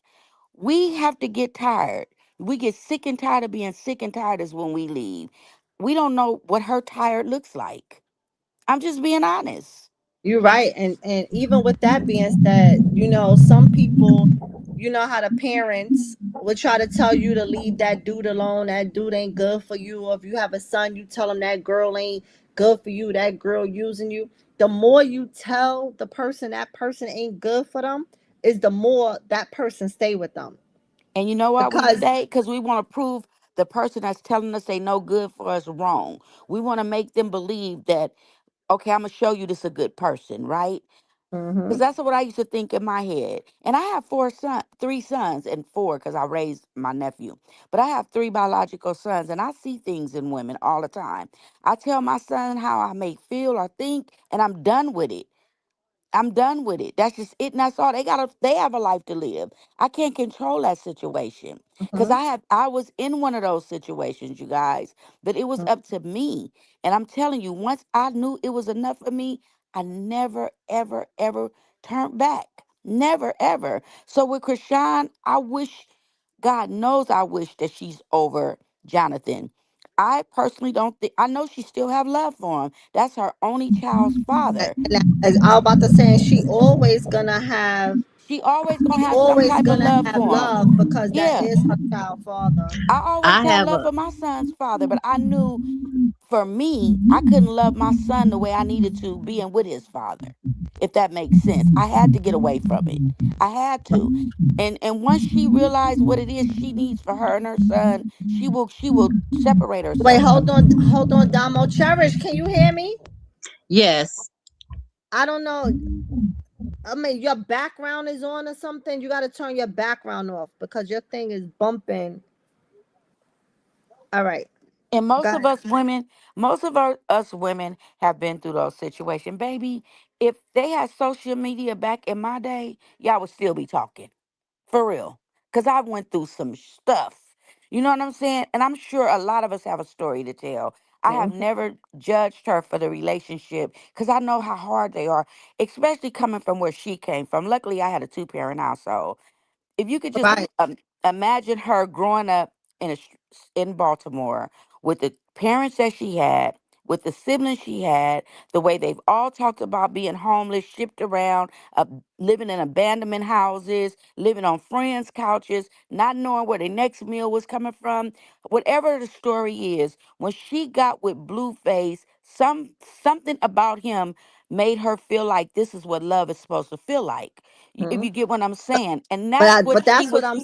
We have to get tired. We get sick and tired of being sick and tired is when we leave. We don't know what her tired looks like. I'm just being honest. You're right. And even with that being said, some people, how the parents would try to tell you to leave that dude alone. That dude ain't good for you. Or if you have a son, you tell him that girl ain't good for you. That girl using you. The more you tell the person that person ain't good for them, is the more that person stay with them. And you know why we Because stay? Because we want to prove the person that's telling us they no good for us wrong. We want to make them believe that, okay, I'm going to show you this a good person, right? Because hmm that's what I used to think in my head. And I have three sons and four because I raised my nephew. But I have three biological sons and I see things in women all the time. I tell my son how I may feel or think, and I'm done with it. I'm done with it. That's just it, and that's all. They have a life to live. I can't control that situation. Cause hmm I was in one of those situations, you guys, but it was up to me. And I'm telling you, once I knew it was enough for me, I never, ever, ever turned back. Never, ever. So with Krishan, I wish, God knows I wish that she's over Jonathan. I personally don't think, I know she still have love for him. That's her only child's father. as I was about to say, and she always gonna have She always she gonna have some always type of gonna love have for him. love because that Yeah, is her child father. I always I had have love a for my son's father, but I knew for me, I couldn't love my son the way I needed to being with his father. If that makes sense. I had to get away from it. I had to. And once she realized what it is she needs for her and her son, she will separate Wait, herself from him. hold on, Damo. Cherish, can you hear me? yes. I don't know. I mean, your background is on or something. You got to turn your background off because your thing is bumping. All right, And go most of ahead. us women, us women have been through those situations. Baby, if they had social media back in my day, y'all would still be talking. For real. Because I went through some stuff. You know what I'm saying? And I'm sure a lot of us have a story to tell. I have Mhm. never judged her for the relationship because I know how hard they are, especially coming from where she came from. Luckily, I had a two-parent household. If you could just Right. imagine her growing up in Baltimore with the parents that she had, with the siblings she had, the way they've all talked about being homeless, shipped around, living in abandonment houses, living on friends' couches, not knowing where their next meal was coming from. Whatever the story is, when she got with Blueface, something about him made her feel like this is what love is supposed to feel like. If Mhm. you get what I'm saying. And But that's what but she that's what was I'm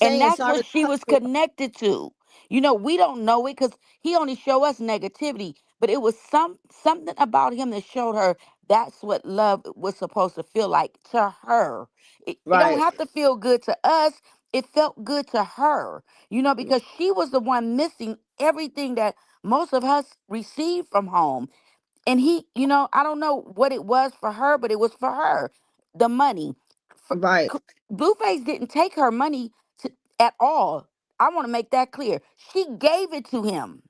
and saying. that's Sorry what to she cut was you. connected to. We don't know it because he only show us negativity, but it was something about him that showed her that's what love was supposed to feel like to her. It don't Right, have to feel good to us. It felt good to her, because she was the one missing everything that most of us received from home. And I don't know what it was for her, but it was for her. The money. For, right, Blueface didn't take her money at all. I want to make that clear. She gave it to him.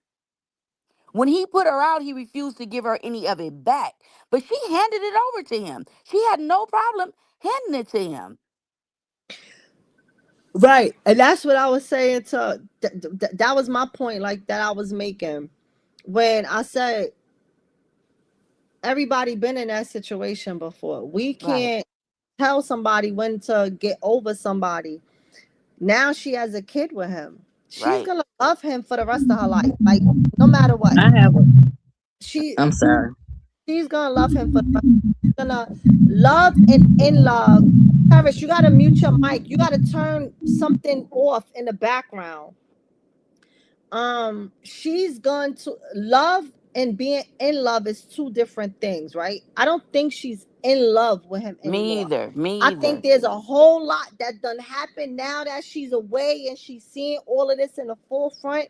When he put her out, he refused to give her any of it back. But she handed it over to him. She had no problem handing it to him. right. And that's what I was saying to. That was my point, like that I was making when I said everybody been in that situation before. We Right, can't tell somebody when to get over somebody. Now she has a kid with him. She's right. gonna love him for the rest of her life, like no matter what. I have a. She I'm sorry. she's gonna love him for the rest. She's gonna love and in love. Paris, you gotta mute your mic. You gotta turn something off in the background. She's going to love and being in love is two different things, right? I don't think she's in love with him Me anymore. either. I Me think either. there's a whole lot that done happened now that she's away and she's seeing all of this in the forefront.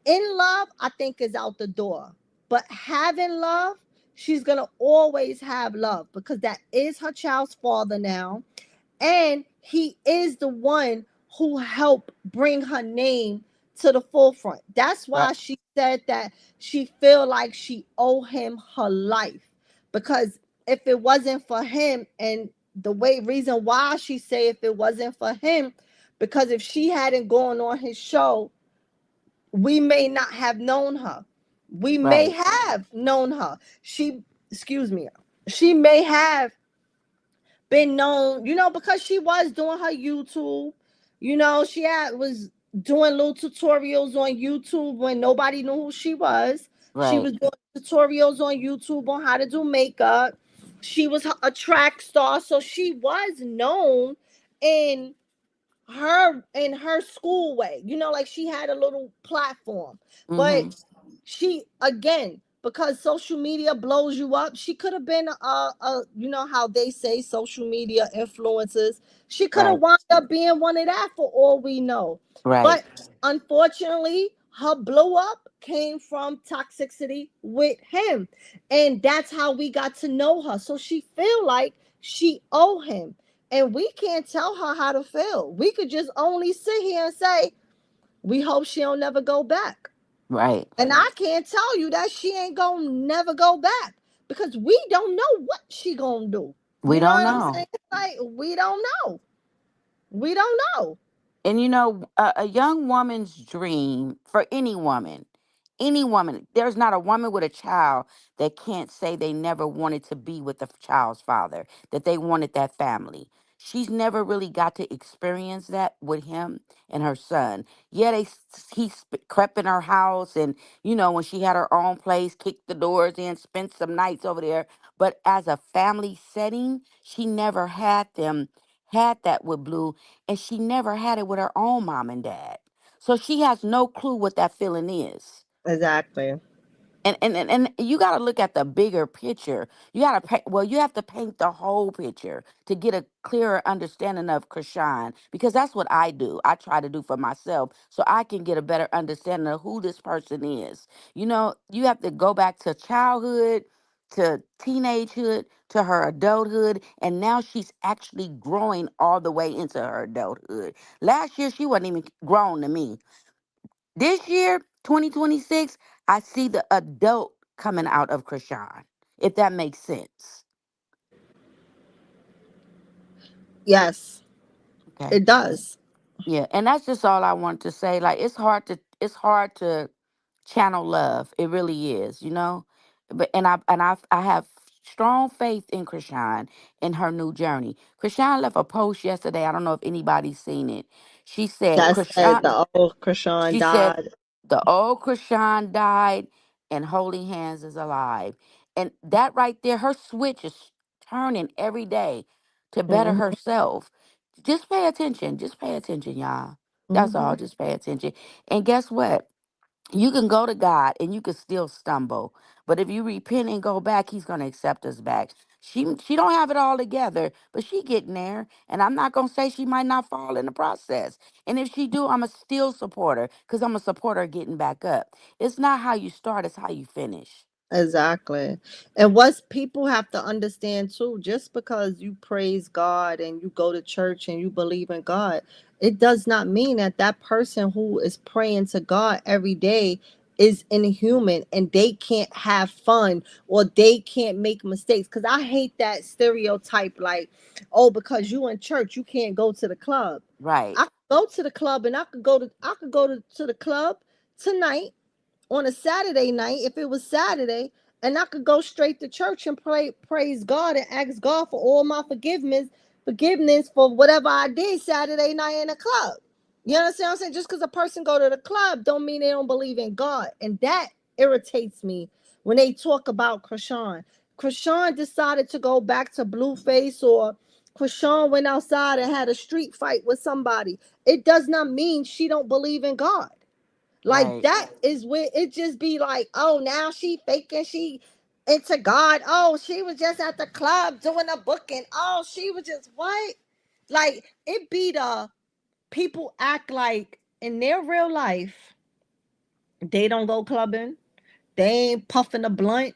In love, I think is out the door. But having love, she's gonna always have love because that is her child's father now, and he is the one who helped bring her name to the forefront. That's Right, why she said that she feel like she owe him her life, because if it wasn't for him, and the way reason why she say if it wasn't for him, because if she hadn't gone on his show, we may not have known her. We may right, have known her. She, excuse me, she may have been known, because she was doing her YouTube. She was doing little tutorials on YouTube when nobody knew who she was. She right, was doing tutorials on YouTube on how to do makeup. She was a track star, so she was known in her school way. Like she had a little platform. But mm-hmm, she, again, because social media blows you up, she could have been how they say social media influencers. She could have right, wound up being one of that for all we know. right, But unfortunately, her blow up came from toxicity with him, and that's how we got to know her. So she feel like she owe him, and we can't tell her how to feel. We could just only sit here and say we hope she don't never go back. right. And I can't tell you that she ain't gonna never go back because we don't know what she gonna do. We You know don't what I'm know. saying? Like we don't know. We don't know. And a young woman's dream for any woman, there's not a woman with a child that can't say they never wanted to be with the child's father, that they wanted that family. She's never really got to experience that with him and her son. Yeah, crept in her house, and when she had her own place, kicked the doors in, spent some nights over there. But as a family setting, she never had that with Blue, and she never had it with her own mom and dad. So she has no clue what that feeling is. Exactly. And you got to look at the bigger picture. You have to paint the whole picture to get a clearer understanding of Krishan, because that's what I do. I try to do for myself so I can get a better understanding of who this person is. You have to go back to childhood, to teenagehood, to her adulthood, and now she's actually growing all the way into her adulthood. Last year she wasn't even grown to me. This year, 2026, I see the adult coming out of Krishan, if that makes sense. Yes, Okay. it does. Yeah, and that's just all I want to say. Like it's hard to channel love. It really is, you know. But I have strong faith in Krishan in her new journey. Krishan left a post yesterday. I don't know if anybody's seen it. She said That said Krishan the old Krishan she said died. the old Krishan died and holding hands is alive. And that right there, her switch is turning every day to better Hmm. herself. Just pay attention. Just pay attention, y'all. That's Hmm. all. Just pay attention. And guess what? You can go to God and you can still stumble. But if you repent and go back, he's gonna accept us back. She don't have it all together, but she getting there. And I'm not gonna say she might not fall in the process. And if she do, I'ma still support her because I'm a supporter getting back up. It's not how you start, it's how you finish. Exactly. And what people have to understand too, just because you praise God and you go to church and you believe in God, it does not mean that that person who is praying to God every day is inhuman and they can't have fun or they can't make mistakes. Because I hate that stereotype like, oh, because you in church, you can't go to the club. Right. I could go to the club and I could go to the club tonight on a Saturday night, if it was Saturday, and I could go straight to church and praise God and ask God for all my forgiveness for whatever I did Saturday night in the club. You understand what I'm saying? Just because a person go to the club don't mean they don't believe in God. And that irritates me when they talk about Krishan. Krishan decided to go back to Blueface, or Krishan went outside and had a street fight with somebody. It does not mean she don't believe in God. Like Right. that is where it just be like, oh, now she faking, she into God. Oh, she was just at the club doing a booking. Oh, she was just what? Like it be the people act like in their real life they don't go clubbing, they ain't puffing a blunt.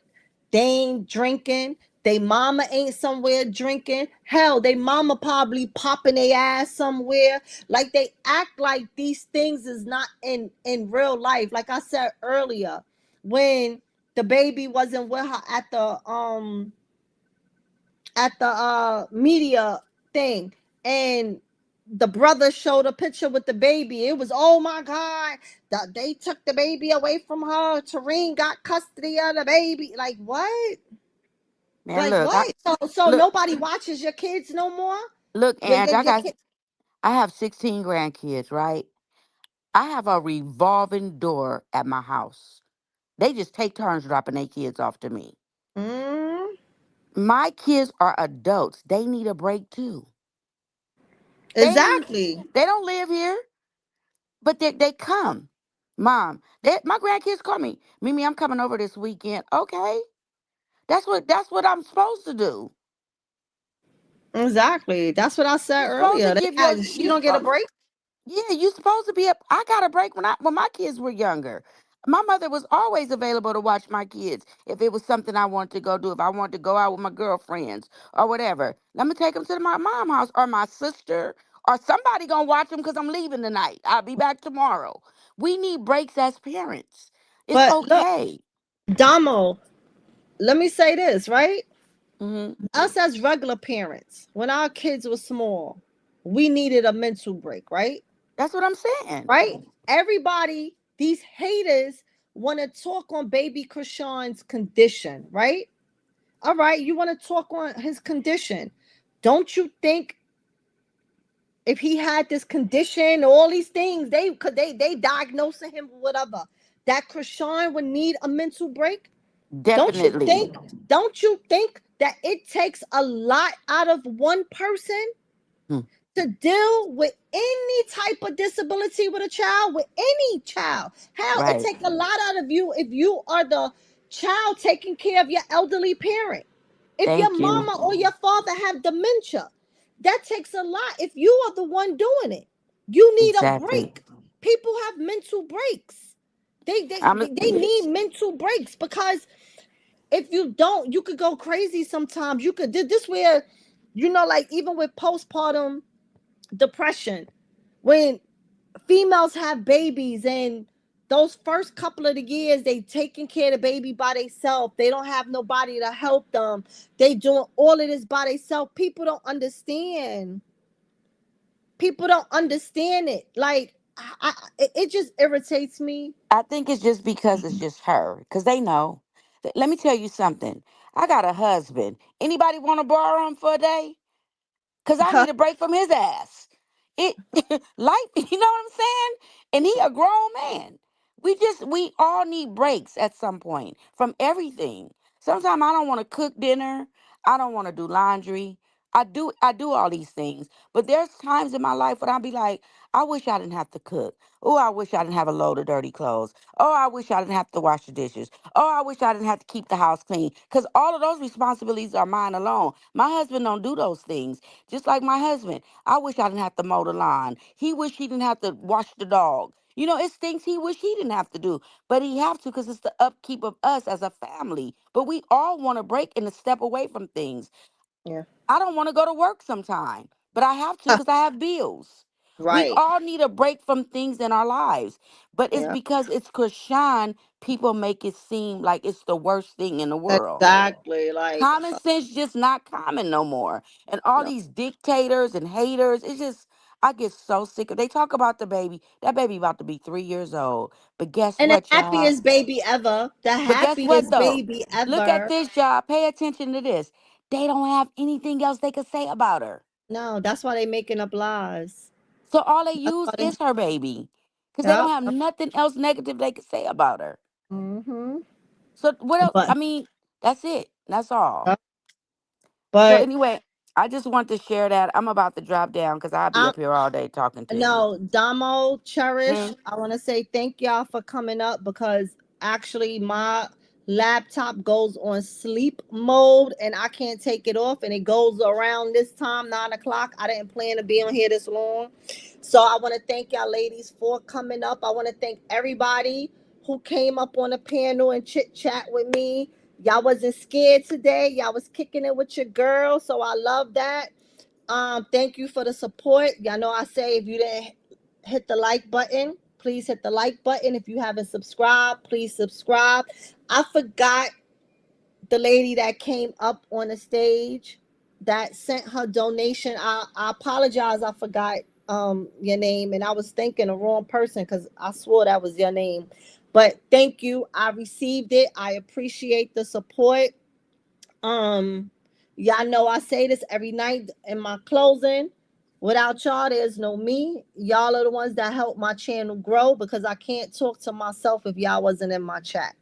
They ain't drinking. They mama ain't somewhere drinking. Hell, they mama probably popping their ass somewhere. Like they act like these things is not in real life. Like I said earlier, when the baby wasn't with her at the media thing, and the brother showed a picture with the baby. It was, oh my God, they took the baby away from her. Tareen got custody of the baby. Like what? Man, Like look, I what? So look, nobody watches your kids no more. look, Your, Ange, your, your kid. I have 16 grandkids, right? I have a revolving door at my house. They just take turns dropping their kids off to me. Mm, My kids are adults. They need a break too. They ain't exactly. they don't live here, but they come. Mom, my grandkids call me. Mimi, I'm coming over this weekend. Okay. That's what I'm supposed to do. Exactly. That's what I said You're supposed to earlier. give your She you don't get a supposed break. Yeah, you supposed to be up. I got a break when my kids were younger. My mother was always available to watch my kids if it was something I wanted to go do. If I wanted to go out with my girlfriends or whatever, let me take them to my mom house or my sister or somebody gonna watch them because I'm leaving tonight. I'll be back tomorrow. We need breaks as parents. It's But look, okay. Damo, let me say this, right? Hmm. Us as regular parents, when our kids were small, we needed a mental break, right? That's what I'm saying. Right? Everybody, these haters want to talk on baby Krishan's condition, right? All right, you want to talk on his condition. Don't you think if he had this condition, all these things, they diagnosing him with whatever, that Krishan would need a mental break? Don't you Definitely. think? Don't you think that it takes a lot out of one person Hmm. to deal with any type of disability with a child, with any child? Hell, it Right. takes a lot out of you if you are the child taking care of your elderly parent. If your Thank you. mama or your father have dementia, that takes a lot. If you are the one doing it, you need a Exactly. break. People have mental breaks. They they, I'm. they they need mental breaks, because if you don't, you could go crazy sometimes. You could this where, like even with postpartum depression, when females have babies and those first couple of the years they taking care of the baby by themselves, they don't have nobody to help them, they doing all of this by themselves. People don't understand People don't understand it. Like, it just irritates me. I think it's just because it's just her. Because they know. Let me tell you something. I got a husband. Anybody want to borrow him for a day? Because I need a break from his ass. It life, you know what I'm saying? And he a grown man. We all need breaks at some point from everything. Sometimes I don't want to cook dinner. I don't want to do laundry. I do all these things. But there's times in my life when I'll be like, I wish I didn't have to cook. Oh, I wish I didn't have a load of dirty clothes. Oh, I wish I didn't have to wash the dishes. Oh, I wish I didn't have to keep the house clean. Because all of those responsibilities are mine alone. My husband don't do those things. Just like my husband. I wish I didn't have to mow the lawn. He wish he didn't have to wash the dog. You know, it's things he wish he didn't have to do. But he have to because it's the upkeep of us as a family. But we all want to break and to step away from things. Yeah. I don't want to go to work sometime, but I have to because I have bills. We Right. all need a break from things in our lives. But it's Yeah. because it's Krishan, people make it seem like it's the worst thing in the world. Exactly. Like, Common sense just not common no more. And all no. these dictators and haters, it's just I get so sick of. They talk about the baby. That baby about to be 3 years old. But guess And the what, y'all? happiest baby ever. The But guess what happiest though? baby Look at ever. this, y'all. Pay attention to this. They don't have anything else they could say about her. No, that's why they making up lies. So all they That's use why they. is her baby. Because they don't Yep. have nothing else negative they could say about her. Mm-hmm. So what else? I But, mean, that's it. That's all. yep. So But anyway, I just want to share that. I'm about to drop down because I'll be I'm up here all day talking to you. no, Damo, Cherish. Hmm? I want to say thank y'all for coming up because actually my laptop goes on sleep mode and I can't take it off and it goes around this time, 9 o'clock. I didn't plan to be on here this long. So I want to thank y'all ladies for coming up. I want to thank everybody who came up on the panel and chit chat with me. Y'all wasn't scared today. Y'all was kicking it with your girl. So I love that. Thank you for the support. Y'all know I say if you didn't hit the like button, please hit the like button. If you haven't subscribed, please subscribe. I forgot the lady that came up on the stage that sent her donation. I apologize. I forgot your name and I was thinking the wrong person because I swore that was your name. But thank you. I received it. I appreciate the support. Um, y'all know I say this every night in my closing. Without y'all, there's no me. Y'all are the ones that help my channel grow because I can't talk to myself if y'all wasn't in my chat.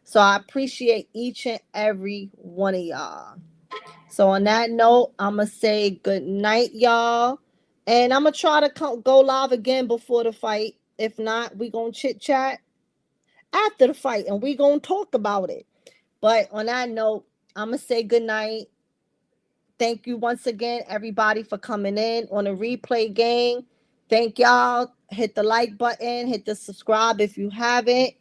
So I appreciate each and every one of y'all. So on that note, I'ma say good night, y'all. And I'm gonna try to go live again before the fight. If not, we gonna chit chat after the fight and we gonna talk about it. But on that note, I'm gonna say good night. Thank you once again, everybody, for coming in on a replay game. Thank y'all. Hit the like button, hit the subscribe if you haven't.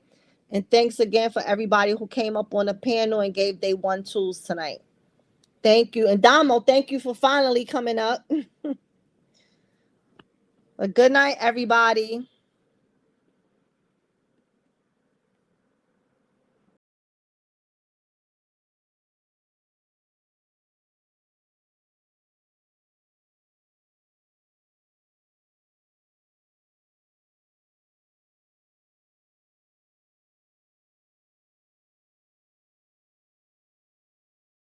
And thanks again for everybody who came up on the panel and gave their 1-2s tonight. Thank you. And Damo, thank you for finally coming up. A good night, everybody.